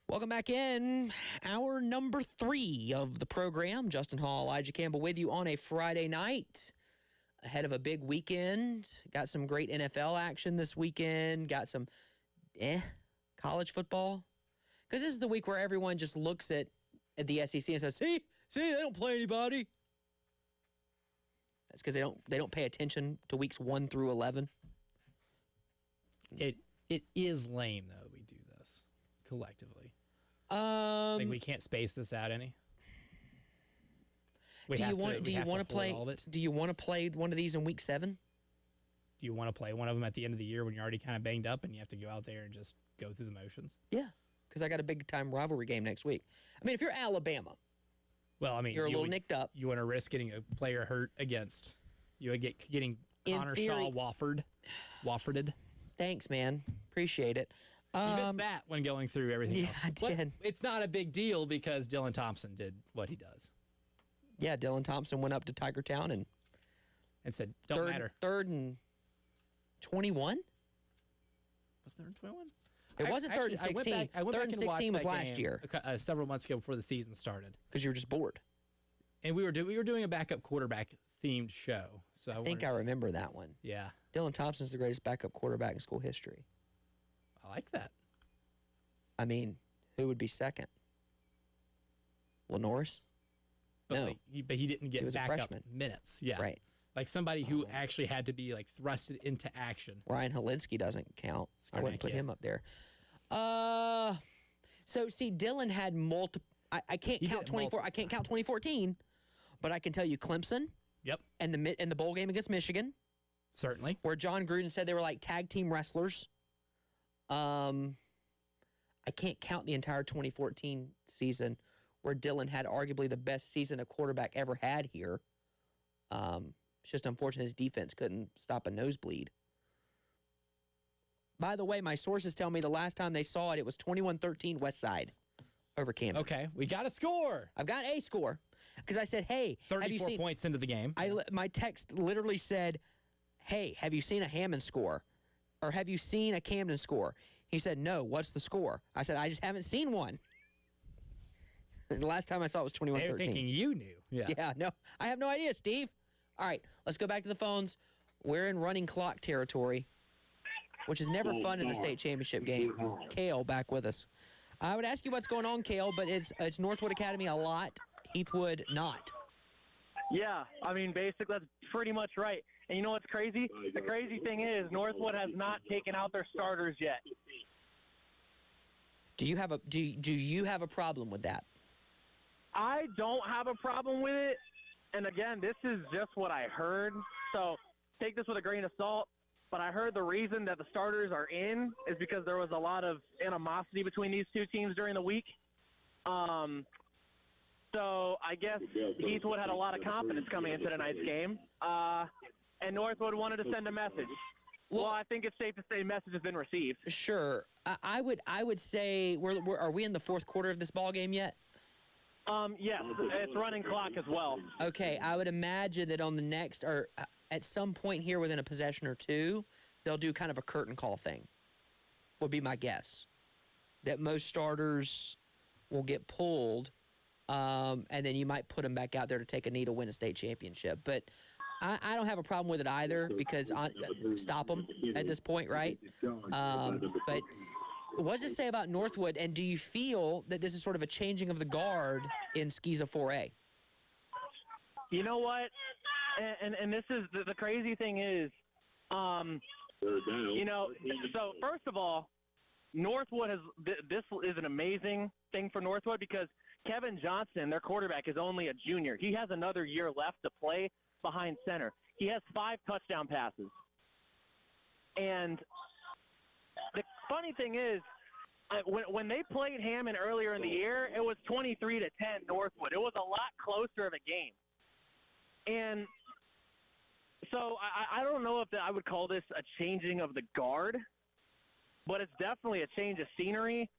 A: Welcome back in. Hour number 3 of the program. Justin Hall, Elijah Campbell with you on a Friday night. Ahead of a big weekend. Got some great NFL action this weekend. Got some college football. Because this is the week where everyone just looks at the SEC and says, see, they don't play anybody. That's because they don't pay attention to weeks 1 through 11.
B: It is lame, though, we do this collectively. Like we can't space this out any. Do you want to play one of these in week 7? Do you want to play one of them at the end of the year when you're already kind of banged up and you have to go out there and just go through the motions?
A: Yeah, because I got a big-time rivalry game next week. I mean, if you're Alabama, you're a little nicked up.
B: You want to risk getting a player hurt against getting Connor Shaw Wofforded.
A: Thanks, man. Appreciate it.
B: You missed that when going through everything else.
A: I did.
B: But it's not a big deal because Dylan Thompson did what he does.
A: Yeah, Dylan Thompson went up to Tigertown and
B: said, don't matter.
A: 3rd and 21?
B: Was 3rd and 21?
A: It wasn't 3rd and 16. 3rd and 16 was last year.
B: Several months ago before the season started.
A: Because you were just bored.
B: And we were doing a backup quarterback themed show. So
A: I think I remember that one.
B: Yeah.
A: Dylan Thompson's the greatest backup quarterback in school history.
B: I like that.
A: I mean, who would be second? Will Norris? No.
B: But he didn't get backup minutes. Yeah.
A: Right.
B: Like somebody who actually had to be like thrusted into action.
A: Ryan Helinski doesn't count. I wouldn't put him up there. So see, Dylan had multiple. I can't count 24. I can't count 2014, but I can tell you Clemson.
B: Yep.
A: And the bowl game against Michigan.
B: Certainly.
A: Where John Gruden said they were like tag team wrestlers. I can't count the entire 2014 season where Dylan had arguably the best season a quarterback ever had here. It's just unfortunate his defense couldn't stop a nosebleed. By the way, my sources tell me the last time they saw it, it was 21-13 West Side over Camden.
B: Okay, we got a score.
A: I've got a score. Because I said, hey,
B: 34 points into the game.
A: My text literally said, hey, have you seen a Hammond score? Or have you seen a Camden score? He said, no, what's the score? I said, I just haven't seen one. The last time I saw it was 21-13.
B: They were thinking you knew.
A: Yeah, no, I have no idea, Steve. All right, let's go back to the phones. We're in running clock territory, which is never fun in the state championship game. Kale back with us. I would ask you what's going on, Kale, but it's Northwood Academy a lot, Heathwood not.
F: Yeah, I mean, basically that's pretty much right. And you know what's crazy? The crazy thing is Northwood has not taken out their starters yet.
A: Do you have a problem with that?
F: I don't have a problem with it. And again, this is just what I heard. So take this with a grain of salt. But I heard the reason that the starters are in is because there was a lot of animosity between these two teams during the week. So I guess Heathwood had a lot of confidence coming into tonight's game. And Northwood wanted to send a message. Well, I think it's safe to say message has been received.
A: Sure. I would say, are we in the fourth quarter of this ball game yet?
F: Yes, it's running clock as well.
A: Okay, I would imagine that on the next, or at some point here within a possession or two, they'll do kind of a curtain call thing, would be my guess. That most starters will get pulled, and then you might put them back out there to take a knee to win a state championship. But I don't have a problem with it either because stop them at this point, right? But what does it say about Northwood, and do you feel that this is sort of a changing of the guard in Skeeza 4A?
F: You know what? And this is the crazy thing is, you know, so first of all, Northwood this is an amazing thing for Northwood because Kevin Johnson, their quarterback, is only a junior. He has another year left to play behind center. He has 5 touchdown passes. And the funny thing is, when they played Hammond earlier in the year, it was 23-10 Northwood. It was a lot closer of a game. And so I don't know if I would call this a changing of the guard, but it's definitely a change of scenery.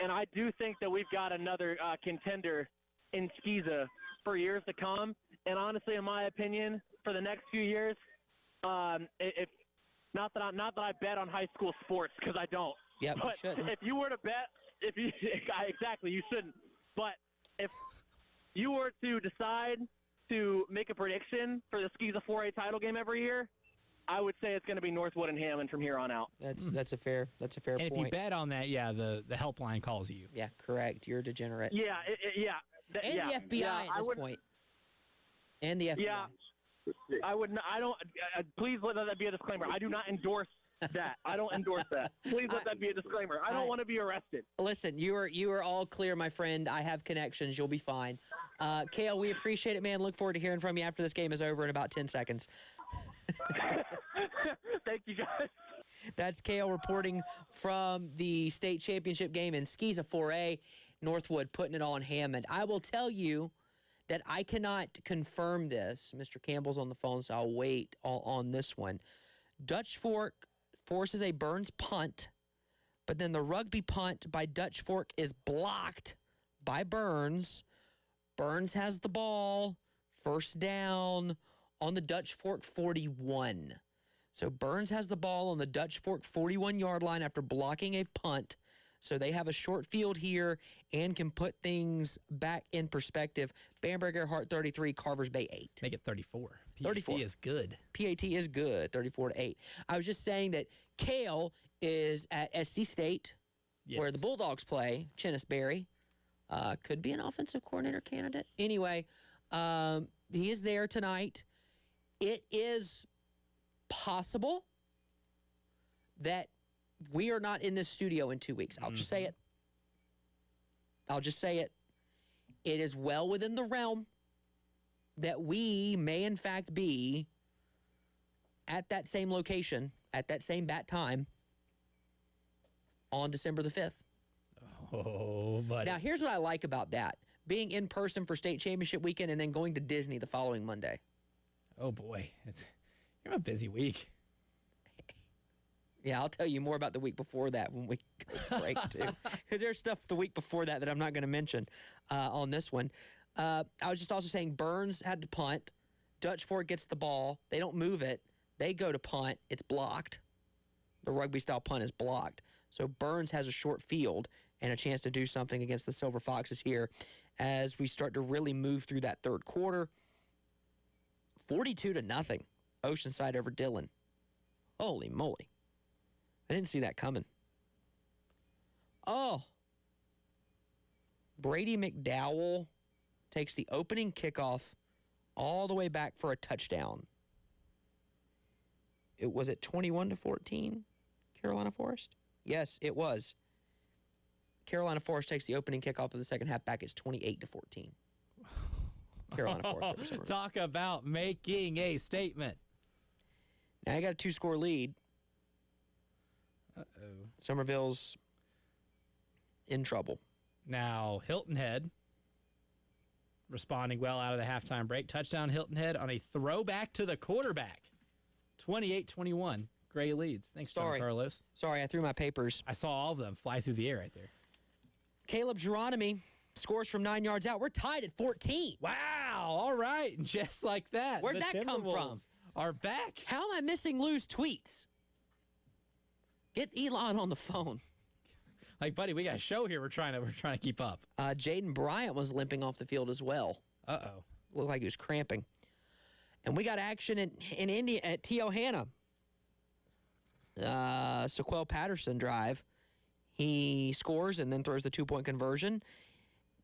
F: And I do think that we've got another contender in Skeeza for years to come. And honestly, in my opinion, for the next few years, if not that I bet on high school sports because I don't.
A: Yep,
F: but if you were to bet if you exactly, you shouldn't. But if you were to decide to make a prediction for the Skeeza 4A title game every year, I would say it's going to be Northwood and Hammond from here on out.
A: That's a fair
B: And
A: point.
B: if you bet on that, yeah, the helpline calls you.
A: Yeah, correct. You're a degenerate.
F: Yeah, yeah.
A: And the FBI at this point. And the FBI.
F: Yeah, I would. I don't. Please let that be a disclaimer. I do not endorse that. I don't endorse that. Please let that be a disclaimer. I don't want to be arrested.
A: Listen, you are all clear, my friend. I have connections. You'll be fine. Kale, we appreciate it, man. Look forward to hearing from you after this game is over in about 10 seconds.
F: Thank you, guys.
A: That's Kale reporting from the state championship game in Skeeza 4A. Northwood putting it on Hammond. I will tell you that I cannot confirm this. Mr. Campbell's on the phone, so I'll wait on this one. Dutch Fork forces a Burns punt, but then the rugby punt by Dutch Fork is blocked by Burns. Burns has the ball, first down on the Dutch Fork 41. So Burns has the ball on the Dutch Fork 41-yard line after blocking a punt. So they have a short field here and can put things back in perspective. Bamberg Earhart 33, Carvers Bay 8.
B: Make it 34.
A: 34
B: is good.
A: PAT is good, 34-8. I was just saying that Kale is at SC State, where the Bulldogs play. Chennisberry could be an offensive coordinator candidate. Anyway, he is there tonight. It is possible that we are not in this studio in 2 weeks. I'll just say it. I'll just say it. It is well within the realm that we may, in fact, be at that same location, at that same bat time, on December the 5th.
B: Oh, buddy.
A: Now, here's what I like about that. Being in person for state championship weekend and then going to Disney the following Monday.
B: Oh, boy. You're a busy week.
A: Yeah, I'll tell you more about the week before that when we go to break, too. Because there's stuff the week before that I'm not going to mention on this one. I was just also saying Burns had to punt. Dutch Fork gets the ball. They don't move it. They go to punt. It's blocked. The rugby-style punt is blocked. So Burns has a short field and a chance to do something against the Silver Foxes here as we start to really move through that third quarter. 42-0, Oceanside over Dillon. Holy moly. I didn't see that coming. Oh. Brady McDowell takes the opening kickoff all the way back for a touchdown. It was at 21-14, Carolina Forest? Yes, it was. Carolina Forest takes the opening kickoff of the second half back. It's 28-14. Carolina Forest.
B: Talk about making a statement.
A: Now I got a 2-score lead.
B: Uh-oh.
A: Somerville's in trouble.
B: Now, Hilton Head responding well out of the halftime break. Touchdown Hilton Head on a throwback to the quarterback. 28-21. Gray leads. Thanks, John Carlos.
A: Sorry, I threw my papers.
B: I saw all of them fly through the air right there.
A: Caleb Geronimi scores from 9 yards out. We're tied at 14.
B: Wow. All right. Just like that.
A: Where'd that come from?
B: Are back.
A: How am I missing Lou's tweets? Get Elon on the phone.
B: Like, buddy, we got a show here. We're trying to keep up.
A: Jaden Bryant was limping off the field as well.
B: Uh-oh.
A: Looked like he was cramping. And we got action in India at T. Hanna. Sequel Patterson drive. He scores and then throws the 2-point conversion.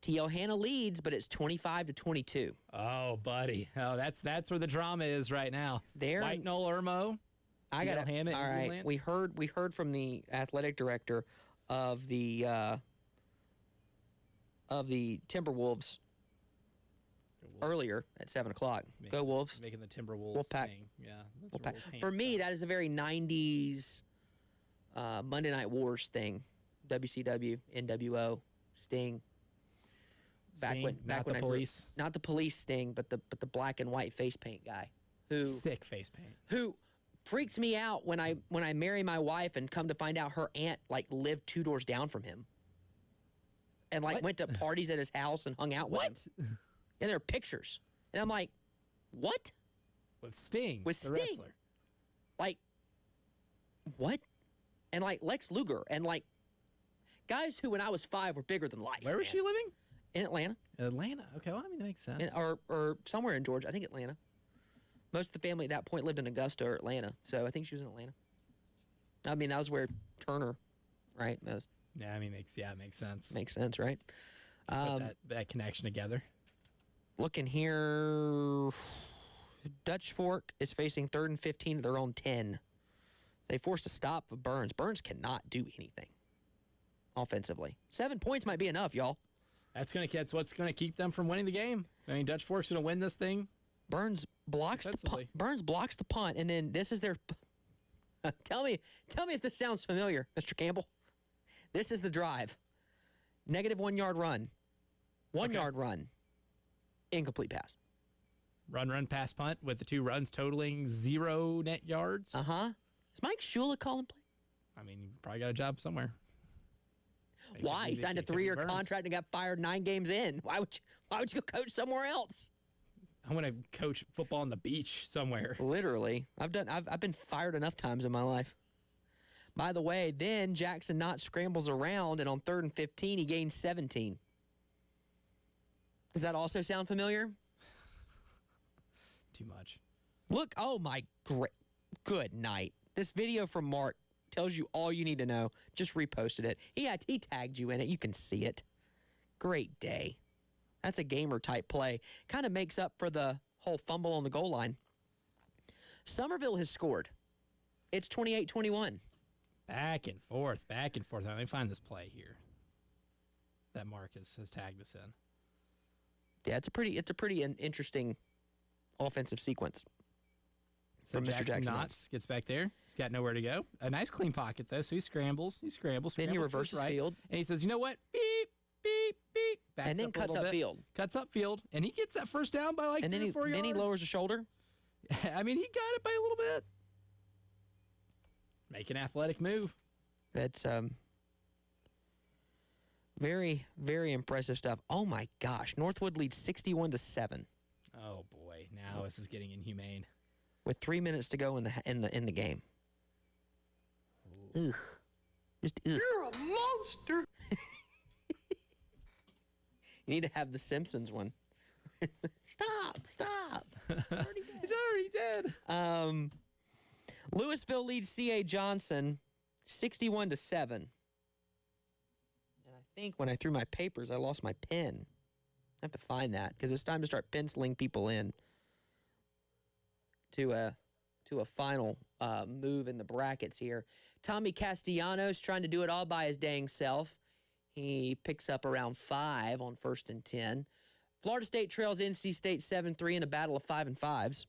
A: T. Hanna leads, but it's 25-22.
B: Oh, buddy. Oh, that's where the drama is right now.
A: There,
B: White Knoll Irmo.
A: I got it. All right. We heard from the athletic director of the Timberwolves earlier at 7:00. Go Wolves!
B: Making the Timberwolves
A: Wolfpack.
B: thing. Yeah.
A: Wolfpack. For me, that is a very 90s Monday Night Wars thing. WCW, NWO, Sting.
B: Not the police.
A: Not the police Sting, but the black and white face paint guy.
B: Sick face paint.
A: Who freaks me out when I marry my wife and come to find out her aunt lived 2 doors down from him. And went to parties at his house and hung out with him. And there are pictures. And I'm like, what?
B: With Sting.
A: With Sting.
B: Wrestler.
A: What? And Lex Luger and Guys who, when I was 5, were bigger than life.
B: Where was she living?
A: In Atlanta.
B: Atlanta. Okay, well, I mean, that makes sense.
A: Or somewhere in Georgia. I think Atlanta. Most of the family at that point lived in Augusta or Atlanta, so I think she was in Atlanta. I mean, that was where Turner, right?
B: Yeah, I mean, it makes sense.
A: Makes sense, right?
B: Put that connection together.
A: Looking here, Dutch Fork is facing 3rd and 15 at their own 10. They forced a stop of Burns. Burns cannot do anything offensively. 7 points might be enough, y'all.
B: That's what's going to keep them from winning the game. I mean, Dutch Fork's going to win this thing.
A: Burns blocks the punt, and then this is their. Tell me if this sounds familiar, Mr. Campbell. This is the drive. -1 yard run, 1 yard run, incomplete pass.
B: Run, pass, punt with the 2 runs totaling 0 net yards.
A: Is Mike Shula calling play?
B: I mean, you probably got a job somewhere.
A: Why? He signed a 3-year contract and got fired 9 games in. Why would you go coach somewhere else?
B: I want to coach football on the beach somewhere.
A: Literally. I've been fired enough times in my life. By the way, then Jackson Knott scrambles around, and on 3rd and 15, he gains 17. Does that also sound familiar?
B: Too much.
A: Look, oh my good night. This video from Mark tells you all you need to know. Just reposted it. He tagged you in it. You can see it. Great day. That's a gamer-type play. Kind of makes up for the whole fumble on the goal line. Somerville has scored. It's 28-21.
B: Back and forth. Let me find this play here that Marcus has tagged us in.
A: Yeah, it's a pretty interesting offensive sequence.
B: So Jackson Knotts gets back there. He's got nowhere to go. A nice clean pocket, though, so he scrambles.
A: Then he reverses field.
B: And he says, you know what? Beep, beep, beep. Backs
A: and then cuts upfield.
B: Cuts upfield, and he gets that first down by like 3 or 4 yards.
A: Then he lowers the shoulder.
B: I mean, he got it by a little bit. Make an athletic move.
A: That's very, very impressive stuff. Oh, my gosh. Northwood leads 61-7.
B: Oh, boy. Now this is getting inhumane.
A: With 3 minutes to go in the game. Ugh. Just ugh.
E: You're a monster.
A: You need to have the Simpsons one. Stop.
B: He's already dead.
A: Louisville leads C.A. Johnson 61-7. And I think when I threw my papers, I lost my pen. I have to find that because it's time to start penciling people in to a final move in the brackets here. Tommy Castellanos trying to do it all by his dang self. He picks up around 5 on 1st and 10. Florida State trails NC State 7-3 in a battle of 5 and 5s.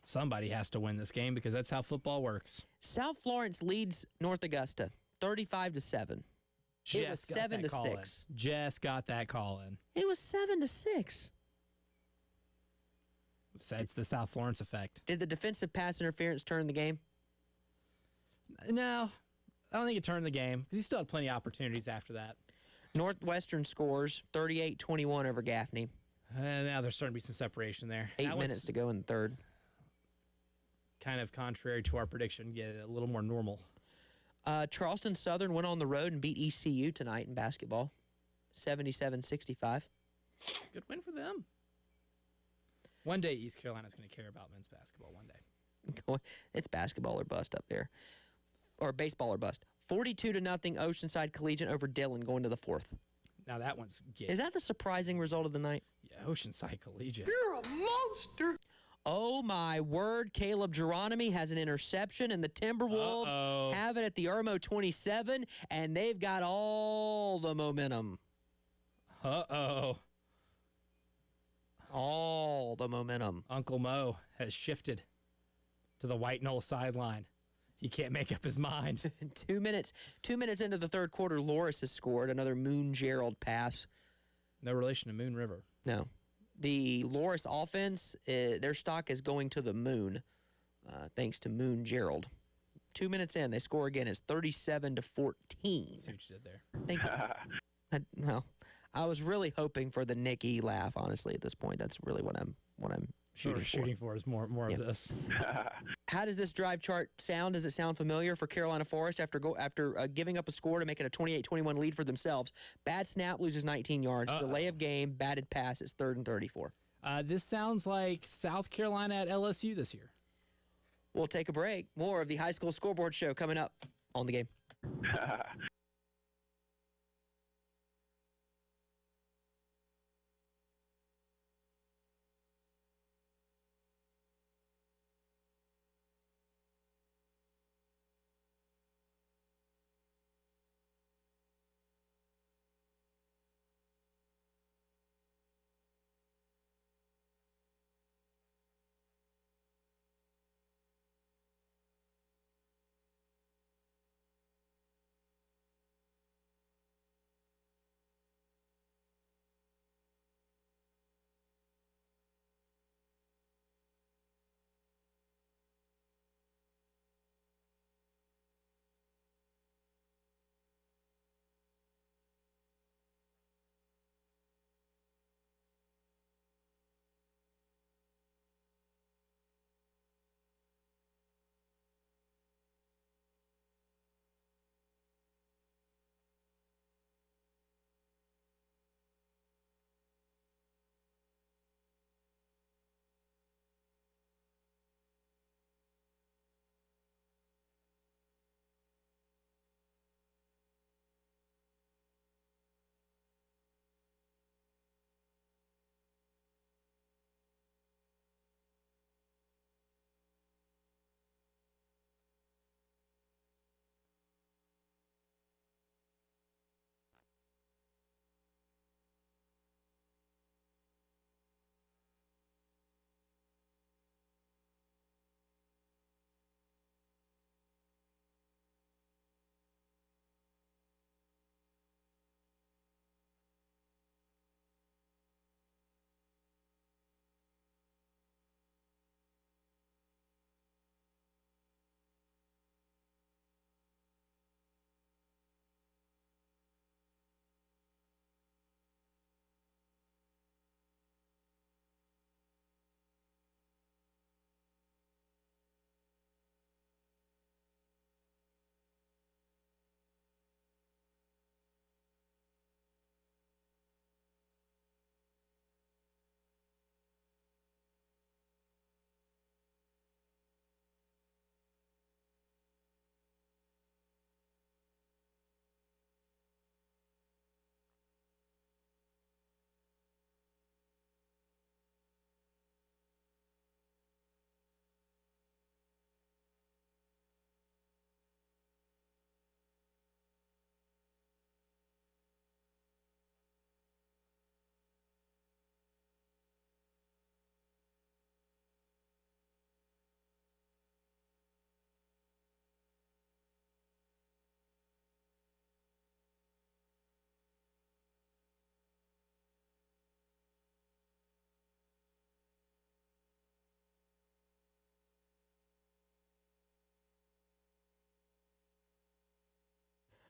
B: Somebody has to win this game because that's how football works.
A: South Florence leads North Augusta 35-7. It was 7-6.
B: Just got that call in.
A: It was 7-6.
B: It's the South Florence effect.
A: Did the defensive pass interference turn the game?
B: No, I don't think it turned the game because he still had plenty of opportunities after that.
A: Northwestern scores 38-21 over Gaffney.
B: Now there's starting to be some separation there.
A: 8 minutes to go in the third.
B: Kind of contrary to our prediction, get a little more normal.
A: Charleston Southern went on the road and beat ECU tonight in basketball, 77-65.
B: Good win for them. One day East Carolina's going to care about men's basketball one day.
A: It's basketball or bust up there. Or baseball or bust. 42-0 Oceanside Collegiate over Dillon going to the 4th.
B: Now that one's
A: Is that the surprising result of the night?
B: Yeah, Oceanside Collegiate.
E: You're a monster.
A: Oh, my word. Caleb Geronimi has an interception, and the Timberwolves have it at the Irmo 27, and they've got all the momentum. All the momentum.
B: Uncle Mo has shifted to the White Knoll sideline. He can't make up his mind.
A: 2 minutes into the third quarter, Loris has scored another Moon Gerald pass.
B: No relation to Moon River.
A: No. The Loris offense, their stock is going to the moon, thanks to Moon Gerald. 2 minutes in, they score again. It's 37-14.
B: See what you did there.
A: Thank you. I was really hoping for the Nicky laugh. Honestly, at this point, that's really what I'm
B: shooting for is more of this.
A: How does this drive chart sound? Does it sound familiar for Carolina Forest after giving up a score to make it a 28-21 lead for themselves? Bad snap, loses 19 yards. Delay of game, batted pass. It's 3rd and 34.
B: This sounds like South Carolina at LSU this year.
A: We'll take a break. More of the High School Scoreboard Show coming up on the game.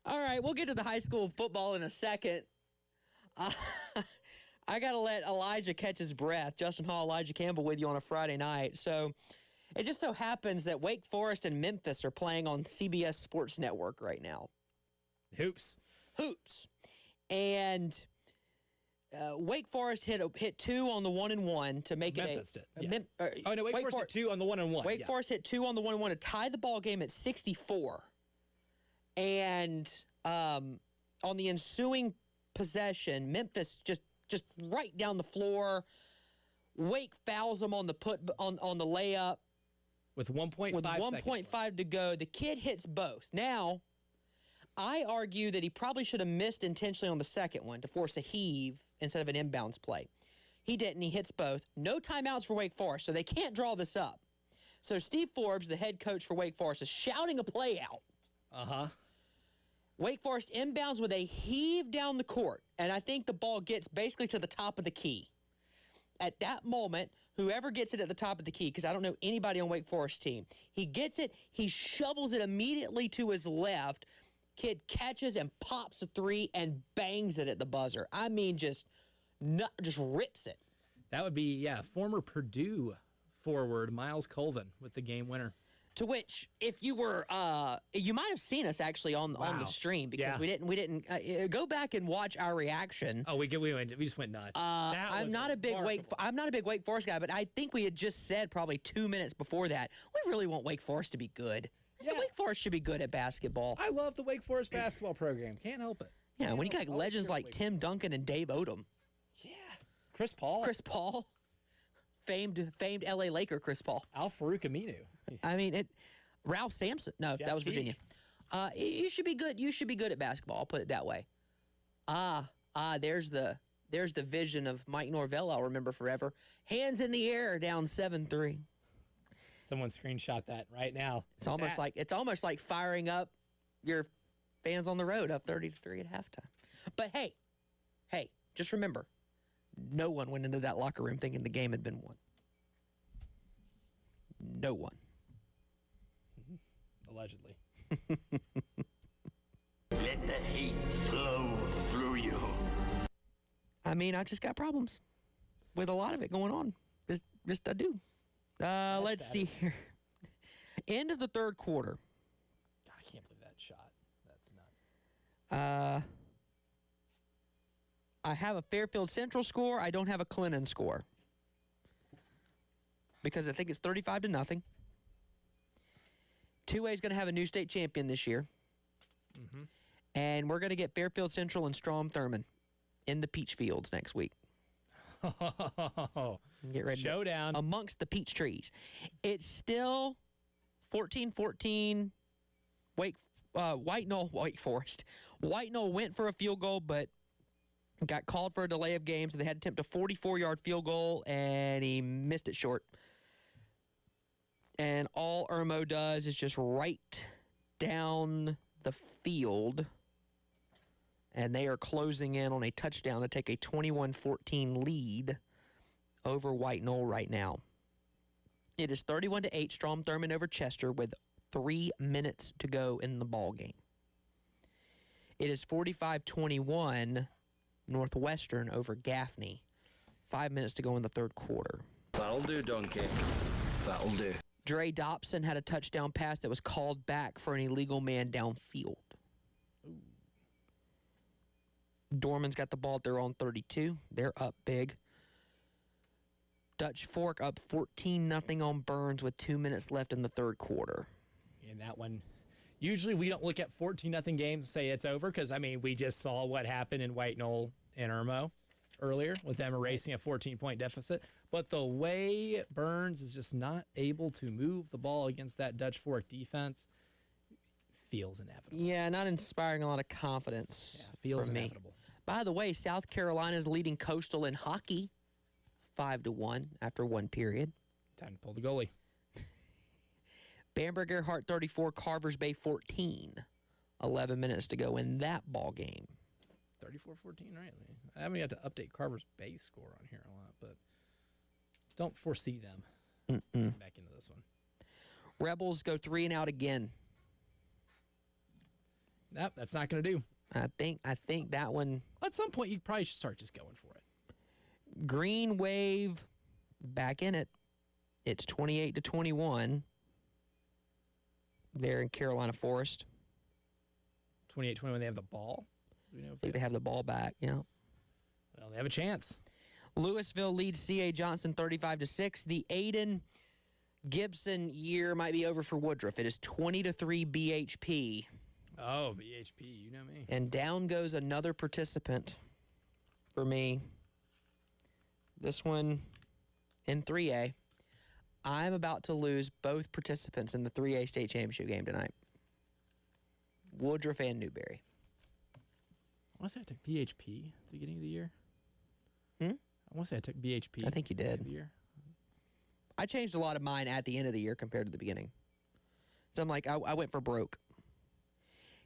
A: All right, we'll get to the high school football in a second. I got to let Elijah catch his breath. Justin Hall, Elijah Campbell with you on a Friday night. So it just so happens that Wake Forest and Memphis are playing on CBS Sports Network right now.
B: Hoops.
A: And Wake Forest hit 2 on the 1-and-1 to make
B: Memphis
A: it
B: a... Did. Wake Forest hit 2 on the 1-and-1.
A: Wake Forest hit 2 on the 1-and-1 to tie the ball game at 64. And on the ensuing possession, Memphis just right down the floor. Wake fouls them on the on the layup
B: with 1.5
A: to go. The kid hits both. Now, I argue that he probably should have missed intentionally on the second one to force a heave instead of an inbounds play. He didn't. He hits both. No timeouts for Wake Forest, so they can't draw this up. So Steve Forbes, the head coach for Wake Forest, is shouting a play out.
B: Uh-huh.
A: Wake Forest inbounds with a heave down the court, and I think the ball gets basically to the top of the key. At that moment, whoever gets it at the top of the key, because I don't know anybody on Wake Forest team, he gets it, he shovels it immediately to his left. Kid catches and pops a three and bangs it at the buzzer. I mean, just rips it.
B: That would be, former Purdue forward Miles Colvin with the game winner.
A: To which, if you were, you might have seen us actually on the stream because we didn't go back and watch our reaction.
B: Oh, we just went nuts.
A: I'm not a big Wake Forest guy, but I think we had just said probably 2 minutes before that we really want Wake Forest to be good. Yeah. Wake Forest should be good at basketball.
B: I love the Wake Forest basketball program. Can't help it.
A: Yeah, when you got legends like Tim Duncan and Dave Odom.
B: Yeah. Chris Paul. Famed LA Laker Chris Paul. Al-Farouq Aminu.
A: I mean, Ralph Sampson. No, that was Virginia. You should be good. You should be good at basketball. I'll put it that way. There's the vision of Mike Norvell I'll remember forever. Hands in the air, down 7-3.
B: Someone screenshot that right now.
A: It's almost like firing up your fans on the road up 30-3 at halftime. But hey, just remember, no one went into that locker room thinking the game had been won. No one.
B: Allegedly.
E: Let the hate flow through you.
A: I mean, I just got problems with a lot of it going on. Just I do. Let's see here. End of the third quarter.
B: God, I can't believe that shot. That's nuts.
A: I have a Fairfield Central score. I don't have a Clinton score because I think it's 35-0. 2A is going to have a new state champion this year.
B: Mm-hmm.
A: And we're going to get Fairfield Central and Strom Thurmond in the peach fields next week. Get ready.
B: Showdown.
A: Amongst the peach trees. It's still 14-14. White Knoll, Wake Forest. White Knoll went for a field goal, but got called for a delay of game, so they had to attempt a 44-yard field goal, and he missed it short. And all Irmo does is just right down the field, and they are closing in on a touchdown to take a 21-14 lead over White Knoll right now. It is 31-8, Strom Thurmond over Chester with 3 minutes to go in the ball game. It is 45-21, Northwestern over Gaffney. 5 minutes to go in the third quarter.
G: That'll do, Donkey. That'll do.
A: Dre Dobson had a touchdown pass that was called back for an illegal man downfield. Dorman's got the ball at their own 32. They're up big. Dutch Fork up 14-0 on Burns with 2 minutes left in the third quarter.
B: And that one, usually we don't look at 14-0 games and say it's over because, I mean, we just saw what happened in White Knoll and Irmo earlier with them erasing a 14-point deficit. But the way Burns is just not able to move the ball against that Dutch Fork defense feels inevitable.
A: Yeah, not inspiring a lot of confidence.
B: Yeah, feels
A: for me.
B: inevitable.
A: By the way, South Carolina is leading Coastal in hockey 5-1 after one period.
B: Time to pull the goalie.
A: Bamberg Earhart 34, Carvers Bay 14. 11 minutes to go in that ball game.
B: 34-14, right? I haven't got to update Carver's base score on here a lot, but don't foresee them getting back into this one.
A: Rebels go 3 and out again.
B: Nope, that's not going to do.
A: I think that one.
B: At some point, you probably should start just going for it.
A: Green Wave back in it. It's 28-21. They're in Carolina Forest.
B: 28-21, they have the ball. Do we know if
A: I think they have the ball back, yeah.
B: Well, they have a chance.
A: Louisville leads C.A. Johnson 35-6. The Aiden Gibson year might be over for Woodruff. It is 20-3 BHP.
B: Oh, BHP, you know me.
A: And down goes another participant for me. This one in 3A. I'm about to lose both participants in the 3A state championship game tonight. Woodruff and Newberry.
B: I want to say I took BHP at the beginning of the year.
A: I
B: want to say I took BHP.
A: I think you did.
B: At the beginning of the year.
A: I changed a lot of mine at the end of the year compared to the beginning. So I'm like, I went for broke.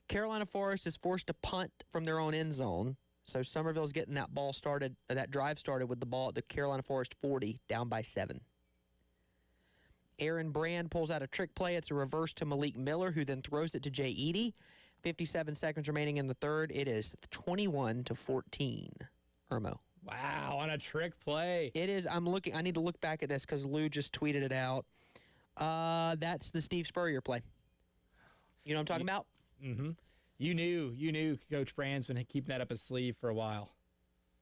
A: Carolina Forest is forced to punt from their own end zone. So Somerville's getting that ball started, that drive started with the ball at the Carolina Forest 40, down by 7. Aaron Brand pulls out a trick play. It's a reverse to Malik Miller, who then throws it to Jay Eady. 57 seconds remaining in the third. It is 21-14. Irmo
B: Wow, on a trick play.
A: It is. I need to look back at this because Lou just tweeted it out. That's the Steve Spurrier play. You know what I'm talking about?
B: Mm-hmm. You knew Coach Brand's been keeping that up his sleeve for a while.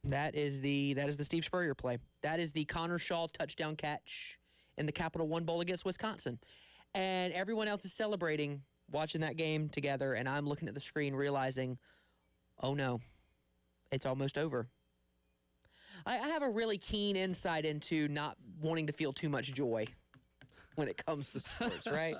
A: That is the Steve Spurrier play. That is the Connor Shaw touchdown catch in the Capital One Bowl against Wisconsin. And everyone else is celebrating watching that game together, and I'm looking at the screen realizing, oh no, it's almost over. I have a really keen insight into not wanting to feel too much joy when it comes to sports, right?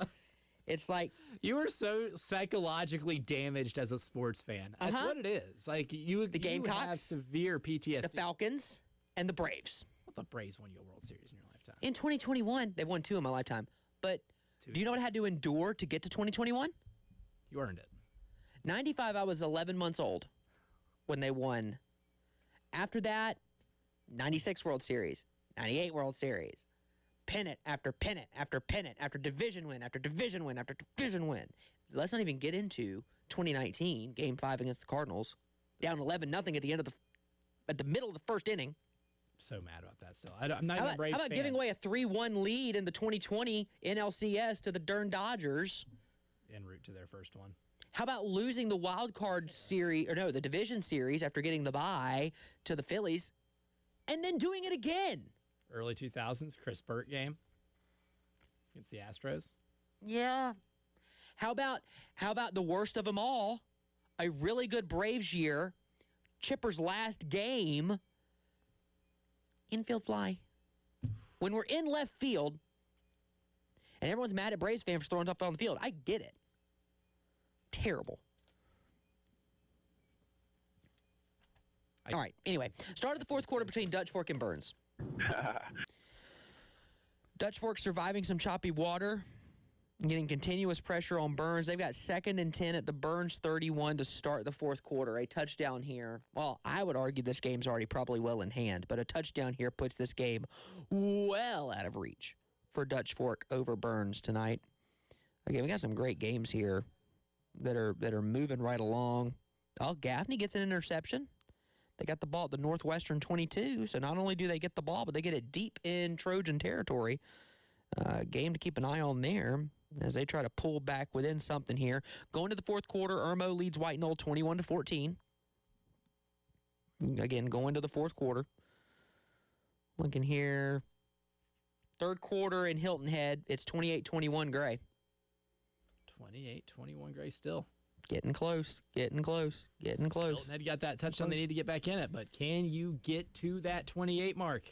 A: It's like
B: you are so psychologically damaged as a sports fan. That's what it is. Like you
A: Gamecocks,
B: have severe PTSD.
A: The Falcons, and the Braves.
B: Well, the Braves won you a World Series in your lifetime.
A: In 2021, they've won 2 in my lifetime. But do you know what I had to endure to get to 2021?
B: You earned it.
A: 95, I was 11 months old when they won. After that, 96 World Series, 98 World Series, pennant after pennant after pennant after division win after division win after division win. Let's not even get into 2019, Game 5 against the Cardinals, down 11-0 at the middle of the first inning.
B: So mad about that still. I'm not even a Braves fan.
A: How about giving away a 3-1 lead in the 2020 NLCS to the Dern Dodgers?
B: En route to their first one.
A: How about losing the wild card series, the division series after getting the bye to the Phillies, and then doing it again?
B: Early 2000s, Chris Burt game against the Astros.
A: Yeah. How about the worst of them all? A really good Braves year, Chipper's last game, infield fly. When we're in left field, and everyone's mad at Braves fans for throwing stuff on the field, I get it. Terrible. All right, anyway. Started the fourth quarter between Dutch Fork and Burns. Dutch Fork surviving some choppy water, getting continuous pressure on Burns. They've got 2nd and 10 at the Burns 31 to start the fourth quarter. A touchdown here. Well, I would argue this game's already probably well in hand, but a touchdown here puts this game well out of reach for Dutch Fork over Burns tonight. Again, we got some great games here that are moving right along. Oh, Gaffney gets an interception. They got the ball at the Northwestern 22, so not only do they get the ball, but they get it deep in Trojan territory. Game to keep an eye on there as they try to pull back within something here. Going to the fourth quarter, Irmo leads White Knoll 21-14. Again, going to the fourth quarter. Looking here. Third quarter in Hilton Head, it's 28-21 Gray.
B: 28-21 Gray still.
A: Getting close.
B: Hilton Head got that touchdown. They need to get back in it, but can you get to that 28 mark?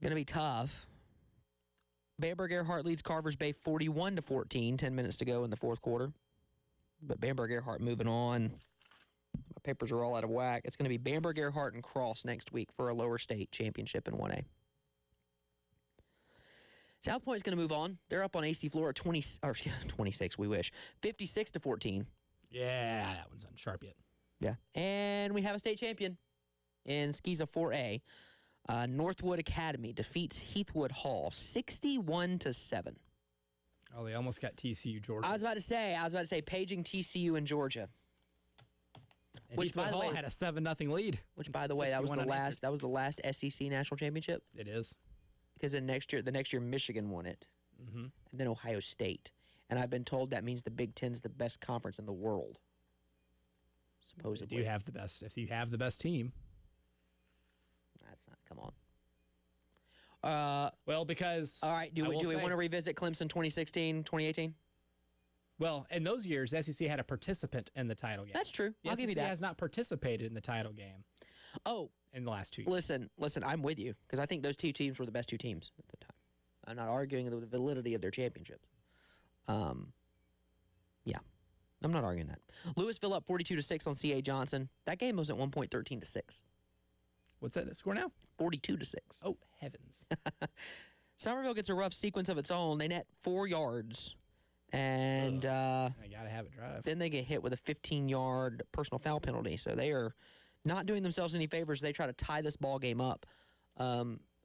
A: Going to be tough. Bamberg Earhart leads Carvers Bay 41-14, 10 minutes to go in the fourth quarter. But Bamberg Earhart moving on. My papers are all out of whack. It's going to be Bamberg Earhart and Cross next week for a lower state championship in 1A. South Point's going to move on. They're up on AC Flora 26, we wish. 56-14.
B: Yeah, that one's not sharp yet.
A: Yeah. And we have a state champion in Skeeza 4A. Northwood Academy defeats Heathwood Hall 61-7.
B: Oh, they almost got TCU Georgia.
A: I was about to say paging TCU in Georgia.
B: And which by the way had a 7-0 lead.
A: Which by the way, that was the last SEC national championship.
B: It is.
A: Because the next year Michigan won it.
B: Mm-hmm.
A: And then Ohio State. And I've been told that means the Big Ten's the best conference in the world. Supposedly.
B: If you have the best team.
A: That's not, come on.
B: Well, because...
A: All right, do we want to revisit Clemson 2016, 2018?
B: Well, in those years, SEC had a participant in the title game.
A: That's true.
B: The
A: I'll give you that.
B: SEC has not participated in the title game.
A: Oh.
B: In the last 2 years.
A: Listen, I'm with you, because I think those two teams were the best two teams at the time. I'm not arguing the validity of their championships. Yeah. I'm not arguing that. Louisville up 42-6 on C.A. Johnson. That game was at one point 13-6.
B: What's that score now?
A: 42-6.
B: Oh, heavens.
A: Somerville gets a rough sequence of its own. They net 4 yards. And
B: I got to have it drive.
A: Then they get hit with a 15-yard personal foul penalty. So they are not doing themselves any favors. They try to tie this ball game up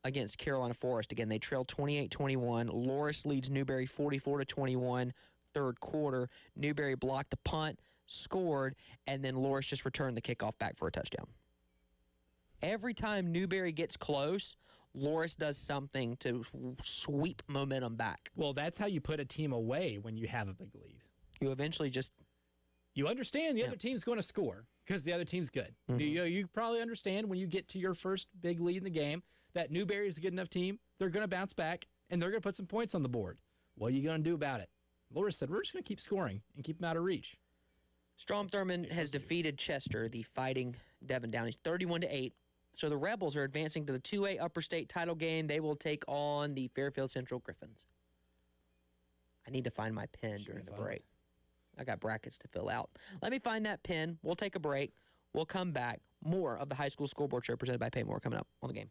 A: against Carolina Forest. Again, they trail 28-21. Loris leads Newberry 44-21. Third quarter, Newberry blocked a punt, scored, and then Loris just returned the kickoff back for a touchdown. Every time Newberry gets close, Loris does something to sweep momentum back.
B: Well, that's how you put a team away when you have a big lead.
A: You eventually just...
B: You understand the other team's going to score because the other team's good. You probably understand when you get to your first big lead in the game that Newberry is a good enough team. They're going to bounce back, and they're going to put some points on the board. What are you going to do about it? Loris said, we're just going to keep scoring and keep them out of reach.
A: Strom Thurmond has defeated Chester, the Fighting Devon Downies, 31-8. So the Rebels are advancing to the 2A Upper State title game. They will take on the Fairfield Central Griffins. I need to find my pen during the break. I got brackets to fill out. Let me find that pen. We'll take a break. We'll come back. More of the High School Scoreboard Show presented by PayMore coming up on the game.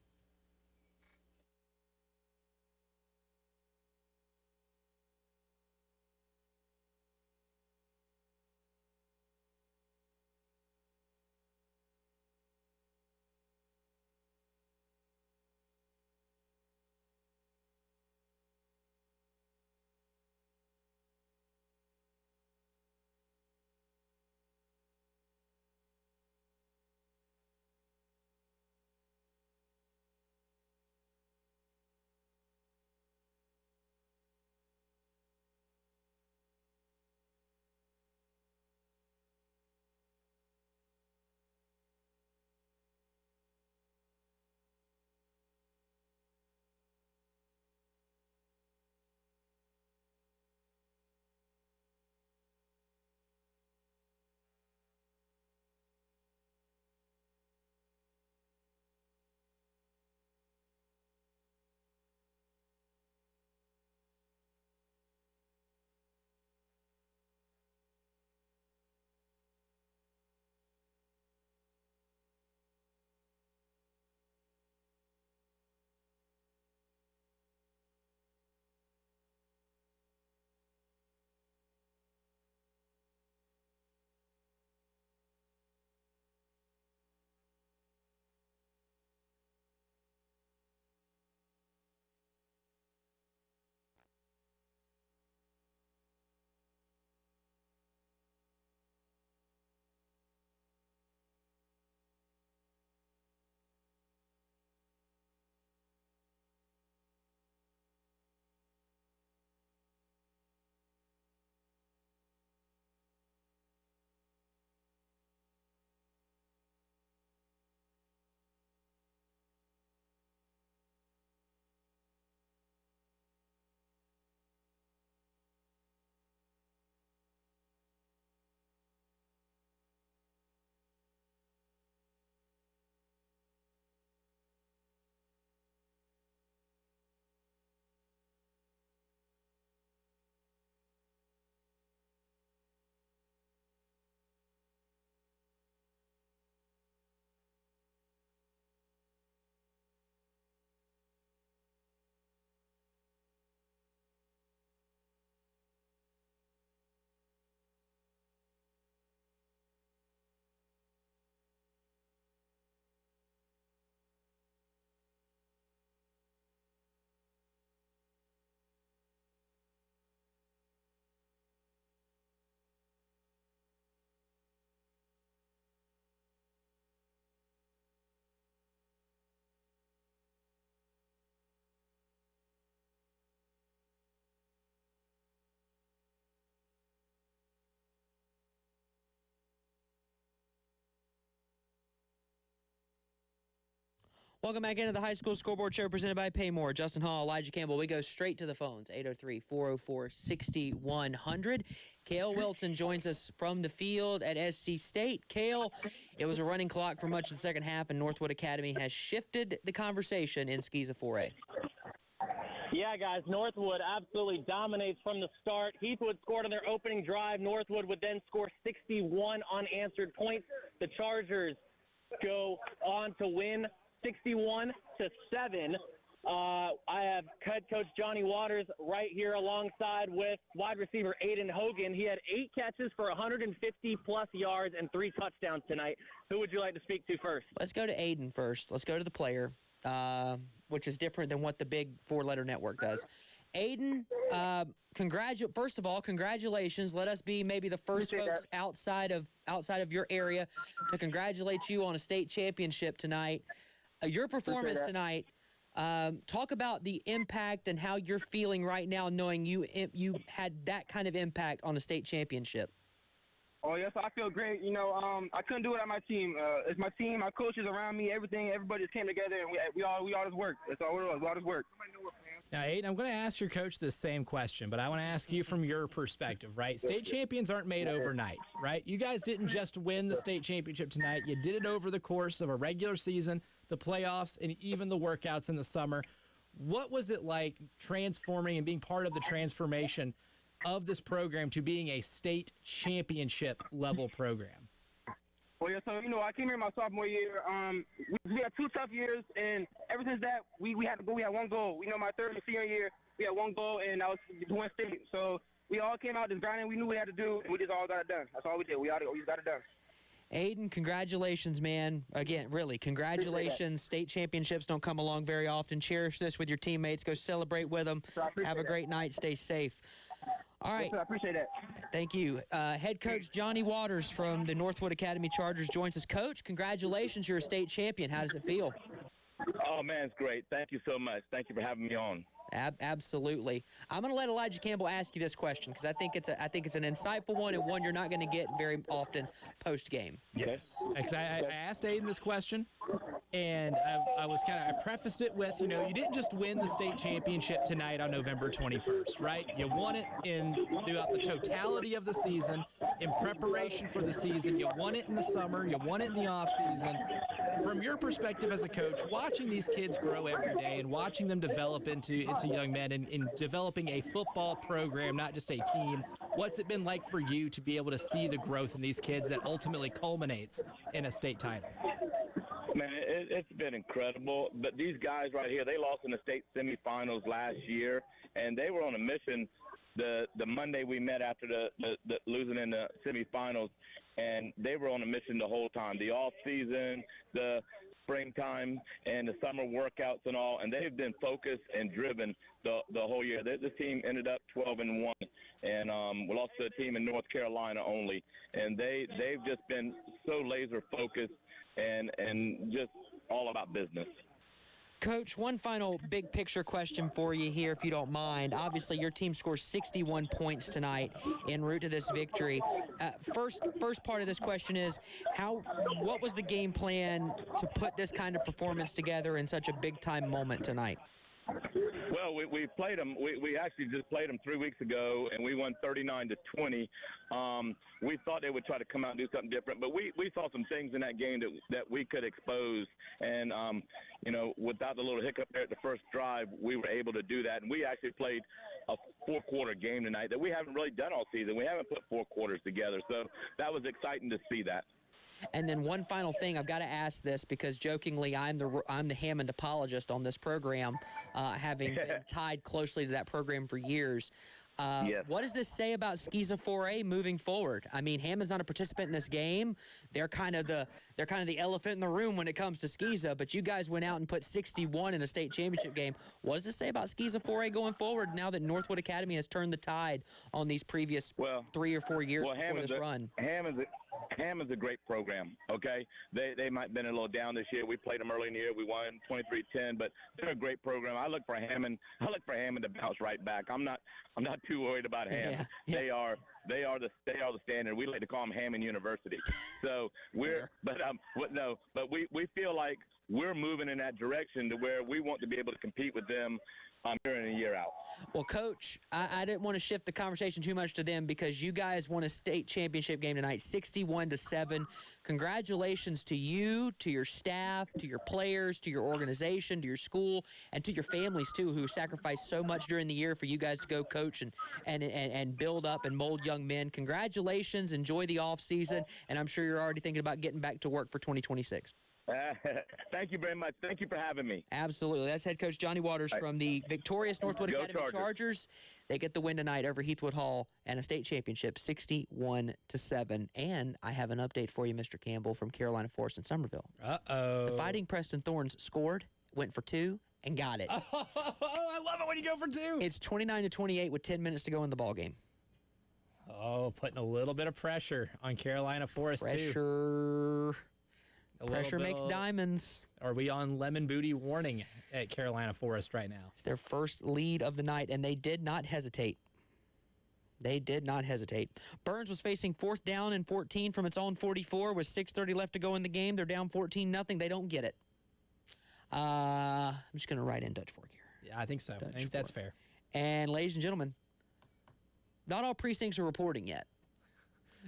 A: Welcome back into the High School Scoreboard Show presented by PayMore. Justin Hall, Elijah Campbell. We go straight to the phones, 803-404-6100. Cale Wilson joins us from the field at SC State. Cale, it was a running clock for much of the second half, and Northwood Academy has shifted the conversation in Skeeza 4A.
F: Yeah, guys, Northwood absolutely dominates from the start. Heathwood scored on their opening drive. Northwood would then score 61 unanswered points. The Chargers go on to win 61-7. I have head coach Johnny Waters right here alongside with wide receiver Aiden Hogan. He had 8 catches for 150-plus yards and 3 touchdowns tonight. Who would you like to speak to first?
A: Let's go to Aiden first. Let's go to the player, which is different than what the big four-letter network does. Aiden, first of all, congratulations. Let us be maybe the first folks outside of your area to congratulate you on a state championship tonight. Your performance tonight. Talk about the impact and how you're feeling right now, knowing you had that kind of impact on a state championship.
H: Oh, yes, I feel great. I couldn't do it on my team. It's my team, my coaches around me, everybody just came together, and we all just worked. That's all it was. We all just worked.
B: Now, Aiden, I'm going to ask your coach the same question, but I want to ask you from your perspective, right? State champions aren't made overnight, right? You guys didn't just win the state championship tonight. You did it over the course of a regular season, the playoffs, and even the workouts in the summer. What was it like transforming and being part of the transformation of this program to being a state championship level program?
H: Well, yeah, so, I came here my sophomore year. We had 2 tough years, and ever since that, we had to go. We had one goal. My third and senior year, we had one goal, and that was to win state. So we all came out just grinding. We knew we had to do, and we just all got it done. That's all we did. We just got it done.
A: Aiden, congratulations, man. Again, really, congratulations. State championships don't come along very often. Cherish this with your teammates. Go celebrate with them. Have a great night. Stay safe. All right.
H: Yes, I appreciate that.
A: Thank you. Head coach Johnny Waters from the Northwood Academy Chargers joins us. Coach, congratulations. You're a state champion. How does it feel?
I: Oh, man, it's great. Thank you so much. Thank you for having me on.
A: Absolutely. I'm going to let Elijah Campbell ask you this question because I think it's an insightful one and one you're not going to get very often post-game.
B: Yes. I asked Aiden this question, and I prefaced it with, you didn't just win the state championship tonight on November 21st, right? You won it throughout the totality of the season, in preparation for the season. You won it in the summer. You won it in the off-season. From your perspective as a coach, watching these kids grow every day and watching them develop into young men and in developing a football program, not just a team, what's it been like for you to be able to see the growth in these kids that ultimately culminates in a state title?
I: Man, it's been incredible. But these guys right here, they lost in the state semifinals last year, and they were on a mission the Monday we met after the losing in the semifinals, and they were on a mission the whole time, the off season, the springtime, and the summer workouts and all, and they've been focused and driven the whole year. This team ended up 12-1, and we lost to a team in North Carolina only, and they've just been so laser focused and just all about business.
A: Coach, one final big picture question for you here, if you don't mind. Obviously, your team scores 61 points tonight en route to this victory. First part of this question is, what was the game plan to put this kind of performance together in such a big-time moment tonight?
I: Well, we played them. We actually just played them 3 weeks ago, and we won 39-20. We thought they would try to come out and do something different, but we saw some things in that game that we could expose. And, without the little hiccup there at the first drive, we were able to do that. And we actually played a 4-quarter game tonight that we haven't really done all season. We haven't put 4 quarters together, so that was exciting to see that.
A: And then one final thing, I've got to ask this because jokingly, I'm the Hammond apologist on this program, having been tied closely to that program for years.
I: Yes.
A: What does this say about Skeeza 4A moving forward? I mean, Hammond's not a participant in this game. They're kind of the elephant in the room when it comes to Skeeza, but you guys went out and put 61 in a state championship game. What does this say about Skeeza 4A going forward now that Northwood Academy has turned the tide on these previous 3 or 4 years before this run?
I: Hammond's a great program, okay? They might have been a little down this year. We played them early in the year. We won 23-10, but they're a great program. I look for Hammond to bounce right back. I'm not too worried about Hammond.
A: Yeah.
I: They are the standard. We like to call them Hammond University. So we feel like we're moving in that direction to where we want to be able to compete with them year in and year out.
A: Well, Coach, I didn't want to shift the conversation too much to them because you guys won a state championship game tonight, 61-7. Congratulations to you, to your staff, to your players, to your organization, to your school, and to your families, too, who sacrificed so much during the year for you guys to go coach and build up and mold young men. Congratulations. Enjoy the offseason, and I'm sure you're already thinking about getting back to work for 2026.
I: Thank you very much. Thank you for having me.
A: Absolutely. That's head coach Johnny Waters from the victorious Northwood Academy Chargers. They get the win tonight over Heathwood Hall and a state championship, 61-7. And I have an update for you, Mr. Campbell, from Carolina Forest in Somerville.
B: Uh-oh.
A: The Fighting Preston Thorns scored, went for 2, and got it.
B: Oh, I love it when you go for two.
A: It's 29-28 with 10 minutes to go in the ball game.
B: Oh, putting a little bit of pressure on Carolina Forest,
A: Pressure. Pressure makes diamonds.
B: Are we on lemon booty warning at Carolina Forest right now?
A: It's their first lead of the night, and they did not hesitate. They did not hesitate. Burns was facing 4th down and 14 from its own 44 with 6:30 left to go in the game. They're down 14-0. They don't get it. I'm just going to write in Dutch Fork here.
B: Yeah, I think so. I think that's fair.
A: And ladies and gentlemen, not all precincts are reporting yet.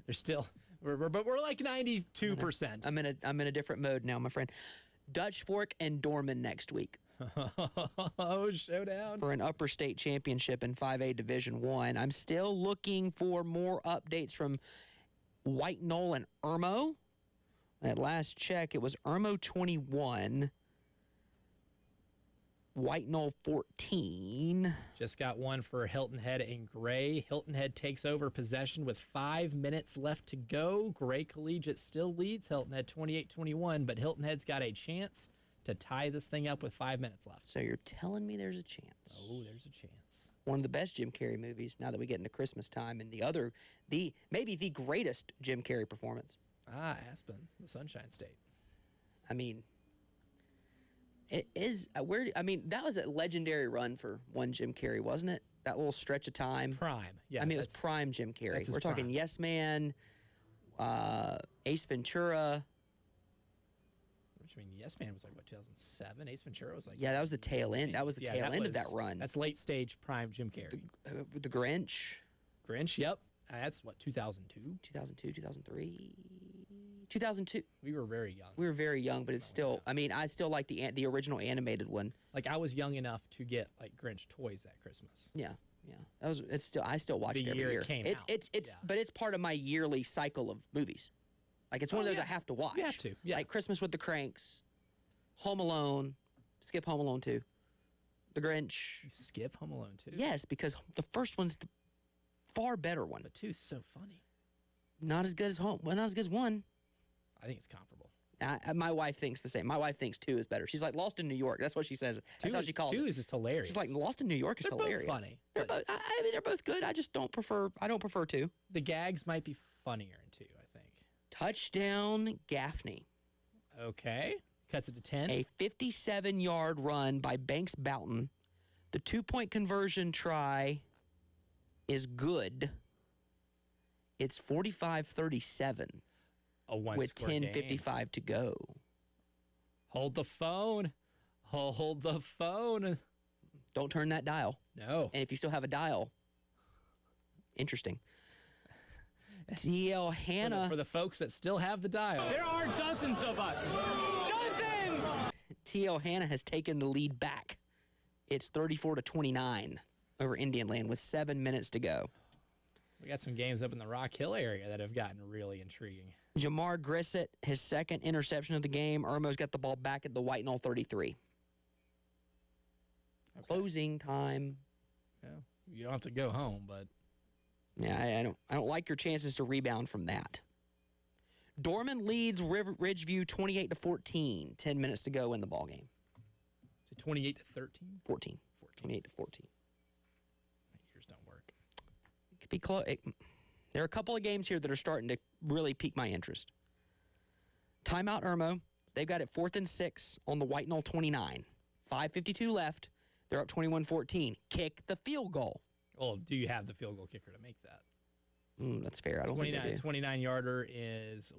B: They're still, but we're like 92%.
A: I'm in a different mode now, my friend. Dutch Fork and Dorman next week.
B: Oh, showdown.
A: For an upper state championship in 5A Division I. I'm still looking for more updates from White Knoll and Irmo. At last check, it was Irmo 21, White Knoll 14.
B: Just got one for Hilton Head and Gray. Hilton Head takes over possession with 5 minutes left to go. Gray Collegiate still leads Hilton Head 28-21, but Hilton Head's got a chance to tie this thing up with 5 minutes left.
A: So you're telling me there's a chance?
B: Oh, there's a chance.
A: One of the best Jim Carrey movies now that we get into Christmas time, and maybe the greatest Jim Carrey performance.
B: Aspen, the Sunshine State.
A: I mean, it is that was a legendary run for one Jim Carrey, wasn't it? That little stretch of time.
B: Prime, yeah.
A: I mean, it was prime Jim Carrey. We're talking
B: prime.
A: Yes Man, Ace Ventura.
B: Which, I mean, Yes Man was like, what, 2007? Ace Ventura was like...
A: Yeah, that was the tail end. That was the tail end of that run.
B: That's late stage prime Jim Carrey.
A: The Grinch.
B: Grinch, yep. That's, what, 2002?
A: 2002, 2003... 2002.
B: We were very young.
A: We were very young, but it's still... I mean, I still like the original animated one.
B: Like, I was young enough to get, like, Grinch toys that Christmas.
A: Yeah, yeah. I still watch it every year.
B: It came out.
A: But it's part of my yearly cycle of movies. Like, it's one of those I have to watch.
B: You have to, yeah.
A: Like Christmas with the Cranks, Home Alone, skip Home Alone 2, The Grinch.
B: You skip Home Alone 2?
A: Yes, because the first one's the far better one.
B: But 2 is so funny.
A: Not as good as not as good as 1.
B: I think it's comparable.
A: My wife thinks the same. My wife thinks 2 is better. She's like, Lost in New York. That's what she says. That's how she calls it.
B: 2 is just hilarious.
A: She's like, Lost in New York is hilarious.
B: Both funny.
A: They're both, I mean, they're both good. I don't prefer 2.
B: The gags might be funnier in 2, I think.
A: Touchdown Gaffney.
B: Okay. Cuts it to 10.
A: A 57-yard run by Banks Boughton. The 2-point conversion try is good. It's 45-37.
B: A one
A: with
B: score game.
A: 10:55 to go.
B: Hold the phone. Hold the phone.
A: Don't turn that dial.
B: No.
A: And if you still have a dial, interesting. TL Hannah.
B: For the folks that still have the dial.
J: There are dozens of us. Dozens!
A: TL Hannah has taken the lead back. It's 34-29 over Indian Land with 7 minutes to go.
B: We got some games up in the Rock Hill area that have gotten really intriguing.
A: Jamar Grissett, his second interception of the game. Irmo's got the ball back at the White Knoll 33. Okay. Closing time.
B: Yeah, you don't have to go home, but
A: yeah, I don't like your chances to rebound from that. Dorman leads Ridgeview 28-14. 10 minutes to go in the ball game.
B: So 28-13?
A: 14. 28-14.
B: My ears don't work.
A: It could be close. There are a couple of games here that are starting to really pique my interest. Timeout Irmo. They've got it 4th and 6 on the White Knoll 29. 5:52 left. They're up 21-14. Kick the field goal.
B: Well, do you have the field goal kicker to make that?
A: That's fair. I don't think they do.
B: 29-yarder is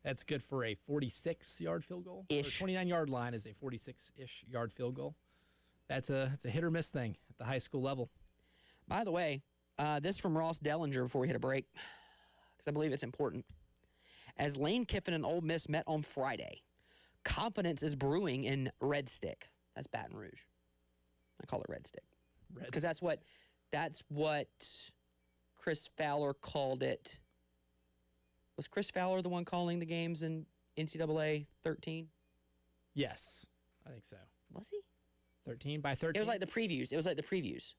B: that's good for a 46-yard field goal?
A: Ish.
B: 29-yard line is a 46-ish yard field goal. It's a hit or miss thing at the high school level.
A: By the way, this from Ross Dellinger before we hit a break, because I believe it's important. As Lane Kiffin and Ole Miss met on Friday, confidence is brewing in Red Stick. That's Baton Rouge. I call it Red Stick. Because that's what Chris Fowler called it. Was Chris Fowler the one calling the games in NCAA 13?
B: Yes, I think so.
A: Was he?
B: 13 by 13?
A: It was like the previews.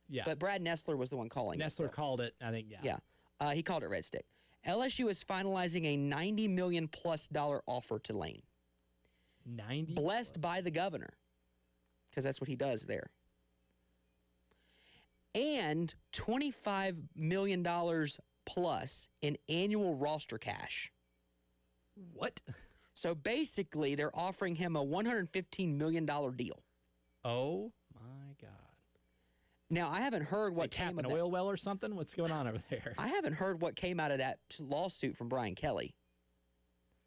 A: Yeah. But Brad Nessler was the one calling it.
B: Nessler called it, I think, yeah.
A: Yeah. He called it Red Stick. LSU is finalizing a $90 million+ offer to Lane.
B: 90?
A: Blessed by the governor. because that's what he does there. And $25 million plus in annual roster cash.
B: What?
A: So basically, they're offering him a $115 million deal.
B: Oh, my God.
A: Now, I haven't heard what
B: came
A: came
B: an
A: of
B: oil well or something? What's going on over there?
A: I haven't heard what came out of that lawsuit from Brian Kelly.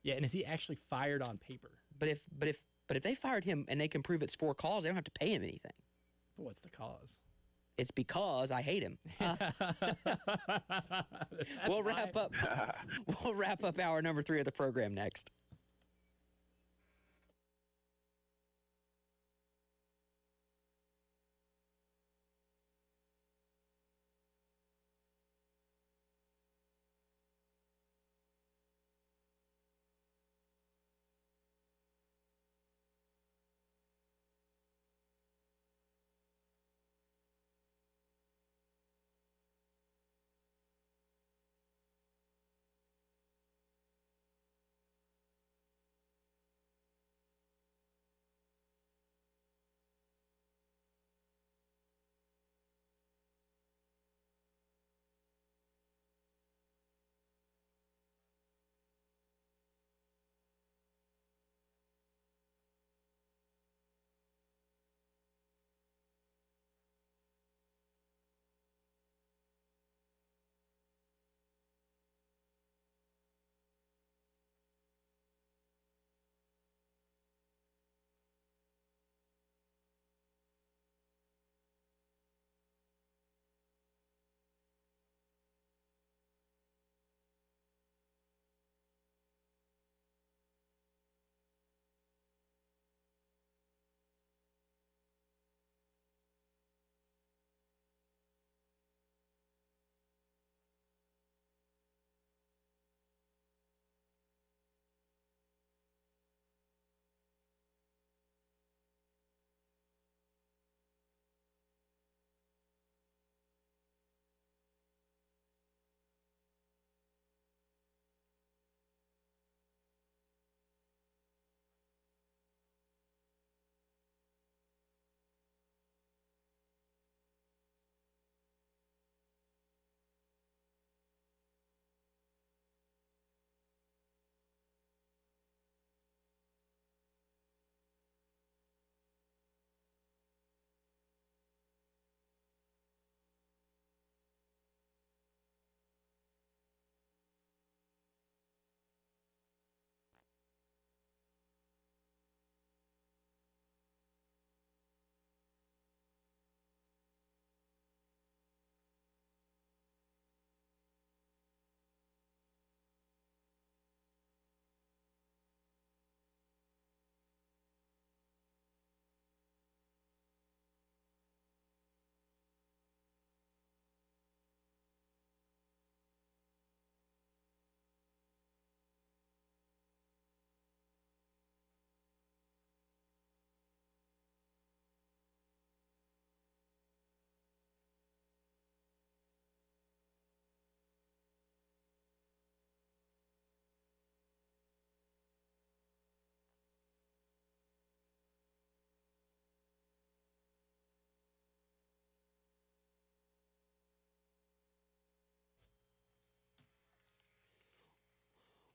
B: Yeah, and is he actually fired on paper?
A: But if they fired him and they can prove it's for cause, they don't have to pay him anything.
B: But what's the cause?
A: It's because I hate him. We'll wrap up. We'll wrap up hour number 3 of the program next.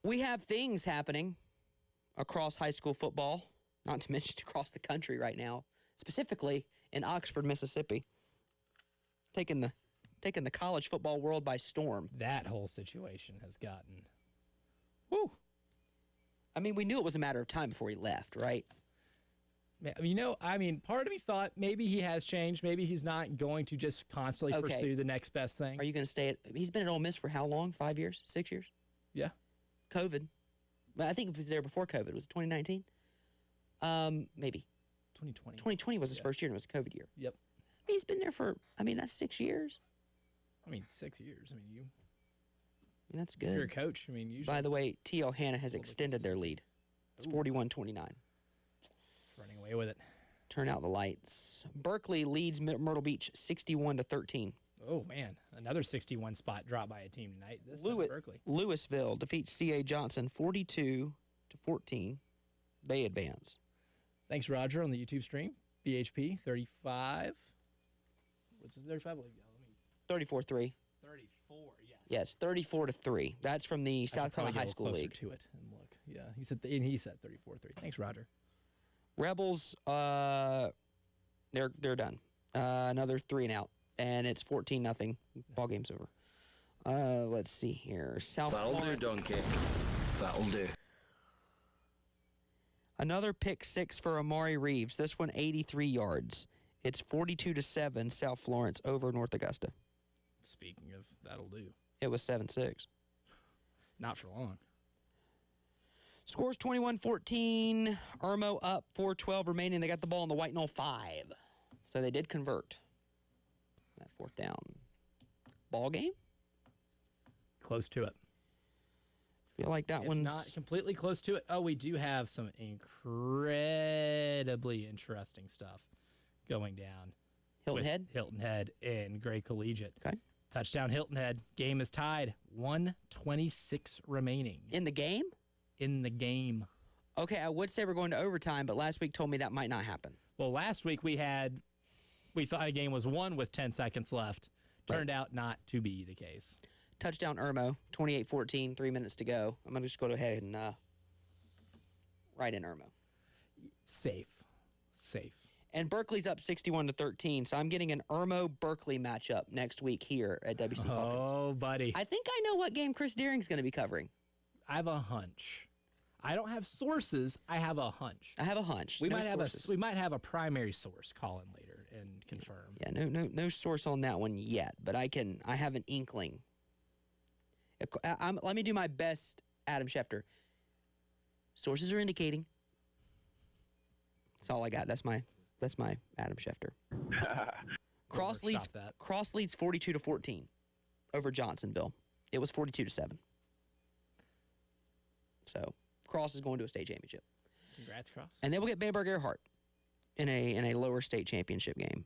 A: We have things happening across high school football, not to mention across the country right now, specifically in Oxford, Mississippi, taking the college football world by storm.
B: That whole situation has gotten...
A: Woo. I mean, we knew it was a matter of time before he left, right?
B: Part of me thought maybe he has changed. Maybe he's not going to just constantly pursue the next best thing.
A: Are you going to stay at... He's been at Ole Miss for how long? 5 years? 6 years?
B: Yeah.
A: COVID. But I think it was there before COVID. Was it 2019? Maybe.
B: 2020.
A: 2020 was his first year, and it was a COVID year.
B: Yep.
A: He's been there for, that's 6 years.
B: 6 years.
A: That's good.
B: If you're a coach, usually.
A: By the way, T.O. Hanna has extended their lead. It's 41-29.
B: Running away with it.
A: Turn out the lights. Berkeley leads Myrtle Beach 61-13.
B: Oh, man. Another 61 spot dropped by a team tonight. This time Berkeley.
A: Louisville defeats C.A. Johnson 42-14. They advance.
B: Thanks, Roger, on the YouTube stream. BHP, 35. What's his 35?
A: 34-3.
B: 34, yes.
A: Yes, 34-3. That's from the South Carolina High School League.
B: To it and look. Yeah, he said 34-3. Thanks, Roger.
A: Rebels, they're done. Another 3 and out, and it's 14-0. Ball game's over. Let's see here. South
G: That'll
A: Florence.
G: do, donkey. That'll do.
A: Another pick 6 for Amari Reeves. This one 83 yards. It's 42-7. South Florence over North Augusta.
B: Speaking of, that'll do.
A: It was 7-6.
B: Not for long.
A: Scores 21-14. Irmo up 4:12 remaining. They got the ball in the White Knoll 5. So they did convert. That 4th down. Ball game?
B: Close to it.
A: Feel like that one's
B: not completely close to it. Oh, we do have some incredibly interesting stuff going down.
A: Hilton Head?
B: Hilton Head and Gray Collegiate.
A: Okay.
B: Touchdown Hilton Head. Game is tied. 1:26 remaining.
A: In the game?
B: In the game.
A: Okay, I would say we're going to overtime, but last week told me that might not happen.
B: Well, last week we thought a game was won with 10 seconds left. Turned out not to be the case.
A: Touchdown Irmo, 28-14, 3 minutes to go. I'm going to just go ahead and write in Irmo.
B: Safe.
A: And Berkeley's up 61-13, so I'm getting an Irmo-Berkeley matchup next week here at WC Hawkins.
B: Oh, buddy.
A: I think I know what game Chris Deering's going to be covering.
B: I have a hunch. I don't have sources. I have a hunch.
A: I have a hunch.
B: We might have a primary source call in later and confirm.
A: Yeah, no source on that one yet, but I have an inkling. Let me do my best, Adam Schefter. Sources are indicating. That's all I got. That's my Adam Schefter. Cross leads 42-14 over Johnsonville. It was 42-7. So Cross is going to a state championship.
B: Congrats, Cross.
A: And they will get Bamberg Earhart in a lower state championship game.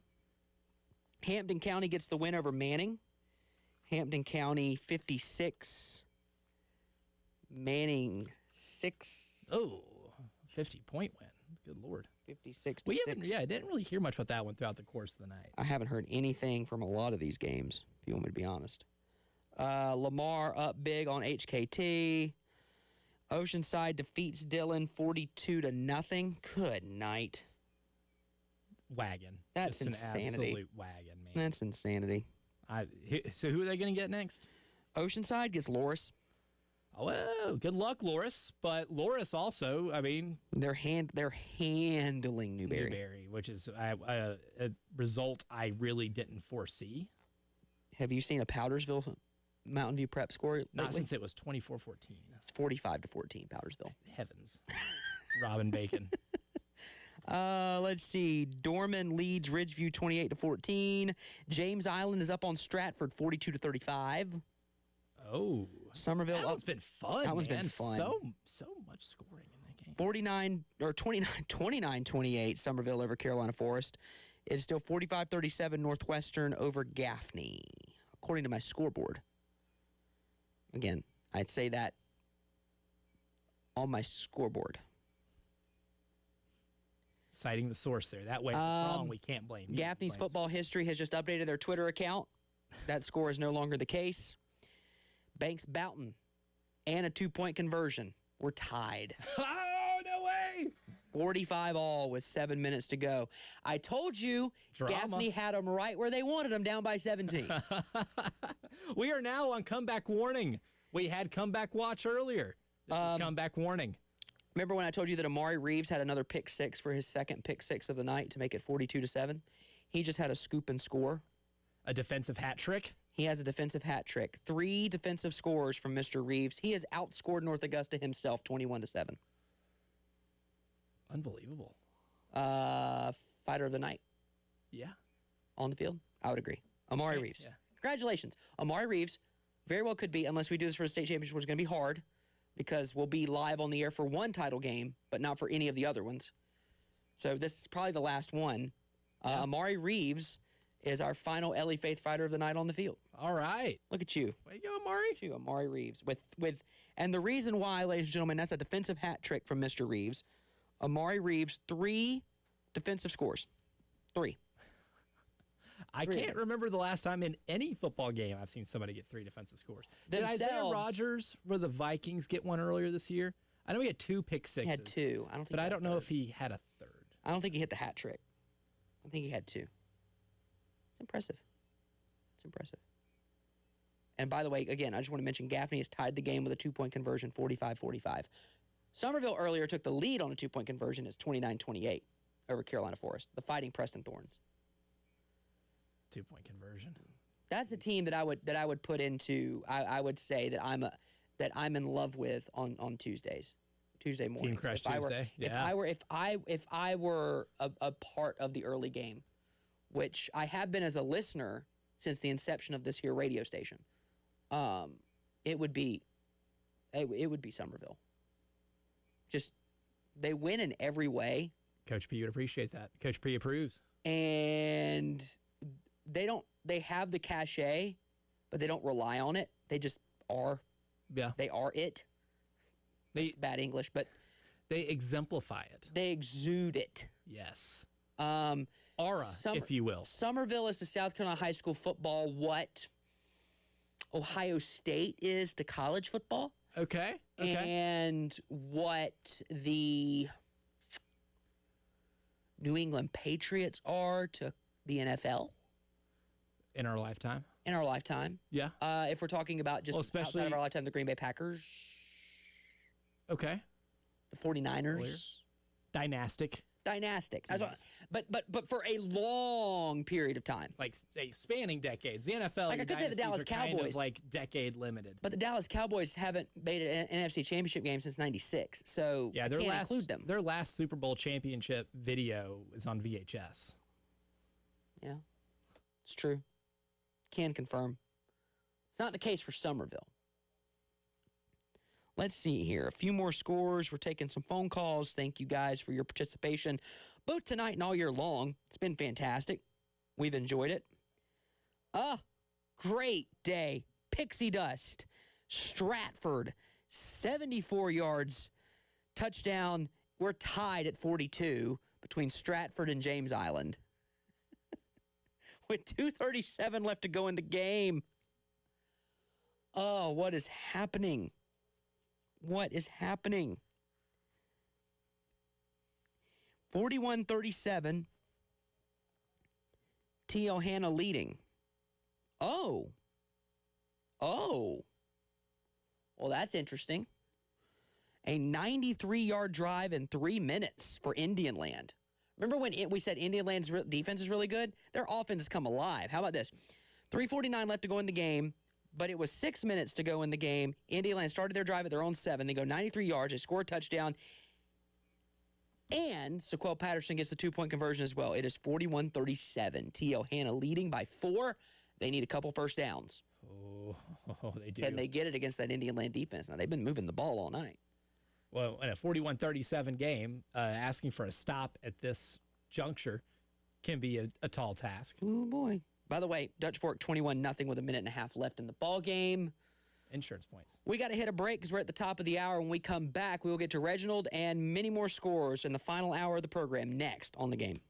A: Hampton County gets the win over Manning. Hampton County 56. Manning 6.
B: Oh, 50-point win. Good Lord.
A: 56-6.
B: I didn't really hear much about that one throughout the course of the night.
A: I haven't heard anything from a lot of these games, if you want me to be honest. Lamar up big on HKT. Oceanside defeats Dillon 42-0. Good night.
B: Wagon.
A: That's
B: just
A: insanity.
B: An absolute wagon, man.
A: That's insanity.
B: So who are they going to get next?
A: Oceanside gets Loris.
B: Oh, well, good luck, Loris. But Loris also, I mean,
A: they're handling Newberry,
B: which is a result I really didn't foresee.
A: Have you seen a Powdersville Mountain View prep score lately?
B: Not since it was 24-14.
A: It's 45-14 Powdersville.
B: Heavens. Robin Bacon.
A: Let's see. Dorman leads Ridgeview 28-14. James Island is up on Stratford 42-35.
B: Oh.
A: Somerville.
B: That one's been fun.
A: That one's been fun.
B: So much scoring in that game. 29-28 Somerville over Carolina Forest. It is still 45-37 Northwestern over Gaffney, according to my scoreboard. Again, I'd say that on my scoreboard. Citing the source there. That way, if it's wrong, we can't blame you.
A: Gaffney's football history has just updated their Twitter account. That score is no longer the case. Banks Boughton and a 2-point conversion were tied.
B: Oh, no way!
A: 45-all with 7 minutes to go. I told you,
B: Drama.
A: Gaffney had them right where they wanted them, down by 17.
B: We are now on comeback warning. We had comeback watch earlier. This is comeback warning.
A: Remember when I told you that Amari Reeves had another pick 6 for his second pick 6 of the night to make it 42-7? He just had a scoop and score.
B: A defensive hat trick?
A: He has a defensive hat trick. 3 defensive scores from Mr. Reeves. He has outscored North Augusta himself 21-7.
B: Unbelievable.
A: Fighter of the night.
B: Yeah.
A: On the field? I would agree. Amari Reeves.
B: Yeah.
A: Congratulations. Amari Reeves very well could be, unless we do this for a state championship, which is going to be hard because we'll be live on the air for one title game, but not for any of the other ones. So this is probably the last one. Amari Reeves is our final Ellie Faith Fighter of the Night on the field.
B: All right.
A: Look at you.
B: Way to go, Amari.
A: Look at you, Amari Reeves. And the reason why, ladies and gentlemen, that's a defensive hat trick from Mr. Reeves. Amari Reeves, 3 defensive scores. 3.
B: I can't remember the last time in any football game I've seen somebody get 3 defensive scores. Did
A: Themselves.
B: Isaiah Rodgers for the Vikings get one earlier this year? I know he had 2 pick sixes.
A: He had 2. I don't think.
B: But I don't know if he had a third.
A: I don't think he hit the hat trick. I think he had 2. It's impressive. It's impressive. And by the way, again, I just want to mention Gaffney has tied the game with a 2-point conversion, 45-45. Somerville earlier took the lead on a 2-point conversion. It's 29-28 over Carolina Forest, the Fighting Preston Thorns.
B: 2-point conversion.
A: That's a team that I would put into. I would say that I'm in love with on Tuesdays, Tuesday mornings.
B: Team Crash Tuesday.
A: If I were a part of the early game, which I have been as a listener since the inception of this here radio station, it would be Somerville. Just they win in every way.
B: Coach P would appreciate that. Coach P approves.
A: And they have the cachet, but they don't rely on it. They just are.
B: Yeah.
A: They are it. It's bad English, but
B: they exemplify it.
A: They exude it.
B: Yes. Aura, if you will.
A: Somerville is to South Carolina high school football what Ohio State is to college football.
B: Okay.
A: And what the New England Patriots are to the NFL.
B: In our lifetime.
A: Yeah. If we're talking about just
B: especially
A: outside of our lifetime, the Green Bay Packers.
B: Okay.
A: The 49ers.
B: Dynastic.
A: But for a long period of time.
B: Like spanning decades. The NFL,
A: like I could say the Dallas Cowboys.
B: Kind of like decade limited.
A: But the Dallas Cowboys haven't made an NFC championship game since 96. So I can't include them.
B: Their last Super Bowl championship video is on VHS.
A: Yeah. It's true. Can confirm. It's not the case for Somerville. Let's see here. A few more scores. We're taking some phone calls. Thank you guys for your participation, both tonight and all year long. It's been fantastic. We've enjoyed it. Great day. Pixie Dust. Stratford. 74 yards. Touchdown. We're tied at 42 between Stratford and James Island. With 2:37 left to go in the game. Oh, what is happening? What is happening? 41-37. T. Ohana leading. Oh. Well, that's interesting. A 93-yard drive in 3 minutes for Indian Land. Remember when we said Indian Land's defense is really good? Their offense has come alive. How about this? 3:49 left to go in the game, but it was 6 minutes to go in the game. Indian Land started their drive at their own 7. They go 93 yards. They score a touchdown. And Sequel Patterson gets the 2-point conversion as well. It is 41-37. T. Ohana leading by 4. They need a couple first downs.
B: Oh, they do.
A: Can they get it against that Indian Land defense? Now, they've been moving the ball all night.
B: Well, in a 41-37 game, asking for a stop at this juncture can be a tall task.
A: Oh, boy. By the way, Dutch Fork 21-0 with a minute and a half left in the ball game.
B: Insurance points.
A: We got to hit a break because we're at the top of the hour. When we come back, we will get to Reginald and many more scores in the final hour of the program next on The Game.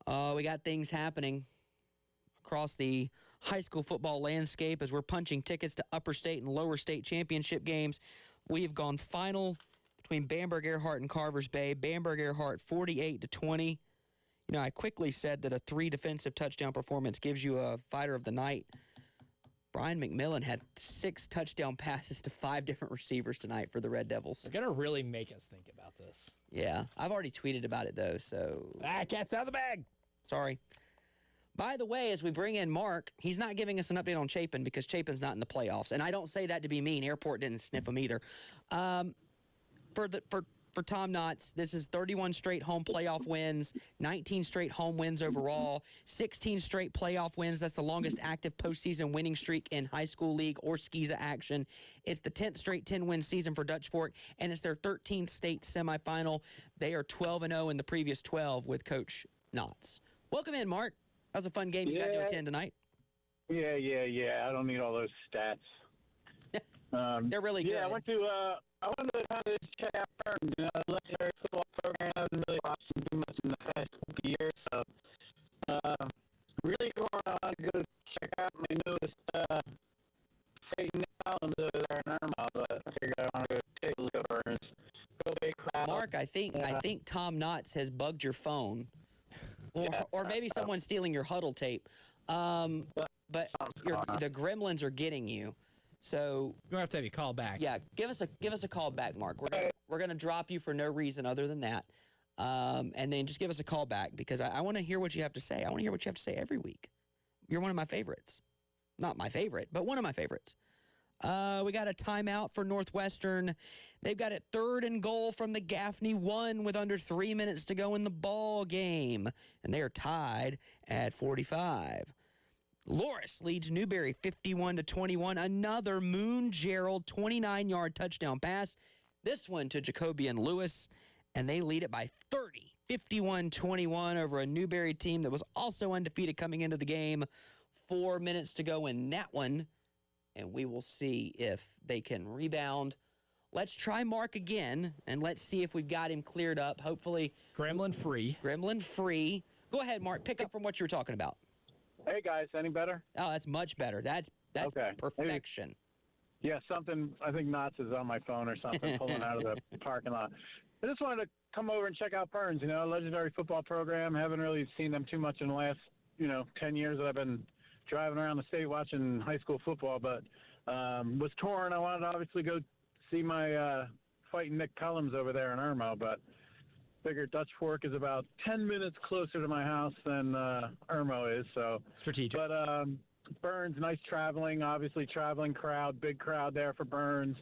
A: We got things happening across the high school football landscape as we're punching tickets to upper state and lower state championship games. We have gone final between Bamberg Earhart and Carvers Bay. Bamberg Earhart 48-20. I quickly said that a 3 defensive touchdown performance gives you a fighter of the night. Brian McMillan had 6 touchdown passes to 5 different receivers tonight for the Red Devils.
B: They're going to really make us think about this.
A: Yeah, I've already tweeted about it, though, so...
B: Cat's out of the bag.
A: Sorry. By the way, as we bring in Mark, he's not giving us an update on Chapin because Chapin's not in the playoffs. And I don't say that to be mean. Airport didn't sniff him either. For Tom Knotts, this is 31 straight home playoff wins, 19 straight home wins overall, 16 straight playoff wins. That's the longest active postseason winning streak in high school league or SCISA action. It's the 10th straight 10-win season for Dutch Fork, and it's their 13th state semifinal. They are 12-0 in the previous 12 with Coach Knotts. Welcome in, Mark. That was a fun game you got to attend tonight.
K: Yeah. I don't need all those stats.
A: They're really good.
K: Yeah, I wanted to kind of check out Burns. The legendary football program. I haven't really watched them too much in the past couple years, so really going on to go check out my newest state Collins over there in Irma, but I figured I want to go take a look at Burns. Go big crowd.
A: Mark, I think Tom Knotts has bugged your phone. Or maybe someone's stealing your huddle tape. But the gremlins are getting you. So
B: we're going to have you call back.
A: Yeah, give us a call back, Mark. We're gonna drop you for no reason other than that. And then just give us a call back because I want to hear what you have to say. I want to hear what you have to say every week. You're one of my favorites. Not my favorite, but one of my favorites. We got a timeout for Northwestern. They've got it 3rd and goal from the Gaffney 1 with under 3 minutes to go in the ball game. And they are tied at 45. Loris leads Newberry 51-21. Another Moon Gerald 29-yard touchdown pass. This one to Jacobian Lewis. And they lead it by 30, 51-21 over a Newberry team that was also undefeated coming into the game. 4 minutes to go in that one. And we will see if they can rebound. Let's try Mark again, and let's see if we've got him cleared up. Hopefully.
B: Gremlin free.
A: Go ahead, Mark. Pick up from what you were talking about.
K: Hey, guys. Any better?
A: Oh, that's much better. That's
K: okay.
A: Perfection.
K: Yeah, something. I think Knotts is on my phone or something, pulling out of the parking lot. I just wanted to come over and check out Burns, a legendary football program. Haven't really seen them too much in the last, 10 years that I've been driving around the state watching high school football, but was torn. I wanted to obviously go see my fighting Nick Cullums over there in Irmo, but figured Dutch Fork is about 10 minutes closer to my house than Irmo is. So
B: strategic.
K: But Burns, nice traveling, obviously traveling crowd, big crowd there for Burns.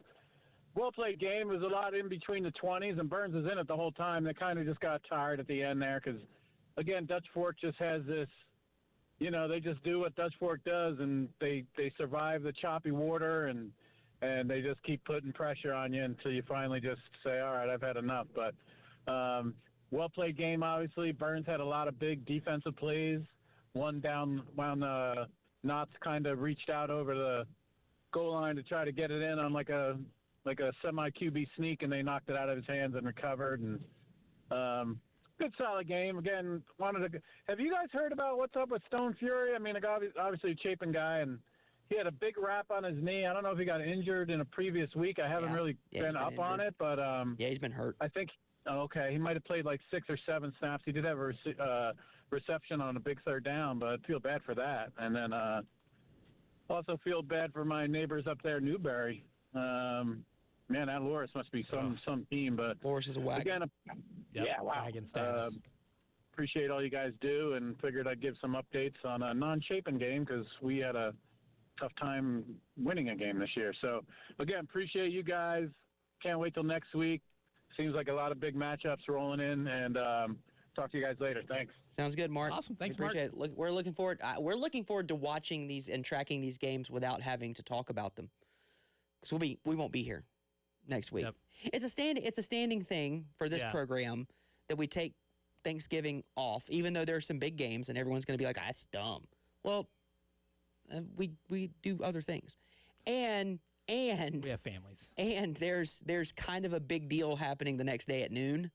K: Well-played game. It was a lot in between the 20s, and Burns was in it the whole time. They kind of just got tired at the end there because, again, Dutch Fork just has this, they just do what Dutch Fork does, and they survive the choppy water, and they just keep putting pressure on you until you finally just say, all right, I've had enough. But well-played game, obviously. Burns had a lot of big defensive plays. One down when Knotts kind of reached out over the goal line to try to get it in on like a semi-QB sneak, and they knocked it out of his hands and recovered. And good, solid game. Again, have you guys heard about what's up with Stone Fury? I mean, obviously a Chapin guy, and he had a big wrap on his knee. I don't know if he got injured in a previous week. I haven't really been up on it, but
A: he's been hurt.
K: I think he might have played like 6 or 7 snaps. He did have a reception on a big 3rd down, but I feel bad for that. And then also feel bad for my neighbors up there in Newberry. Man, that Loris must be some team, but
A: Loris is a wagon.
K: Again, yeah, wow.
B: Wagon status.
K: Appreciate all you guys do, and figured I'd give some updates on a non-Chapin game because we had a tough time winning a game this year. So, again, appreciate you guys. Can't wait till next week. Seems like a lot of big matchups rolling in, and talk to you guys later. Thanks.
A: Sounds good, Mark.
B: Awesome. Thanks,
A: appreciate
B: Mark.
A: It. We're looking forward. We're looking forward to watching these and tracking these games without having to talk about them because we won't be here next week.
B: Yep.
A: It's a standing thing for this program that we take Thanksgiving off, even though there's some big games and everyone's going to be like, that's dumb. Well, we do other things, and we
B: have families,
A: and there's kind of a big deal happening the next day at noon.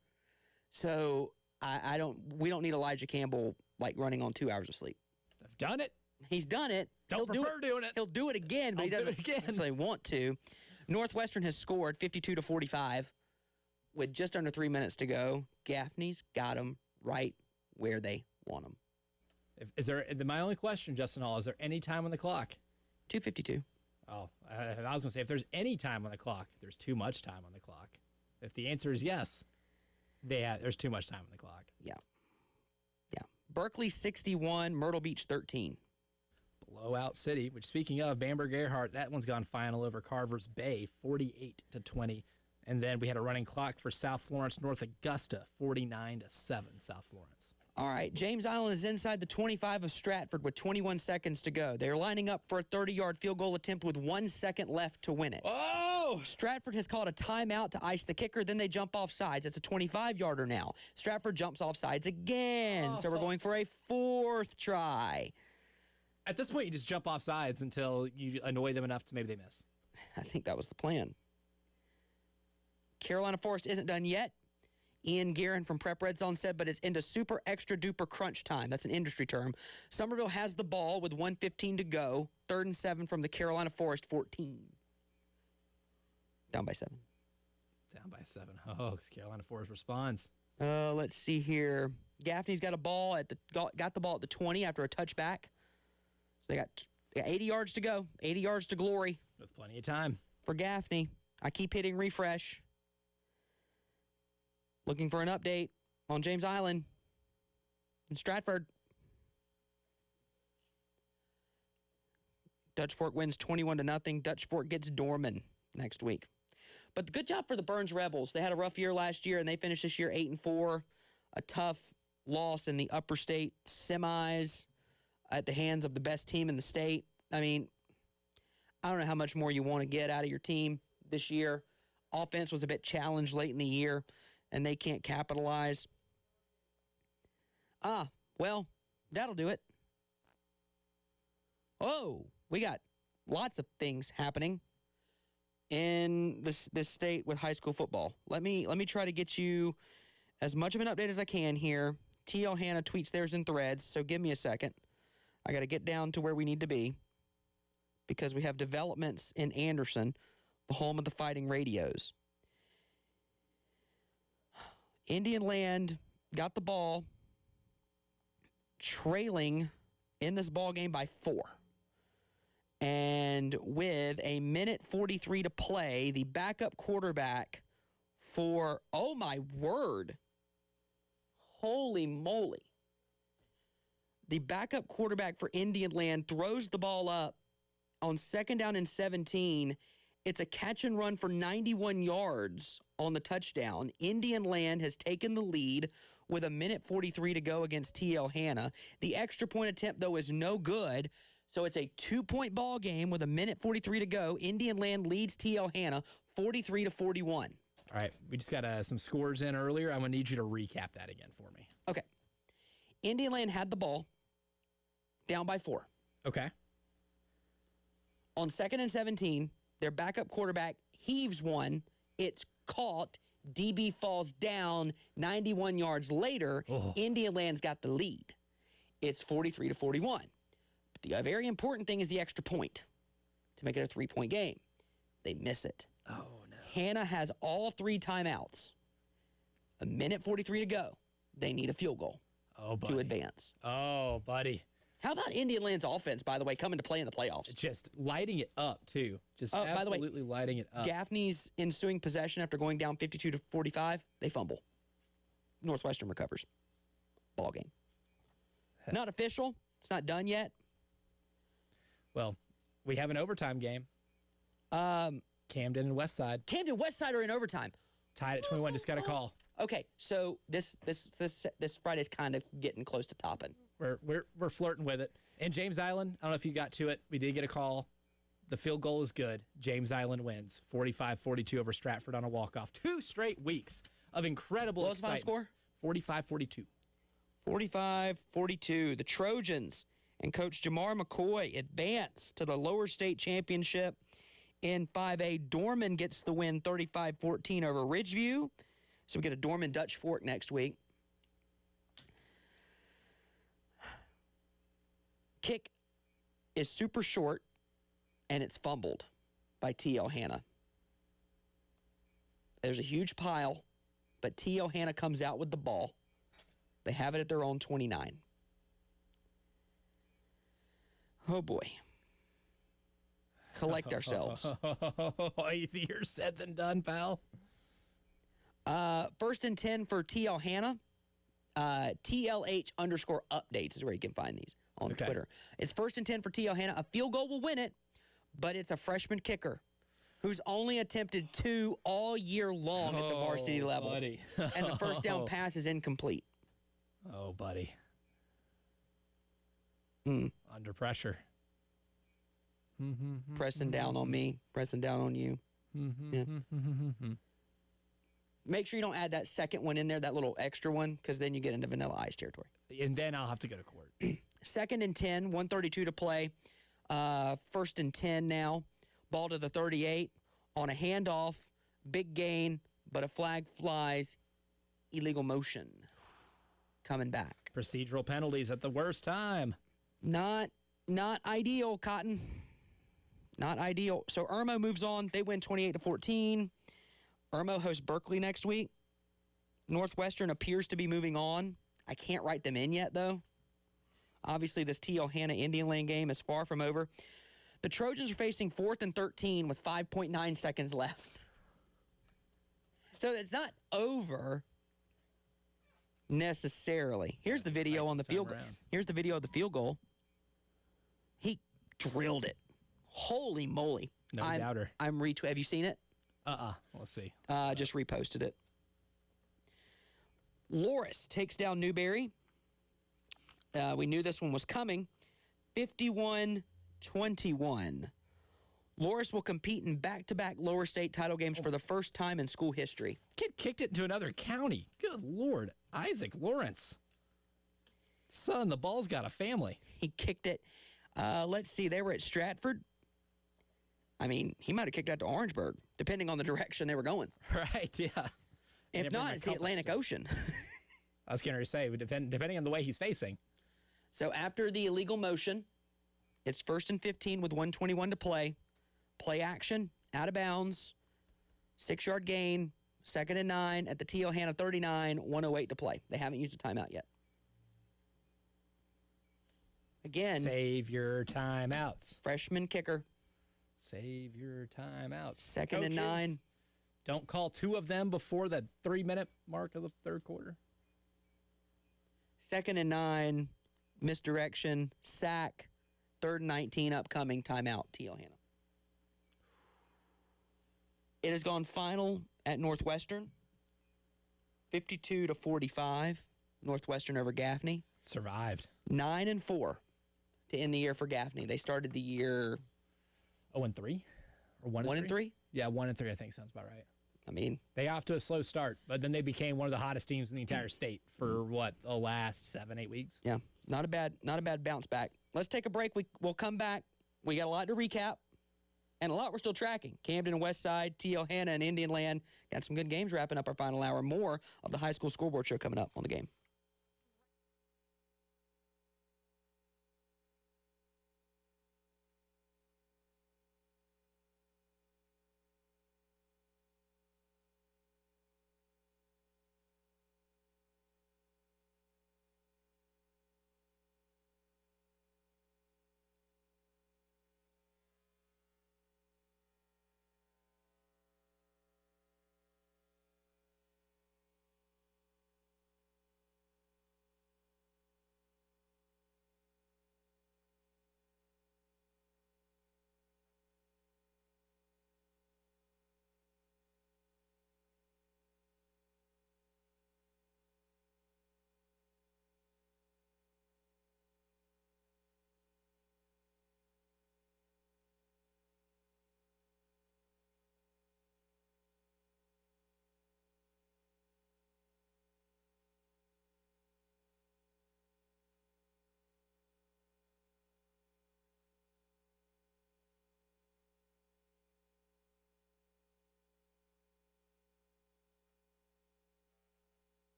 A: So we don't need Elijah Campbell like running on 2 hours of sleep.
B: I've done it.
A: He's done it.
B: Don't prefer doing it.
A: He'll do it again, but he doesn't necessarily want to. Northwestern has scored 52-45 with just under 3 minutes to go. Gaffney's got them right where they want them.
B: Is there? My only question, Justin Hall, is there any time on the clock?
A: 2:52.
B: Oh, I was going to say, if there's any time on the clock, there's too much time on the clock. If the answer is yes, there's too much time on the clock.
A: Yeah. Berkeley 61, Myrtle Beach 13.
B: Blowout city, which, speaking of, Bamberg Earhart, that one's gone final over Carver's Bay, 48-20. And then we had a running clock for South Florence, North Augusta, 49-7, South Florence.
A: All right, James Island is inside the 25 of Stratford with 21 seconds to go. They're lining up for a 30-yard field goal attempt with 1 second left to win it.
B: Oh!
A: Stratford has called a timeout to ice the kicker. Then they jump off sides. It's a 25-yarder now. Stratford jumps off sides again. So we're going for a 4th try.
B: At this point, you just jump off sides until you annoy them enough to maybe they miss.
A: I think that was the plan. Carolina Forest isn't done yet. Ian Guerin from Prep Red Zone said, but it's into super extra duper crunch time. That's an industry term. Somerville has the ball with 1:15 to go. 3rd and 7 from the Carolina Forest 14. Down by 7.
B: Down by 7. Oh, because Carolina Forest responds.
A: Let's see here. Gaffney's got the ball at the 20 after a touchback. So they got 80 yards to go. 80 yards to glory.
B: With plenty of time.
A: For Gaffney. I keep hitting refresh. Looking for an update on James Island and Stratford. Dutch Fork wins 21-0. Dutch Fork gets Dorman next week. But good job for the Burns Rebels. They had a rough year last year, and they finished this year 8-4. A tough loss in the upper state semis at the hands of the best team in the state. I mean, I don't know how much more you want to get out of your team this year. Offense was a bit challenged late in the year, and they can't capitalize. Well, that'll do it. Oh, we got lots of things happening in this state with high school football. Let me try to get you as much of an update as I can here. T.L. Hannah tweets theirs in threads, so give me a second. I got to get down to where we need to be because we have developments in Anderson, the home of the Fighting Radios. Indian Land got the ball trailing in this ball game by 4. And with a minute 43 to play, the backup quarterback for, oh my word, holy moly. The backup quarterback for Indian Land throws the ball up on 2nd down and 17. It's a catch and run for 91 yards on the touchdown. Indian Land has taken the lead with a minute 43 to go against T.L. Hannah. The extra point attempt, though, is no good. So it's a 2-point ball game with a minute 43 to go. Indian Land leads T.L. Hannah 43-41.
B: All right, we just got some scores in earlier. I'm going to need you to recap that again for me.
A: Okay. Indian Land had the ball down by 4.
B: Okay.
A: On 2nd and 17, their backup quarterback heaves one. It's caught. DB falls down 91 yards later. Indian Land's got the lead. It's 43-41. But the very important thing is the extra point to make it a 3-point game. They miss it.
B: Oh, no.
A: Hannah has all 3 timeouts. A minute 43 to go. They need a field goal to advance.
B: Oh, buddy.
A: How about Indian Land's offense, by the way, coming to play in the playoffs?
B: Just lighting it up, too. Just absolutely
A: by the way,
B: lighting it up.
A: Gaffney's ensuing possession after going down 52-45, they fumble. Northwestern recovers. Ball game. Not official. It's not done yet.
B: Well, we have an overtime game. Camden and Westside.
A: Camden and Westside are in overtime.
B: Tied at 21. Just got a call.
A: Okay, so this Friday's kind of getting close to topping.
B: We're flirting with it. And James Island, I don't know if you got to it. We did get a call. The field goal is good. James Island wins 45-42 over Stratford on a walk-off. 2 straight weeks of incredible excitement.
A: What was the final score?
B: 45-42.
A: 45-42. The Trojans and Coach Jamar McCoy advance to the lower state championship in 5A. Dorman gets the win 35-14 over Ridgeview. So we get a Dorman Dutch Fork next week. Kick is super short, and it's fumbled by T.O. Hanna. There's a huge pile, but T.O. Hanna comes out with the ball. They have it at their own 29. Oh, boy. Collect ourselves.
B: Easier said than done, pal.
A: First and 10 for T.L. Hanna. TLH_updates is where you can find these on Twitter. It's first and 10 for T.L. Hanna. A field goal will win it, but it's a freshman kicker who's only attempted 2 all year long at the varsity level.
B: Buddy.
A: And the first down pass is incomplete.
B: Oh, buddy. Under pressure.
A: Pressing down on me, pressing down on you. Yeah. Make sure you don't add that second one in there, that little extra one, because then you get into Vanilla Ice territory.
B: And then I'll have to go to court.
A: Second and 10, 132 to play. First and 10 now. Ball to the 38 on a handoff. Big gain, but a flag flies. Illegal motion. Coming back.
B: Procedural penalties at the worst time.
A: Not ideal, Cotton. Not ideal. So Irmo moves on. They win 28-14. Irmo hosts Berkeley next week. Northwestern appears to be moving on. I can't write them in yet, though. Obviously, this T.L. Hanna Indian Land game is far from over. The Trojans are facing 4th and 13 with 5.9 seconds left. So it's not over necessarily. Here's the video on the field goal. Here's the video of the field goal. He drilled it. Holy moly.
B: No doubter.
A: I'm retweet. Have you seen it?
B: Let's see.
A: Just reposted it. Loris takes down Newberry. We knew this one was coming. 51-21. Loris will compete in back-to-back lower state title games for the first time in school history.
B: Kid kicked it into another county. Good Lord. Isaac Lawrence. Son, the ball's got a family.
A: He kicked it. Let's see. They were at Stratford. I mean, he might have kicked out to Orangeburg, depending on the direction they were going.
B: Right, yeah.
A: If not, it's the Atlantic Ocean.
B: I was going to say, depending on the way he's facing.
A: So after the illegal motion, it's 1st and 15 with 1:21 to play. Play action, out of bounds, 6-yard gain, 2nd and 9 at the T.L. Hanna 39, 1:08 to play. They haven't used a timeout yet. Again.
B: Save your timeouts.
A: Freshman kicker.
B: Save your timeouts.
A: 2nd and 9.
B: Don't call 2 of them before the 3-minute mark of the third quarter.
A: 2nd and 9, misdirection, sack, 3rd and 19, upcoming timeout, T.L. Hanna. It has gone final at Northwestern, 52-45, Northwestern over Gaffney.
B: Survived.
A: 9-4 to end the year for Gaffney. They started the year
B: 0-3 or 1-3. Yeah, 1-3. I think sounds about right.
A: I mean,
B: they got off to a slow start, but then they became one of the hottest teams in the entire state for the last 7-8 weeks.
A: Yeah, not a bad bounce back. Let's take a break. We'll come back. We got a lot to recap. And a lot we're still tracking. Camden and Westside, T.L. Hanna and Indian Land. Got some good games wrapping up our final hour. More of the High School Scoreboard Show coming up on the game.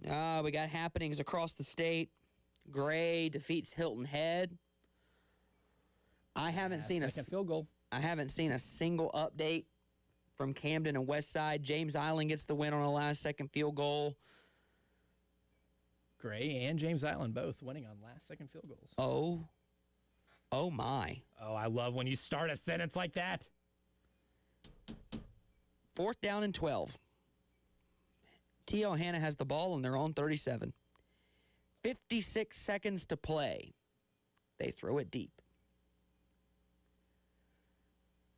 A: We got happenings across the state. Gray defeats Hilton Head. I haven't seen
B: second field goal.
A: I haven't seen a single update from Camden and Westside. James Island gets the win on a last-second field goal.
B: Gray and James Island both winning on last-second field goals.
A: Oh my.
B: Oh, I love when you start a sentence like that.
A: 4th down and 12. T.L. Hanna has the ball on their own 37. 56 seconds to play. They throw it deep.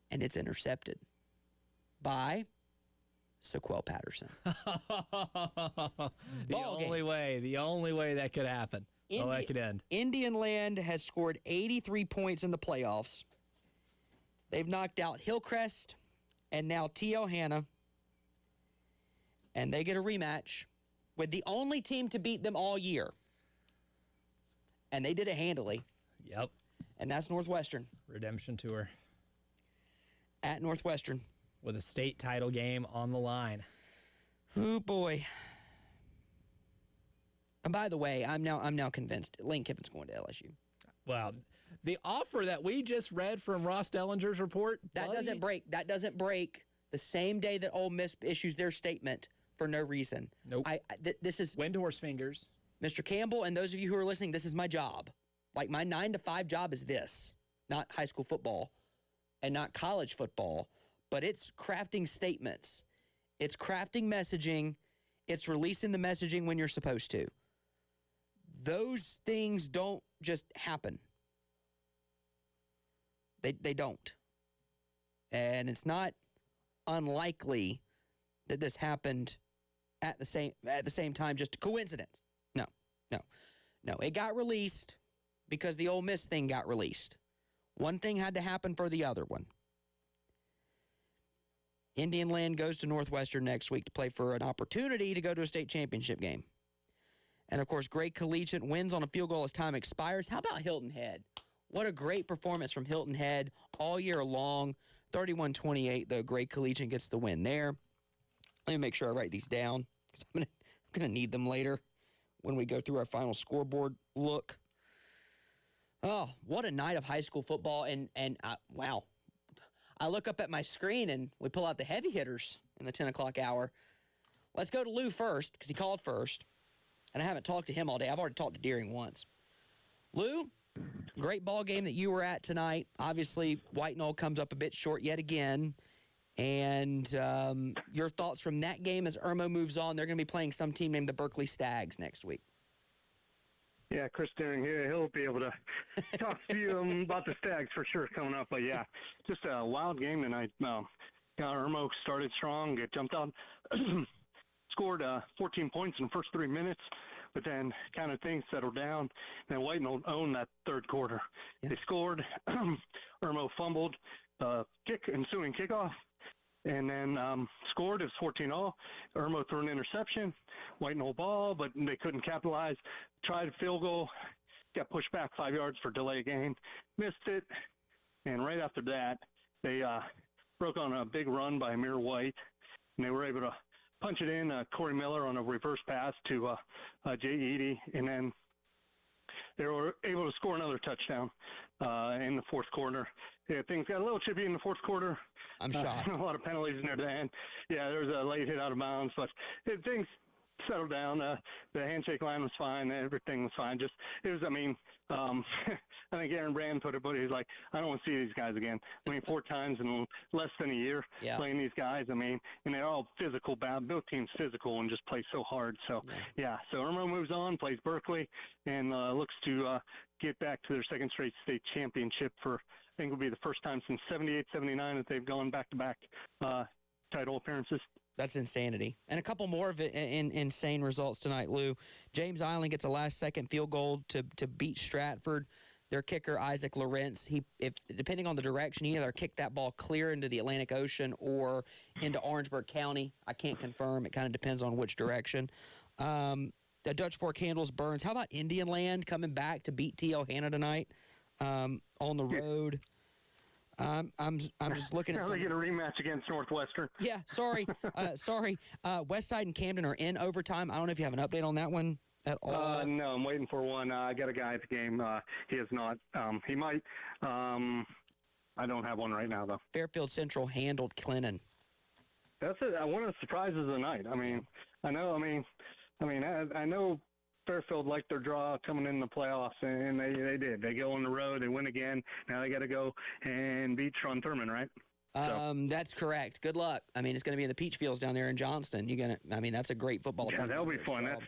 A: And it's intercepted by Sequel Patterson.
B: The only way that could happen. That could end.
A: Indian Land has scored 83 points in the playoffs. They've knocked out Hillcrest and now T.L. Hanna. And they get a rematch with the only team to beat them all year. And they did it handily.
B: Yep.
A: And that's Northwestern.
B: Redemption tour.
A: At Northwestern.
B: With a state title game on the line.
A: Oh, boy. And by the way, I'm now convinced Lane Kiffin's going to LSU.
B: Well, the offer that we just read from Ross Dellinger's report.
A: That doesn't break the same day that Ole Miss issues their statement for no reason.
B: Nope.
A: This is
B: Windhorse fingers.
A: Mr. Campbell, and those of you who are listening, this is my job. Like, my 9 to 5 job is this, not high school football and not college football, but it's crafting statements. It's crafting messaging. It's releasing the messaging when you're supposed to. Those things don't just happen. They don't. And it's not unlikely that this happened at the same time, just a coincidence. No. It got released because the Ole Miss thing got released. One thing had to happen for the other one. Indian Land goes to Northwestern next week to play for an opportunity to go to a state championship game. And, of course, Gray Collegiate wins on a field goal as time expires. How about Hilton Head? What a great performance from Hilton Head all year long. 31-28, though, Gray Collegiate gets the win there. Let me make sure I write these down because I'm gonna need them later when we go through our final scoreboard look. Oh, what a night of high school football. And wow. I look up at my screen and we pull out the heavy hitters in the 10 o'clock hour. Let's go to Lou first because he called first. And I haven't talked to him all day. I've already talked to Deering once. Lou, great ball game that you were at tonight. Obviously, White Knoll comes up a bit short yet again. And your thoughts from that game as Irmo moves on. They're going to be playing some team named the Berkeley Stags next week.
C: Yeah, Chris Deering here. He'll be able to talk to you about the Stags for sure coming up. But, yeah, just a wild game tonight. Irmo started strong, jumped out, scored 14 points in the first 3 minutes, but then kind of things settled down. And White Knoll owned that third quarter. Yeah. They scored. Irmo fumbled, ensuing kickoff. And then scored. It was 14-0. Irmo threw an interception. White Knoll ball, but they couldn't capitalize. Tried a field goal. Got pushed back 5 yards for delay game. Missed it. And right after that, they broke on a big run by Amir White. And they were able to punch it in. Corey Miller on a reverse pass to Jay Eady. And then they were able to score another touchdown in the fourth quarter. Yeah, things got a little chippy in the fourth quarter.
A: I'm shocked.
C: A lot of penalties in there at the end. Yeah, there was a late hit out of bounds, but things settled down. The handshake line was fine. Everything was fine. I think Aaron Brand put it, but he's like, I don't want to see these guys again. 4 times in less than a year playing these guys. And they're all physical. Both teams physical and just play so hard. So, so Irmo moves on, plays Berkeley, and looks to get back to their second straight state championship for, I think, will be the first time since 78-79 that they've gone back-to-back title appearances.
A: That's insanity. And a couple more of insane results tonight, Lou. James Island gets a last-second field goal to beat Stratford. Their kicker, Isaac Lawrence, depending on the direction, he either kicked that ball clear into the Atlantic Ocean or into Orangeburg County. I can't confirm. It kind of depends on which direction. The Dutch Fork handles Burns. How about Indian Land coming back to beat T.L. Hanna tonight on the road? I'm just looking at
C: Now
A: some.
C: they get a rematch against Northwestern.
A: Yeah, sorry. Westside and Camden are in overtime. I don't know if you have an update on that one at all.
C: No, I'm waiting for one. I got a guy at the game. He is not. He might. I don't have one right now, though.
A: Fairfield Central handled Clinton.
C: That's one of the surprises of the night. I mean, I know Fairfield liked their draw coming in the playoffs, and they did. They go on the road, they win again. Now they got to go and beat Sean Thurman, right?
A: That's correct. Good luck. I mean, it's going to be in the Peach Fields down there in Johnston. That's a great football team.
C: Yeah, that'll be fun. That's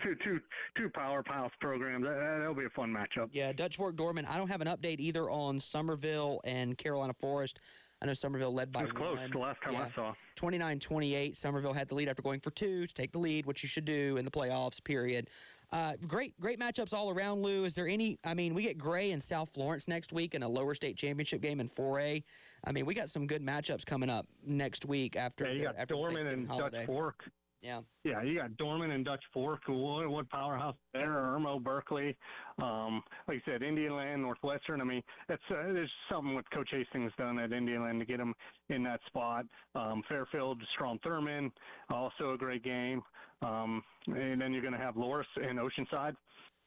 C: two powerhouse programs. That'll be a fun matchup.
A: Yeah, Dutch Fork Dorman. I don't have an update either on Somerville and Carolina Forest. I know Somerville led by
C: it was close the last time I saw.
A: 29-28. Somerville had the lead after going for 2 to take the lead, which you should do in the playoffs, period. Great matchups all around, Lou. Is there any, we get Gray and South Florence next week in a lower state championship game in 4A. We got some good matchups coming up next week after
C: you got Dorman and
A: holiday.
C: Dutch Fork.
A: Yeah.
C: Yeah, you got Dorman and Dutch Fork. What powerhouse there? Irmo, Berkeley. Like you said, Indian Land, Northwestern. There's something what Coach Hastings done at Indian Land to get them in that spot. Fairfield, Strom Thurman, also a great game. And then you're going to have Loris and Oceanside.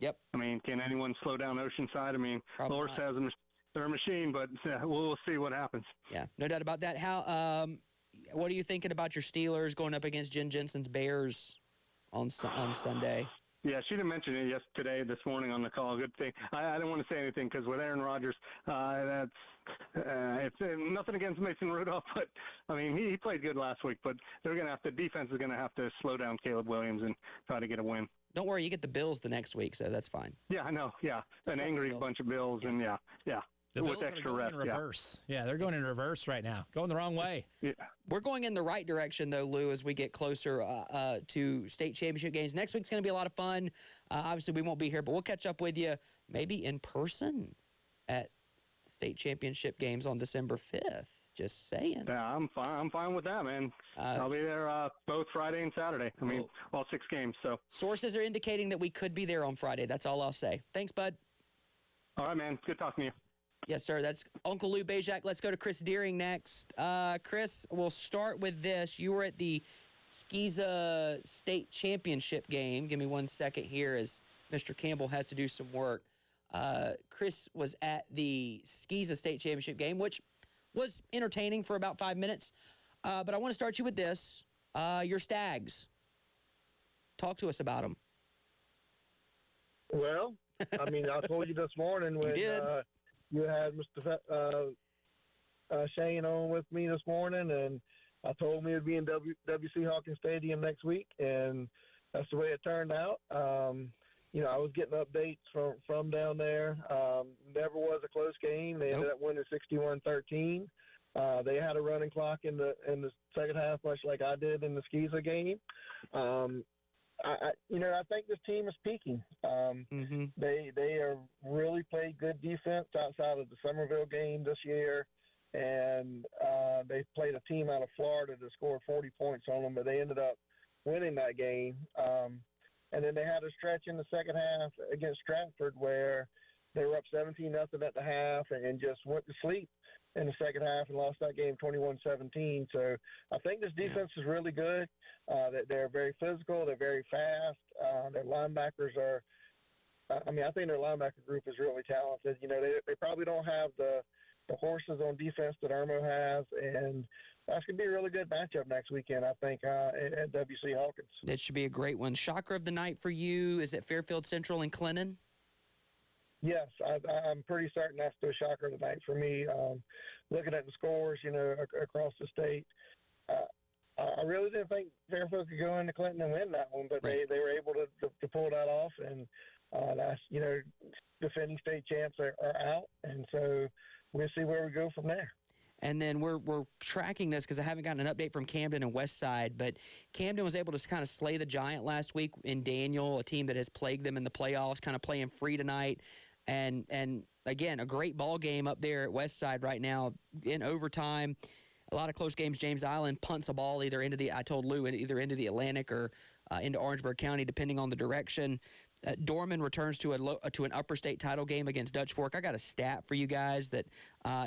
A: Yep.
C: Can anyone slow down Oceanside?
A: Probably
C: Loris
A: not.
C: has their machine, but we'll see what happens.
A: Yeah, no doubt about that. How? What are you thinking about your Steelers going up against Jen Jensen's Bears on Sunday?
C: Yeah, she didn't mention it this morning on the call. Good thing. I didn't want to say anything because with Aaron Rodgers, it's nothing against Mason Rudolph, but he played good last week. But the defense is gonna have to slow down Caleb Williams and try to get a win.
A: Don't worry, you get the Bills the next week, so that's fine.
C: Yeah, I know. Yeah, an angry bunch of Bills, and yeah.
B: The
C: with
B: Bills
C: extra
B: are going
C: rest,
B: in reverse. Yeah, they're going in reverse right now. Going the wrong way.
C: Yeah.
A: We're going in the right direction, though, Lou, as we get closer to state championship games. Next week's going to be a lot of fun. Obviously, we won't be here, but we'll catch up with you maybe in person at state championship games on December 5th. Just saying.
C: Yeah, I'm fine with that, man. I'll be there both Friday and Saturday. All 6 games. So
A: sources are indicating that we could be there on Friday. That's all I'll say. Thanks, bud.
C: All right, man. Good talking to you.
A: Yes, sir. That's Uncle Lou Bajak. Let's go to Chris Deering next. Chris, we'll start with this. You were at the Skeeza State Championship game. Give me 1 second here as Mr. Campbell has to do some work. Chris was at the Skeeza State Championship game, which was entertaining for about 5 minutes. But I want to start you with this. Your Stags. Talk to us about them.
L: Well, I told you this morning when you had Mr. Shane on with me this morning, and I told him he'd be in WC Hawkins Stadium next week, and that's the way it turned out. I was getting updates from down there. Never was a close game. They ended up winning 61-13. They had a running clock in the second half, much like I did in the Skeeza game. I think this team is peaking. They are really played good defense outside of the Somerville game this year, and they played a team out of Florida that scored 40 points on them, but they ended up winning that game. And then they had a stretch in the second half against Stratford where they were up 17-0 at the half and just went to sleep in the second half and lost that game 21-17. So I think this defense is really good. They're very physical. They're very fast. Their linebackers are I think their linebacker group is really talented. They probably don't have the horses on defense that Irmo has, and that's going to be a really good matchup next weekend, I think, at WC Hawkins.
A: It should be a great one. Shocker of the night for you, is it Fairfield Central and Clinton?
L: Yes, I'm pretty certain that's the shocker of the night for me. Looking at the scores, across the state, I really didn't think Fairfield could go into Clinton and win that one, but they were able to pull that off, and that's, defending state champs are out, and so we'll see where we go from there.
A: And then we're tracking this because I haven't gotten an update from Camden and Westside, but Camden was able to kind of slay the Giant last week in Daniel, a team that has plagued them in the playoffs, kind of playing free tonight. And again, a great ball game up there at Westside right now in overtime. A lot of close games. James Island punts a ball either into the Atlantic or into Orangeburg County, depending on the direction. Dorman returns to to an upper state title game against Dutch Fork. I got a stat for you guys that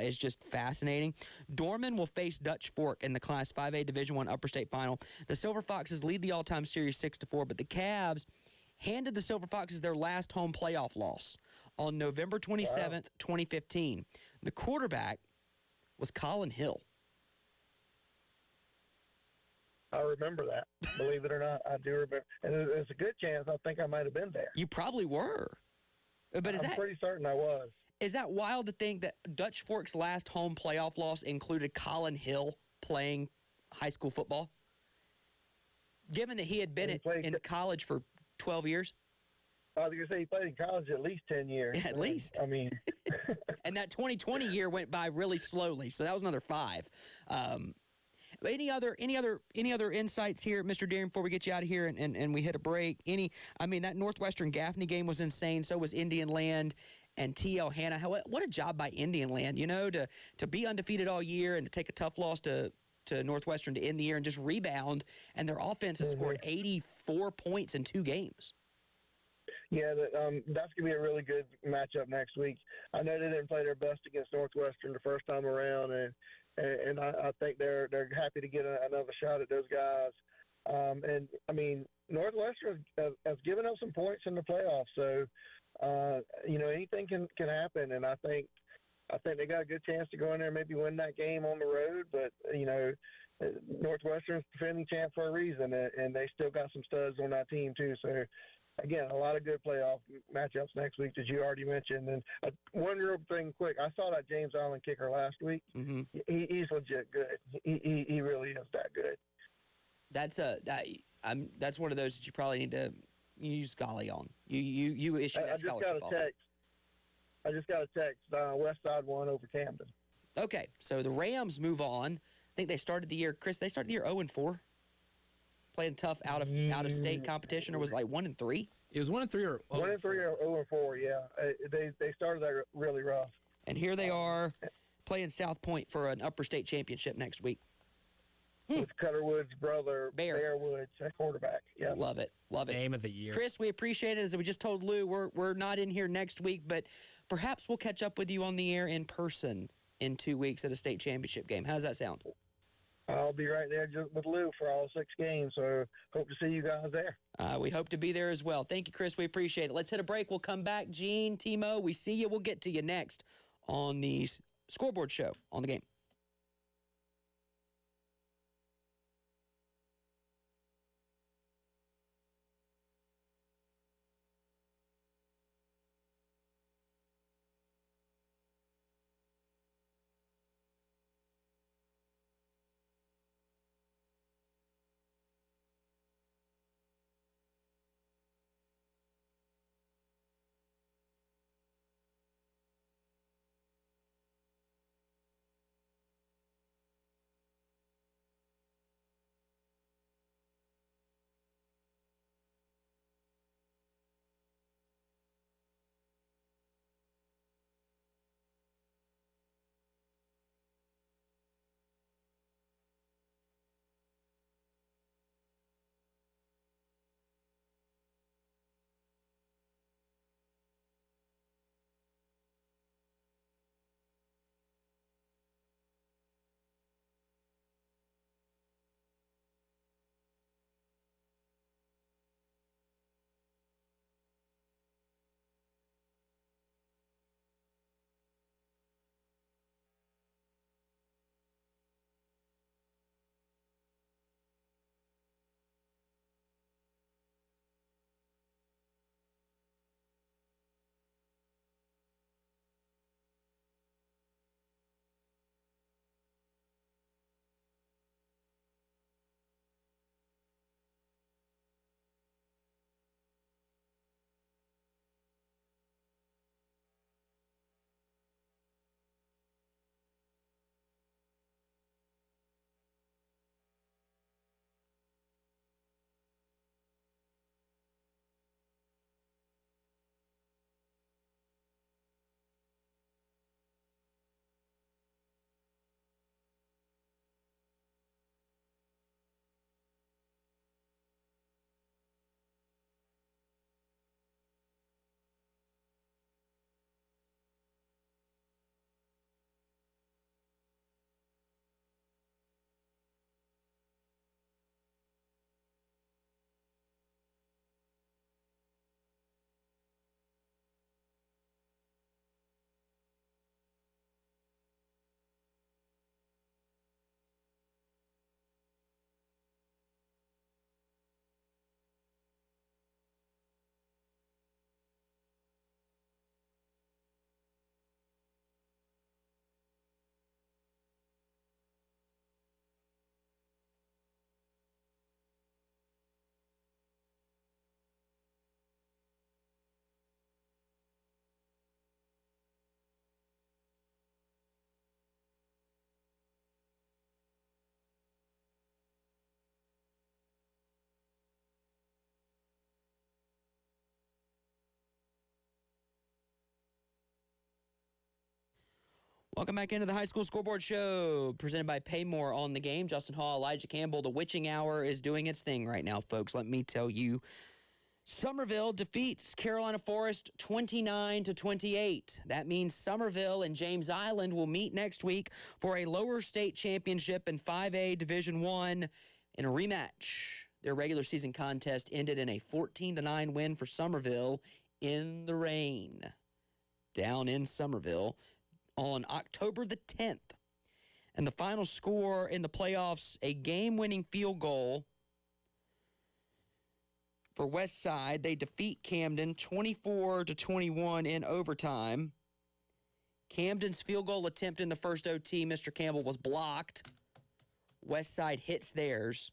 A: is just fascinating. Dorman will face Dutch Fork in the Class 5A Division I upper state final. The Silver Foxes lead the all-time series 6-4, but the Cavs handed the Silver Foxes their last home playoff loss on November 27th, 2015. The quarterback was Colin Hill.
L: I remember that. Believe it or not, I do remember. And there's a good chance I think I might have been there.
A: You probably were. But
L: I'm pretty certain I was.
A: Is that wild to think that Dutch Fork's last home playoff loss included Colin Hill playing high school football? Given that he had been in college for 12 years?
L: I was going to say he played in college at least 10 years.
A: Yeah, at least.
L: I mean.
A: And that 2020 year went by really slowly, so that was another 5. Any other insights here, Mr. Deering, before we get you out of here and we hit a break? That Northwestern Gaffney game was insane. So was Indian Land and T.L. Hanna. What a job by Indian Land, to be undefeated all year and to take a tough loss to Northwestern to end the year and just rebound. And their offense has scored 84 points in 2 games.
L: Yeah, that's going to be a really good matchup next week. I know they didn't play their best against Northwestern the first time around, and I think they're happy to get another shot at those guys. Northwestern has given up some points in the playoffs, so anything can happen. And I think they got a good chance to go in there and maybe win that game on the road. But Northwestern's defending champ for a reason, and they still got some studs on that team too. So. Again, a lot of good playoff matchups next week, as you already mentioned. And one real thing quick, I saw that James Island kicker last week. Mm-hmm. He's legit good. He really is that good.
A: That's one of those that you probably need to use Golly on. You issue that scholarship offer.
L: I just got a text. West Side won over Camden.
A: Okay, so the Rams move on. I think they started the year, Chris. They started the year 0-4. Playing tough out of state competition, or was it like 1-3?
B: It was 1-3 or
L: 1-3 or 0-4. Yeah, they started that really rough.
A: And here they are playing South Point for an upper state championship next week.
L: With Cutterwood's brother, Bear Woods, at quarterback. Yeah,
A: love it.
B: Game of the year,
A: Chris. We appreciate it. As we just told Lou, we're not in here next week, but perhaps we'll catch up with you on the air in person in 2 weeks at a state championship game. How does that sound?
L: I'll be right there with Lou for all 6 games, so hope to see you guys there.
A: We hope to be there as well. Thank you, Chris. We appreciate it. Let's hit a break. We'll come back. Gene, Timo, we see you. We'll get to you next on the Scoreboard Show on the Game. Welcome back into the High School Scoreboard Show, presented by PayMore on the game. Justin Hall, Elijah Campbell. The witching hour is doing its thing right now, folks. Let me tell you. Summerville defeats Carolina Forest 29-28. That means Summerville and James Island will meet next week for a lower state championship in 5A Division I in a rematch. Their regular season contest ended in a 14-9 win for Summerville in the rain down in Summerville on October the 10th. And the final score in the playoffs, a game-winning field goal for West Side. They defeat Camden 24-21 in overtime. Camden's field goal attempt in the first OT, Mr. Campbell, was blocked. West Side hits theirs.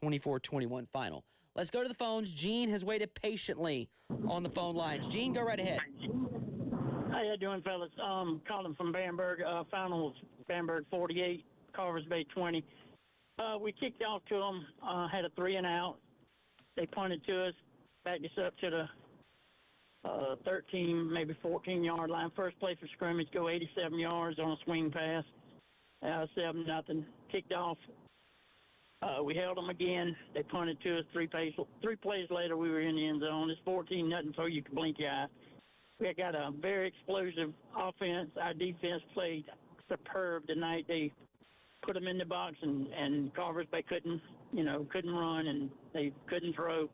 A: 24-21 final. Let's go to the phones. Gene has waited patiently on the phone lines. Gene, go right ahead.
M: How you doing, fellas? Calling from Bamberg. Finals, Bamberg 48, Carvers Bay 20. We kicked off to them, had a 3-and-out. They punted to us, backed us up to the 13, maybe 14-yard line. First play for scrimmage, go 87 yards on a swing pass. 7-0. Kicked off. We held them again. They punted to us. Three plays later, we were in the end zone. It's 14-0 before you can blink your eye. We got a very explosive offense. Our defense played superb tonight. They put them in the box, and Carvers Bay couldn't run, and they couldn't throw.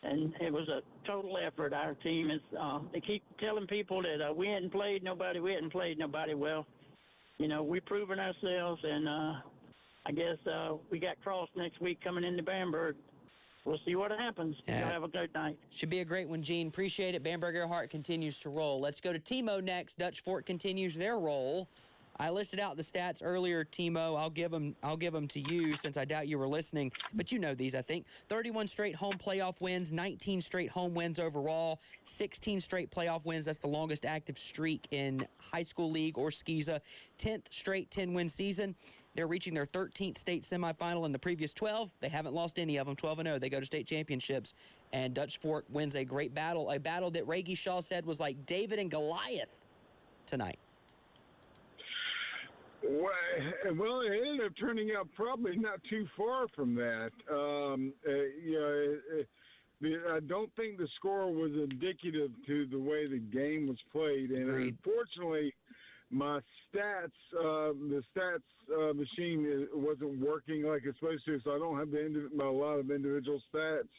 M: And it was a total effort. Our team is, they keep telling people that we hadn't played nobody well. We've proven ourselves, and I guess we got crossed next week coming into Bamberg. We'll see what happens.
A: Yeah.
M: Y'all have a good night.
A: Should be a great one, Gene. Appreciate it. Bamberg Earhart continues to roll. Let's go to Timo next. Dutch Fork continues their roll. I listed out the stats earlier, Timo. I'll give them to you since I doubt you were listening. But you know these, I think. 31 straight home playoff wins, 19 straight home wins overall, 16 straight playoff wins. That's the longest active streak in high school league or SCISA. 10th straight 10-win season. They're reaching their 13th state semifinal in the previous 12. They haven't lost any of them, 12-0. They go to state championships. And Dutch Fork wins a great battle, a battle that Reggie Shaw said was like David and Goliath tonight.
N: Well, it ended up turning out probably not too far from that. I don't think the score was indicative to the way the game was played. And unfortunately, my stats, the stats machine wasn't working like it's supposed to, so I don't have a lot of individual stats.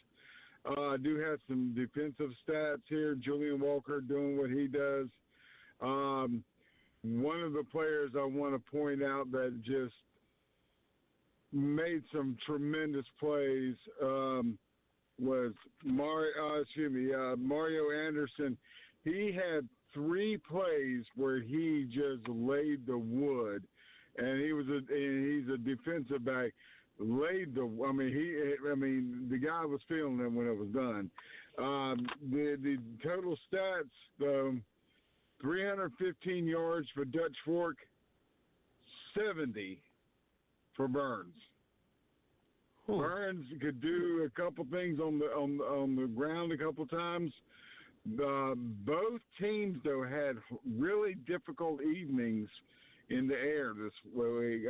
N: I do have some defensive stats here. Julian Walker doing what he does. One of the players I want to point out that just made some tremendous plays was Mario Anderson. He had 3 plays where he just laid the wood, and he's a defensive back. The guy was feeling it when it was done. The total stats, though. 315 yards for Dutch Fork, 70 for Burns. Ooh. Burns could do a couple things on the ground a couple times. Both teams, though, had really difficult evenings in the air this week.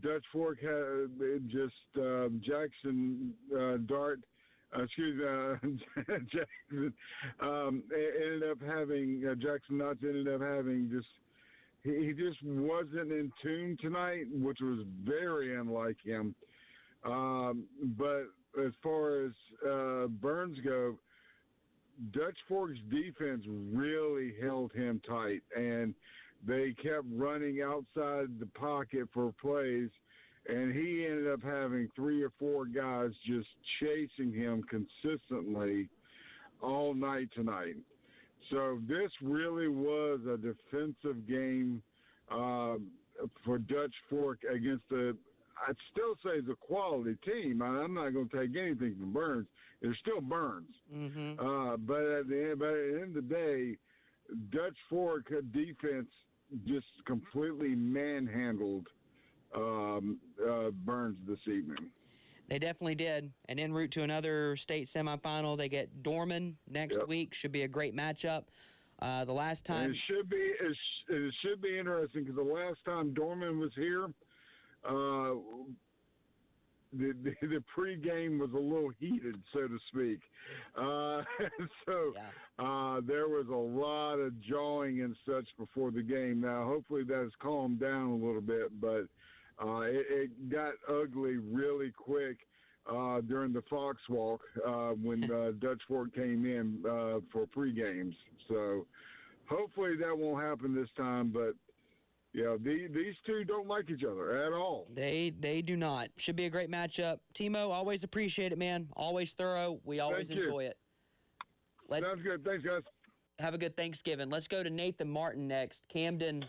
N: Dutch Fork had Jackson Dart. Jackson ended up having Jackson Knotts ended up having he just wasn't in tune tonight, which was very unlike him. But as far as Burns go, Dutch Fork's defense really held him tight, and they kept running outside the pocket for plays. And he ended up having 3 or 4 guys just chasing him consistently all night tonight. So this really was a defensive game for Dutch Fork against I'd still say it's a quality team. I'm not going to take anything from Burns. They're still Burns. Mm-hmm. But at the end of the day, Dutch Fork defense just completely manhandled Burns this evening.
A: They definitely did. And en route to another state semifinal, they get Dorman next week. Should be a great matchup. The last
N: And
A: time
N: it should be interesting because the last time Dorman was here, the pregame was a little heated, so to speak. There was a lot of jawing and such before the game. Now, hopefully that has calmed down a little bit, but it got ugly really quick during the Fox Walk when Dutch Fork came in for pregames. So hopefully that won't happen this time, but yeah, these two don't like each other at all.
A: They do not. Should be a great matchup. Timo, always appreciate it, man. Always thorough. We always enjoy it.
N: Sounds good. Thanks, guys.
A: Have a good Thanksgiving. Let's go to Nathan Martin next. Camden.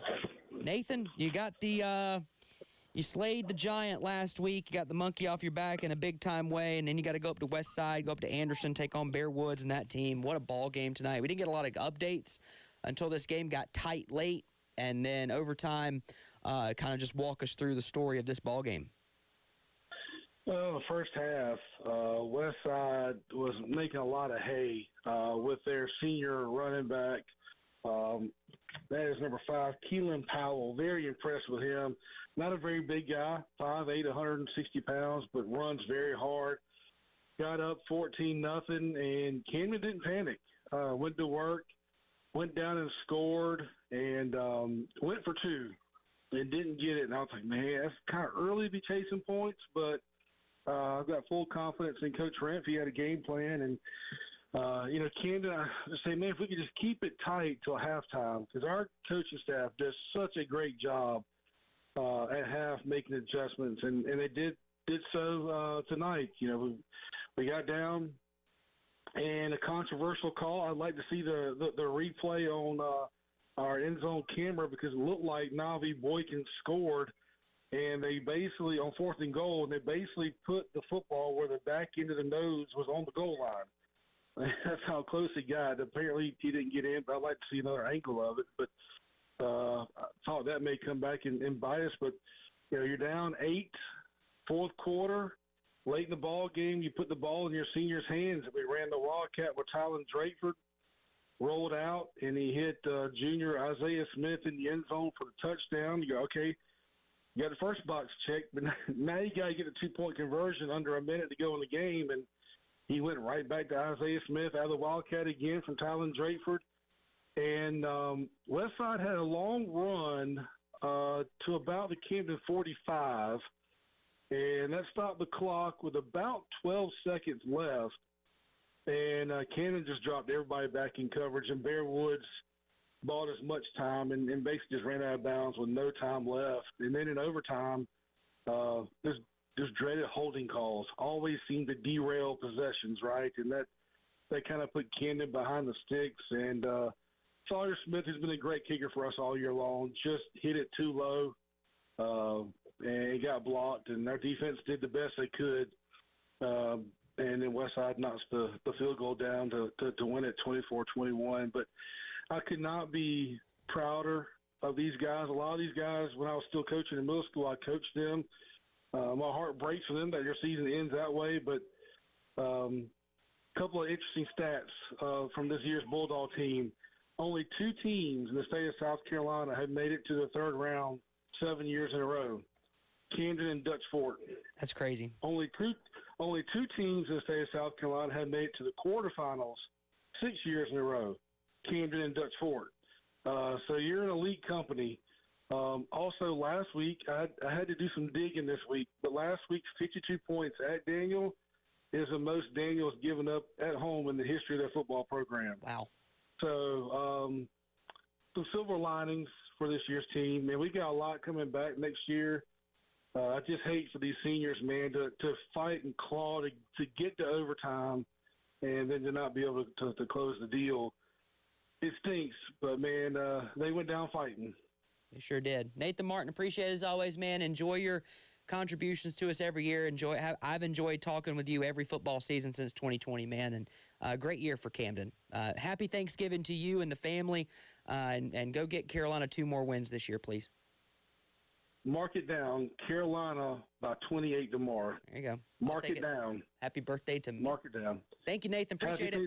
A: Nathan, you got you slayed the Giant last week. You got the monkey off your back in a big-time way, and then you got to go up to West Side, go up to Anderson, take on Bear Woods and that team. What a ball game tonight. We didn't get a lot of updates until this game got tight late. And then overtime, kind of just walk us through the story of this ball game.
O: Well, the first half, Westside was making a lot of hay with their senior running back. That is number 5, Keelan Powell. Very impressed with him. Not a very big guy, 5'8", 160 pounds, but runs very hard. Got up 14-0, and Camden didn't panic. Went to work, went down and scored, and went for 2 and didn't get it. And I was like, man, that's kind of early to be chasing points, but I've got full confidence in Coach Renf. He had a game plan. And, Camden, I say, man, if we could just keep it tight till halftime, because our coaching staff does such a great job at half making adjustments. And they did so tonight. We got down. And a controversial call. I'd like to see the replay on our end zone camera because it looked like Navi Boykin scored, and they basically, on 4th and goal, and they basically put the football where the back end of the nose was on the goal line. That's how close he got. Apparently he didn't get in, but I'd like to see another angle of it. But I thought that may come back and bite us. But, you're down 8, fourth quarter. Late in the ball game, you put the ball in your senior's hands. We ran the Wildcat with Tylen Drakeford, rolled out, and he hit junior Isaiah Smith in the end zone for the touchdown. You go, okay, you got the first box checked, but now you got to get a 2-point conversion under a minute to go in the game. And he went right back to Isaiah Smith out of the Wildcat again from Tylen Drakeford. And Westside had a long run to about the Camden 45. And that stopped the clock with about 12 seconds left. And Camden just dropped everybody back in coverage, and Bear Woods bought as much time and basically just ran out of bounds with no time left. And then in overtime, there's dreaded holding calls. Always seem to derail possessions, right? And that kind of put Camden behind the sticks. And Sawyer Smith has been a great kicker for us all year long. Just hit it too low. And it got blocked, and our defense did the best they could. And then Westside knocks the field goal down to win it 24-21. But I could not be prouder of these guys. A lot of these guys, when I was still coaching in middle school, I coached them. My heart breaks for them that their season ends that way. But a couple of interesting stats from this year's Bulldog team. Only 2 teams in the state of South Carolina have made it to the 3rd round 7 years in a row. Camden and Dutch Fork.
A: That's crazy.
O: Only two teams in the state of South Carolina have made it to the quarterfinals 6 years in a row. Camden and Dutch Fork. So you're in elite company. Also, last week, I had to do some digging this week, but last week's 52 points at Daniel is the most Daniel's given up at home in the history of their football program.
A: Wow.
O: So some silver linings for this year's team. Man, we got a lot coming back next year. I just hate for these seniors, man, to fight and claw to get to overtime and then to not be able to close the deal. It stinks, but, man, they went down fighting.
A: They sure did. Nathan Martin, appreciate it as always, man. Enjoy your contributions to us every year. I've enjoyed talking with you every football season since 2020, man, and great year for Camden. Happy Thanksgiving to you and the family, and go get Carolina 2 more wins this year, please.
O: Mark it down, Carolina by 28 tomorrow.
A: There you go.
O: Mark it down.
A: Happy birthday to me.
O: Mark it down.
A: Thank you, Nathan. Appreciate it.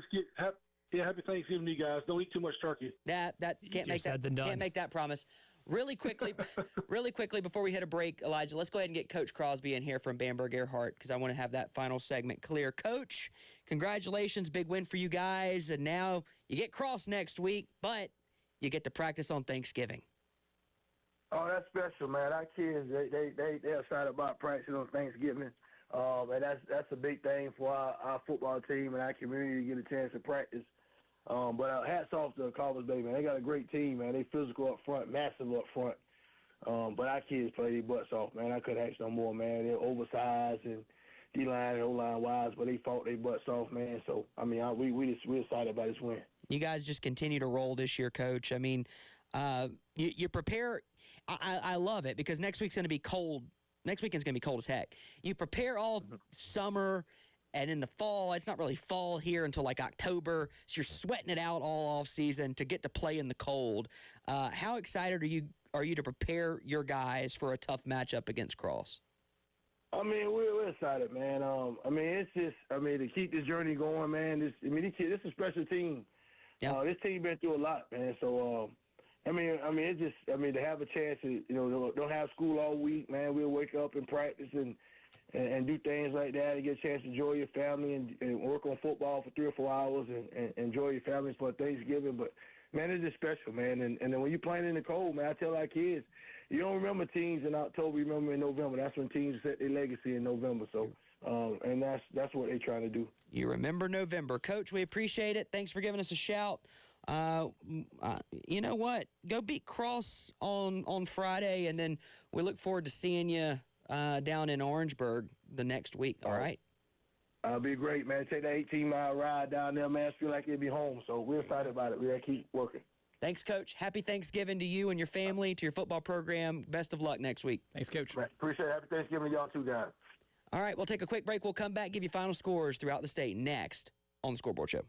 O: Yeah, happy Thanksgiving to you guys. Don't eat too much turkey.
A: That can't make
B: said
A: that
B: than done.
A: can't make that promise. Really quickly, before we hit a break, Elijah, let's go ahead and get Coach Crosby in here from Bamberg Earhart because I want to have that final segment clear. Coach, congratulations, big win for you guys, and now you get Cross next week, but you get to practice on Thanksgiving.
L: Oh, that's special, man. Our kids, they're excited about practicing on Thanksgiving, and that's a big thing for our football team and our community to get a chance to practice. But hats off to Carver's Bay, man. They got a great team, man. They physical up front, massive up front. But our kids play their butts off, man. I couldn't ask no more, man. They're oversized and D-line and O-line wise, but they fought their butts off, man. So, I mean, we're excited about this win.
A: You guys just continue to roll this year, Coach. I mean, you prepare. I love it because next week's going to be cold. Next weekend's going to be cold as heck. You prepare all summer. And in the fall, it's not really fall here until like October. So you're sweating it out all off season to get to play in the cold. How excited are you to prepare your guys for a tough matchup against Cross?
L: I mean, we're excited, man. I mean, it's just, to keep this journey going, man. This is a special team.
A: Yeah.
L: This team been through a lot, man. So, it's just, to have a chance to, don't have school all week, man. We'll wake up and practice and do things like that and get a chance to enjoy your family and work on football for 3 or 4 hours and enjoy your family for Thanksgiving. But, man, it's just special, man. And then when you're playing in the cold, man, I tell our kids, you don't remember teams in October, you remember in November. That's when teams set their legacy in November. So, and that's what they're trying to do.
A: You remember November. Coach, we appreciate it. Thanks for giving us a shout. You know what? Go beat Cross on Friday, and then we look forward to seeing you down in Orangeburg the next week, all right?
L: It'll be great, man. Take that 18-mile ride down there, man. Feel like it'll be home. So we're excited about it. We got to keep working.
A: Thanks, Coach. Happy Thanksgiving to you and your family, to your football program. Best of luck next week.
B: Thanks, Coach.
L: Man, appreciate it. Happy Thanksgiving to y'all too, guys.
A: All right, we'll take a quick break. We'll come back, give you final scores throughout the state next on the Scoreboard Show.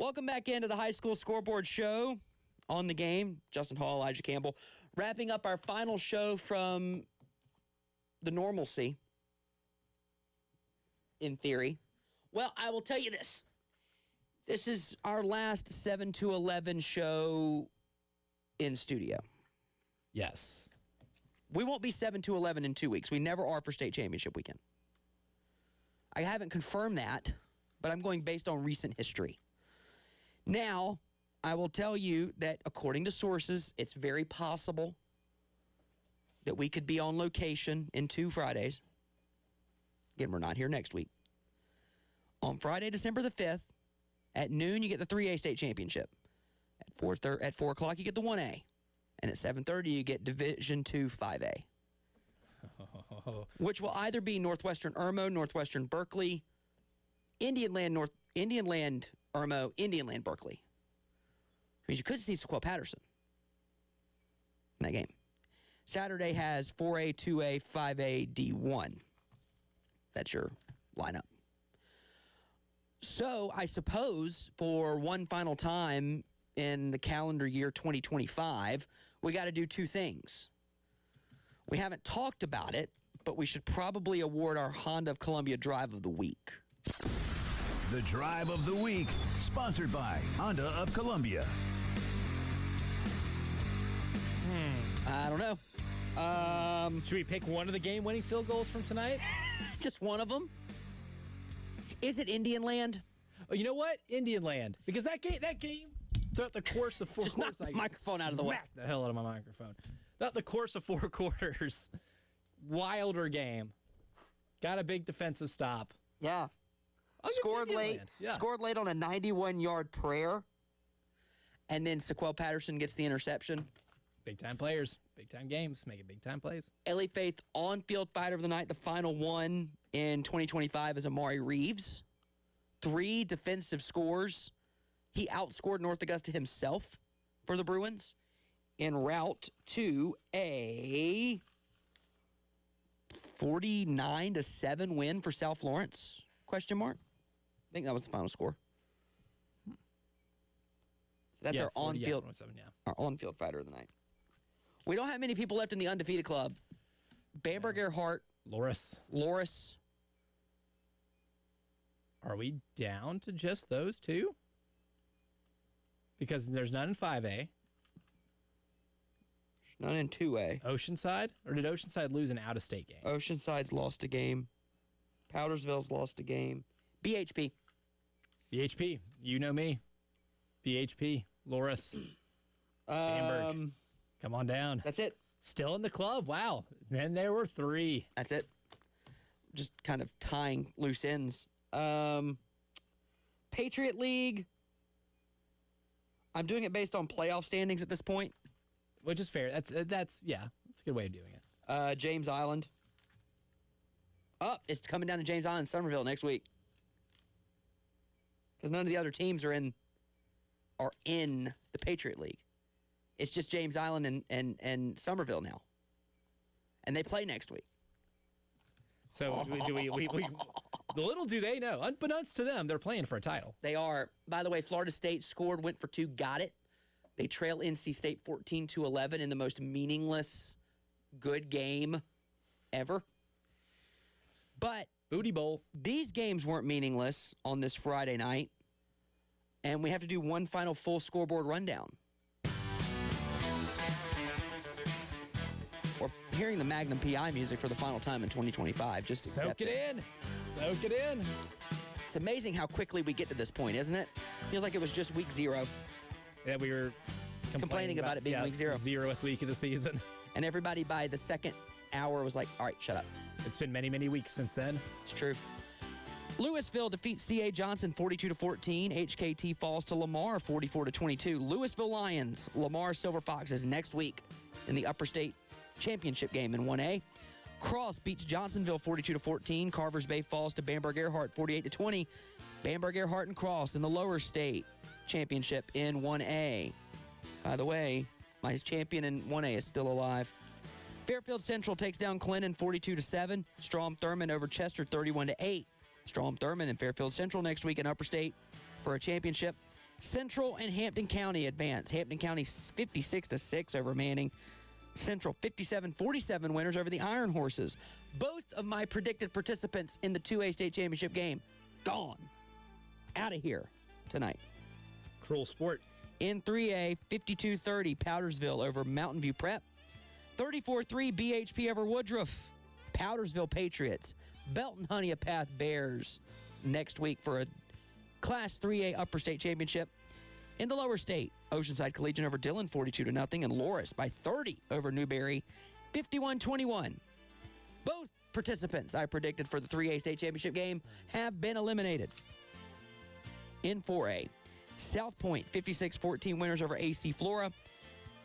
A: Welcome back into the High School Scoreboard Show. On the game, Justin Hall, Elijah Campbell, wrapping up our final show from the normalcy, in theory. Well, I will tell you this. This is our last 7 to 11 show in studio.
B: Yes.
A: We won't be 7 to 11 in 2 weeks. We never are for state championship weekend. I haven't confirmed that, but I'm going based on recent history. Now, I will tell you that according to sources, it's very possible that we could be on location in 2 Fridays. Again, we're not here next week. On Friday, December the 5th, at noon, you get the 3A state championship. At 4 o'clock, you get the 1A. And at 7:30, you get Division II 5A. Which will either be Northwestern Irmo, Northwestern Berkeley, Indian Land Irmo, Indian Land Berkeley. Means you could see Sequel Patterson in that game. Saturday has 4A, 2A, 5A, D1. That's your lineup. So I suppose for one final time in the calendar year 2025, we got to do 2 things. We haven't talked about it, but we should probably award our Honda of Columbia Drive of the Week.
P: The Drive of the Week, sponsored by Honda of Columbia.
A: I don't know.
B: Should we pick one of the game-winning field goals from tonight?
A: Just one of them? Is it Indian Land?
B: Oh, you know what? Indian Land. Because that game, throughout the course of 4
A: Just
B: quarters,
A: knock the microphone out of the way.
B: Smack the hell out of my microphone. Throughout the course of 4 quarters, wilder game. Got a big defensive stop.
A: Yeah. Scored late.
B: Yeah.
A: Scored late on a 91-yard prayer. And then Sequel Patterson gets the interception.
B: Big-time players, big-time games, making big-time plays.
A: LA Faith on-field fighter of the night. The final one in 2025 is Amari Reeves. 3 defensive scores. He outscored North Augusta himself for the Bruins en route to a 49-7 win for South Florence? Question mark. I think that was the final score. So that's our on-field, our on-field fighter of the night. We don't have many people left in the undefeated club. Bamberg Earhart. Loris.
B: Are we down to just those 2? Because there's none in 5A.
A: None in 2A.
B: Oceanside? Or did Oceanside lose an out-of-state game?
A: Oceanside's lost a game. Powdersville's lost a game. BHP.
B: BHP. You know me. BHP. Loris. Bamberg. Come on down.
A: That's it.
B: Still in the club. Wow. Then there were 3.
A: That's it. Just kind of tying loose ends. Patriot League. I'm doing it based on playoff standings at this point.
B: Which is fair. That's a good way of doing it.
A: James Island. It's coming down to James Island, Somerville next week. Because none of the other teams are in the Patriot League. It's just James Island and Somerville now. And they play next week.
B: So little do they know, unbeknownst to them, they're playing for a title.
A: They are. By the way, Florida State scored, went for 2, got it. They trail NC State 14-11 in the most meaningless good game ever. But
B: Booty Bowl.
A: These games weren't meaningless on this Friday night. And we have to do one final full scoreboard rundown. We're hearing the Magnum PI music for the final time in 2025. Just
B: soak it in. Soak it in.
A: It's amazing how quickly we get to this point, isn't it? Feels like it was just week 0.
B: Yeah, we were
A: complaining about it being week 0.
B: 0th week of the season.
A: And everybody by the second hour was like, all right, shut up.
B: It's been many, many weeks since then.
A: It's true. Louisville defeats C.A. Johnson 42-14. HKT falls to Lamar 44-22. Louisville Lions, Lamar Silver Foxes next week in the Upper State Championship game in 1A. Cross beats Johnsonville 42-14. Carvers Bay falls to Bamberg Earhart 48-20. Bamberg Earhart and Cross in the Lower State Championship in 1A. By the way, my champion in 1A is still alive. Fairfield Central takes down Clinton 42-7. Strom Thurmond over Chester 31-8. Strom Thurmond and Fairfield Central next week in Upper State for a championship. Central and Hampton County advance. Hampton County 56-6 over Manning. Central 57-47 winners over the Iron Horses. Both of my predicted participants in the 2A state championship game gone. Out of here tonight.
B: Cruel sport.
A: In 3A, 52-30 Powdersville over Mountain View Prep. 34-3 BHP over Woodruff. Powdersville Patriots. Belton Honeypath Bears next week for a Class 3A Upper State Championship. In the lower state, Oceanside Collegiate over Dillon 42-0, and Loris by 30 over Newberry 51-21. Both participants I predicted for the 3A state championship game have been eliminated. In 4A, South Point 56-14 winners over AC Flora.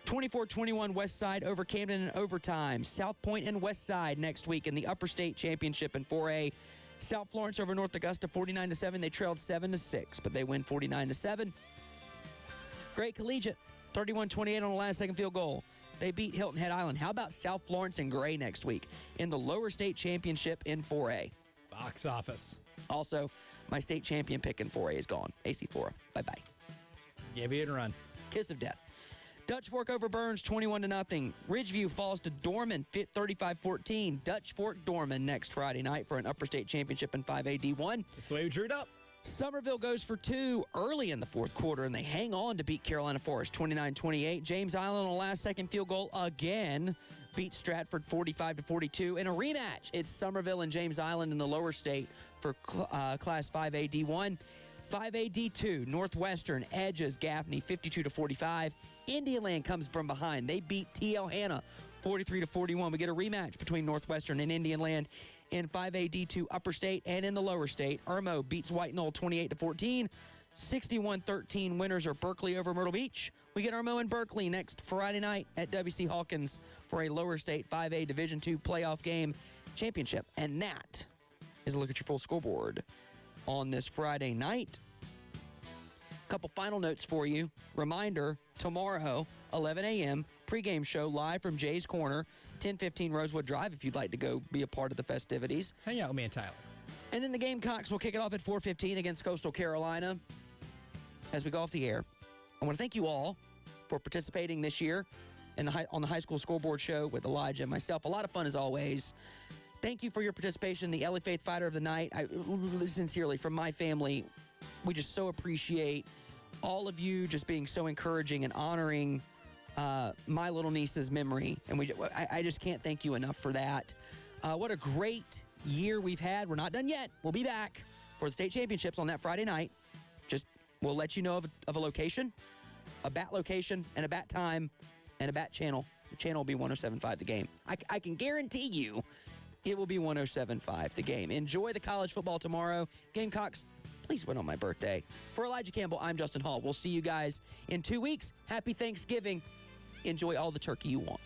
A: 24-21 West Side over Camden in overtime. South Point and West Side next week in the Upper State Championship in 4A. South Florence over North Augusta 49-7. They trailed 7-6, but they win 49-7. Great Collegiate 31-28 on the last second field goal. They beat Hilton Head Island. How about South Florence and Gray next week in the Lower State Championship in 4A?
B: Box office.
A: Also, my state champion pick in 4A is gone. AC Flora. Bye-bye.
B: Gave it a run.
A: Kiss of death. Dutch Fork over Burns 21-0. Ridgeview falls to Dorman 35-14. Dutch Fork Dorman next Friday night for an Upper State Championship in 5A D1.
B: That's the way we drew it up.
A: Somerville goes for 2 early in the fourth quarter, and they hang on to beat Carolina Forest 29-28. James Island on a last-second field goal again beats Stratford 45-42. In a rematch, it's Somerville and James Island in the lower state for Class 5A D1. 5A D2, Northwestern edges Gaffney 52-45. Indialand comes from behind. They beat TL Hanna 43-41. We get a rematch between Northwestern and Indialand in 5A D2 Upper State, and in the lower state, Irmo beats White Knoll 28-14. 61-13 winners are Berkeley over Myrtle Beach. We get Irmo and Berkeley next Friday night at WC Hawkins for a lower state 5A Division II playoff game championship. And that is a look at your full scoreboard on this Friday night. Couple final notes for you. Reminder, tomorrow, 11 a.m., pregame show live from Jay's Corner, 1015 Rosewood Drive, if you'd like to go be a part of the festivities.
B: Hang out with me and Tyler.
A: And then the Gamecocks will kick it off at 4:15 against Coastal Carolina as we go off the air. I want to thank you all for participating this year on the High School Scoreboard Show with Elijah and myself. A lot of fun as always. Thank you for your participation, the LA Faith Fighter of the Night. I sincerely, from my family, we just so appreciate all of you just being so encouraging and honoring my little niece's memory. And I just can't thank you enough for that. What a great year we've had. We're not done yet. We'll be back for the state championships on that Friday night. Just, we'll let you know of a location, a bat location, and a bat time, and a bat channel. The channel will be 107.5 The Game. I can guarantee you it will be 107.5 The Game. Enjoy the college football tomorrow. Gamecocks, please win on my birthday. For Elijah Campbell, I'm Justin Hall. We'll see you guys in 2 weeks. Happy Thanksgiving. Enjoy all the turkey you want.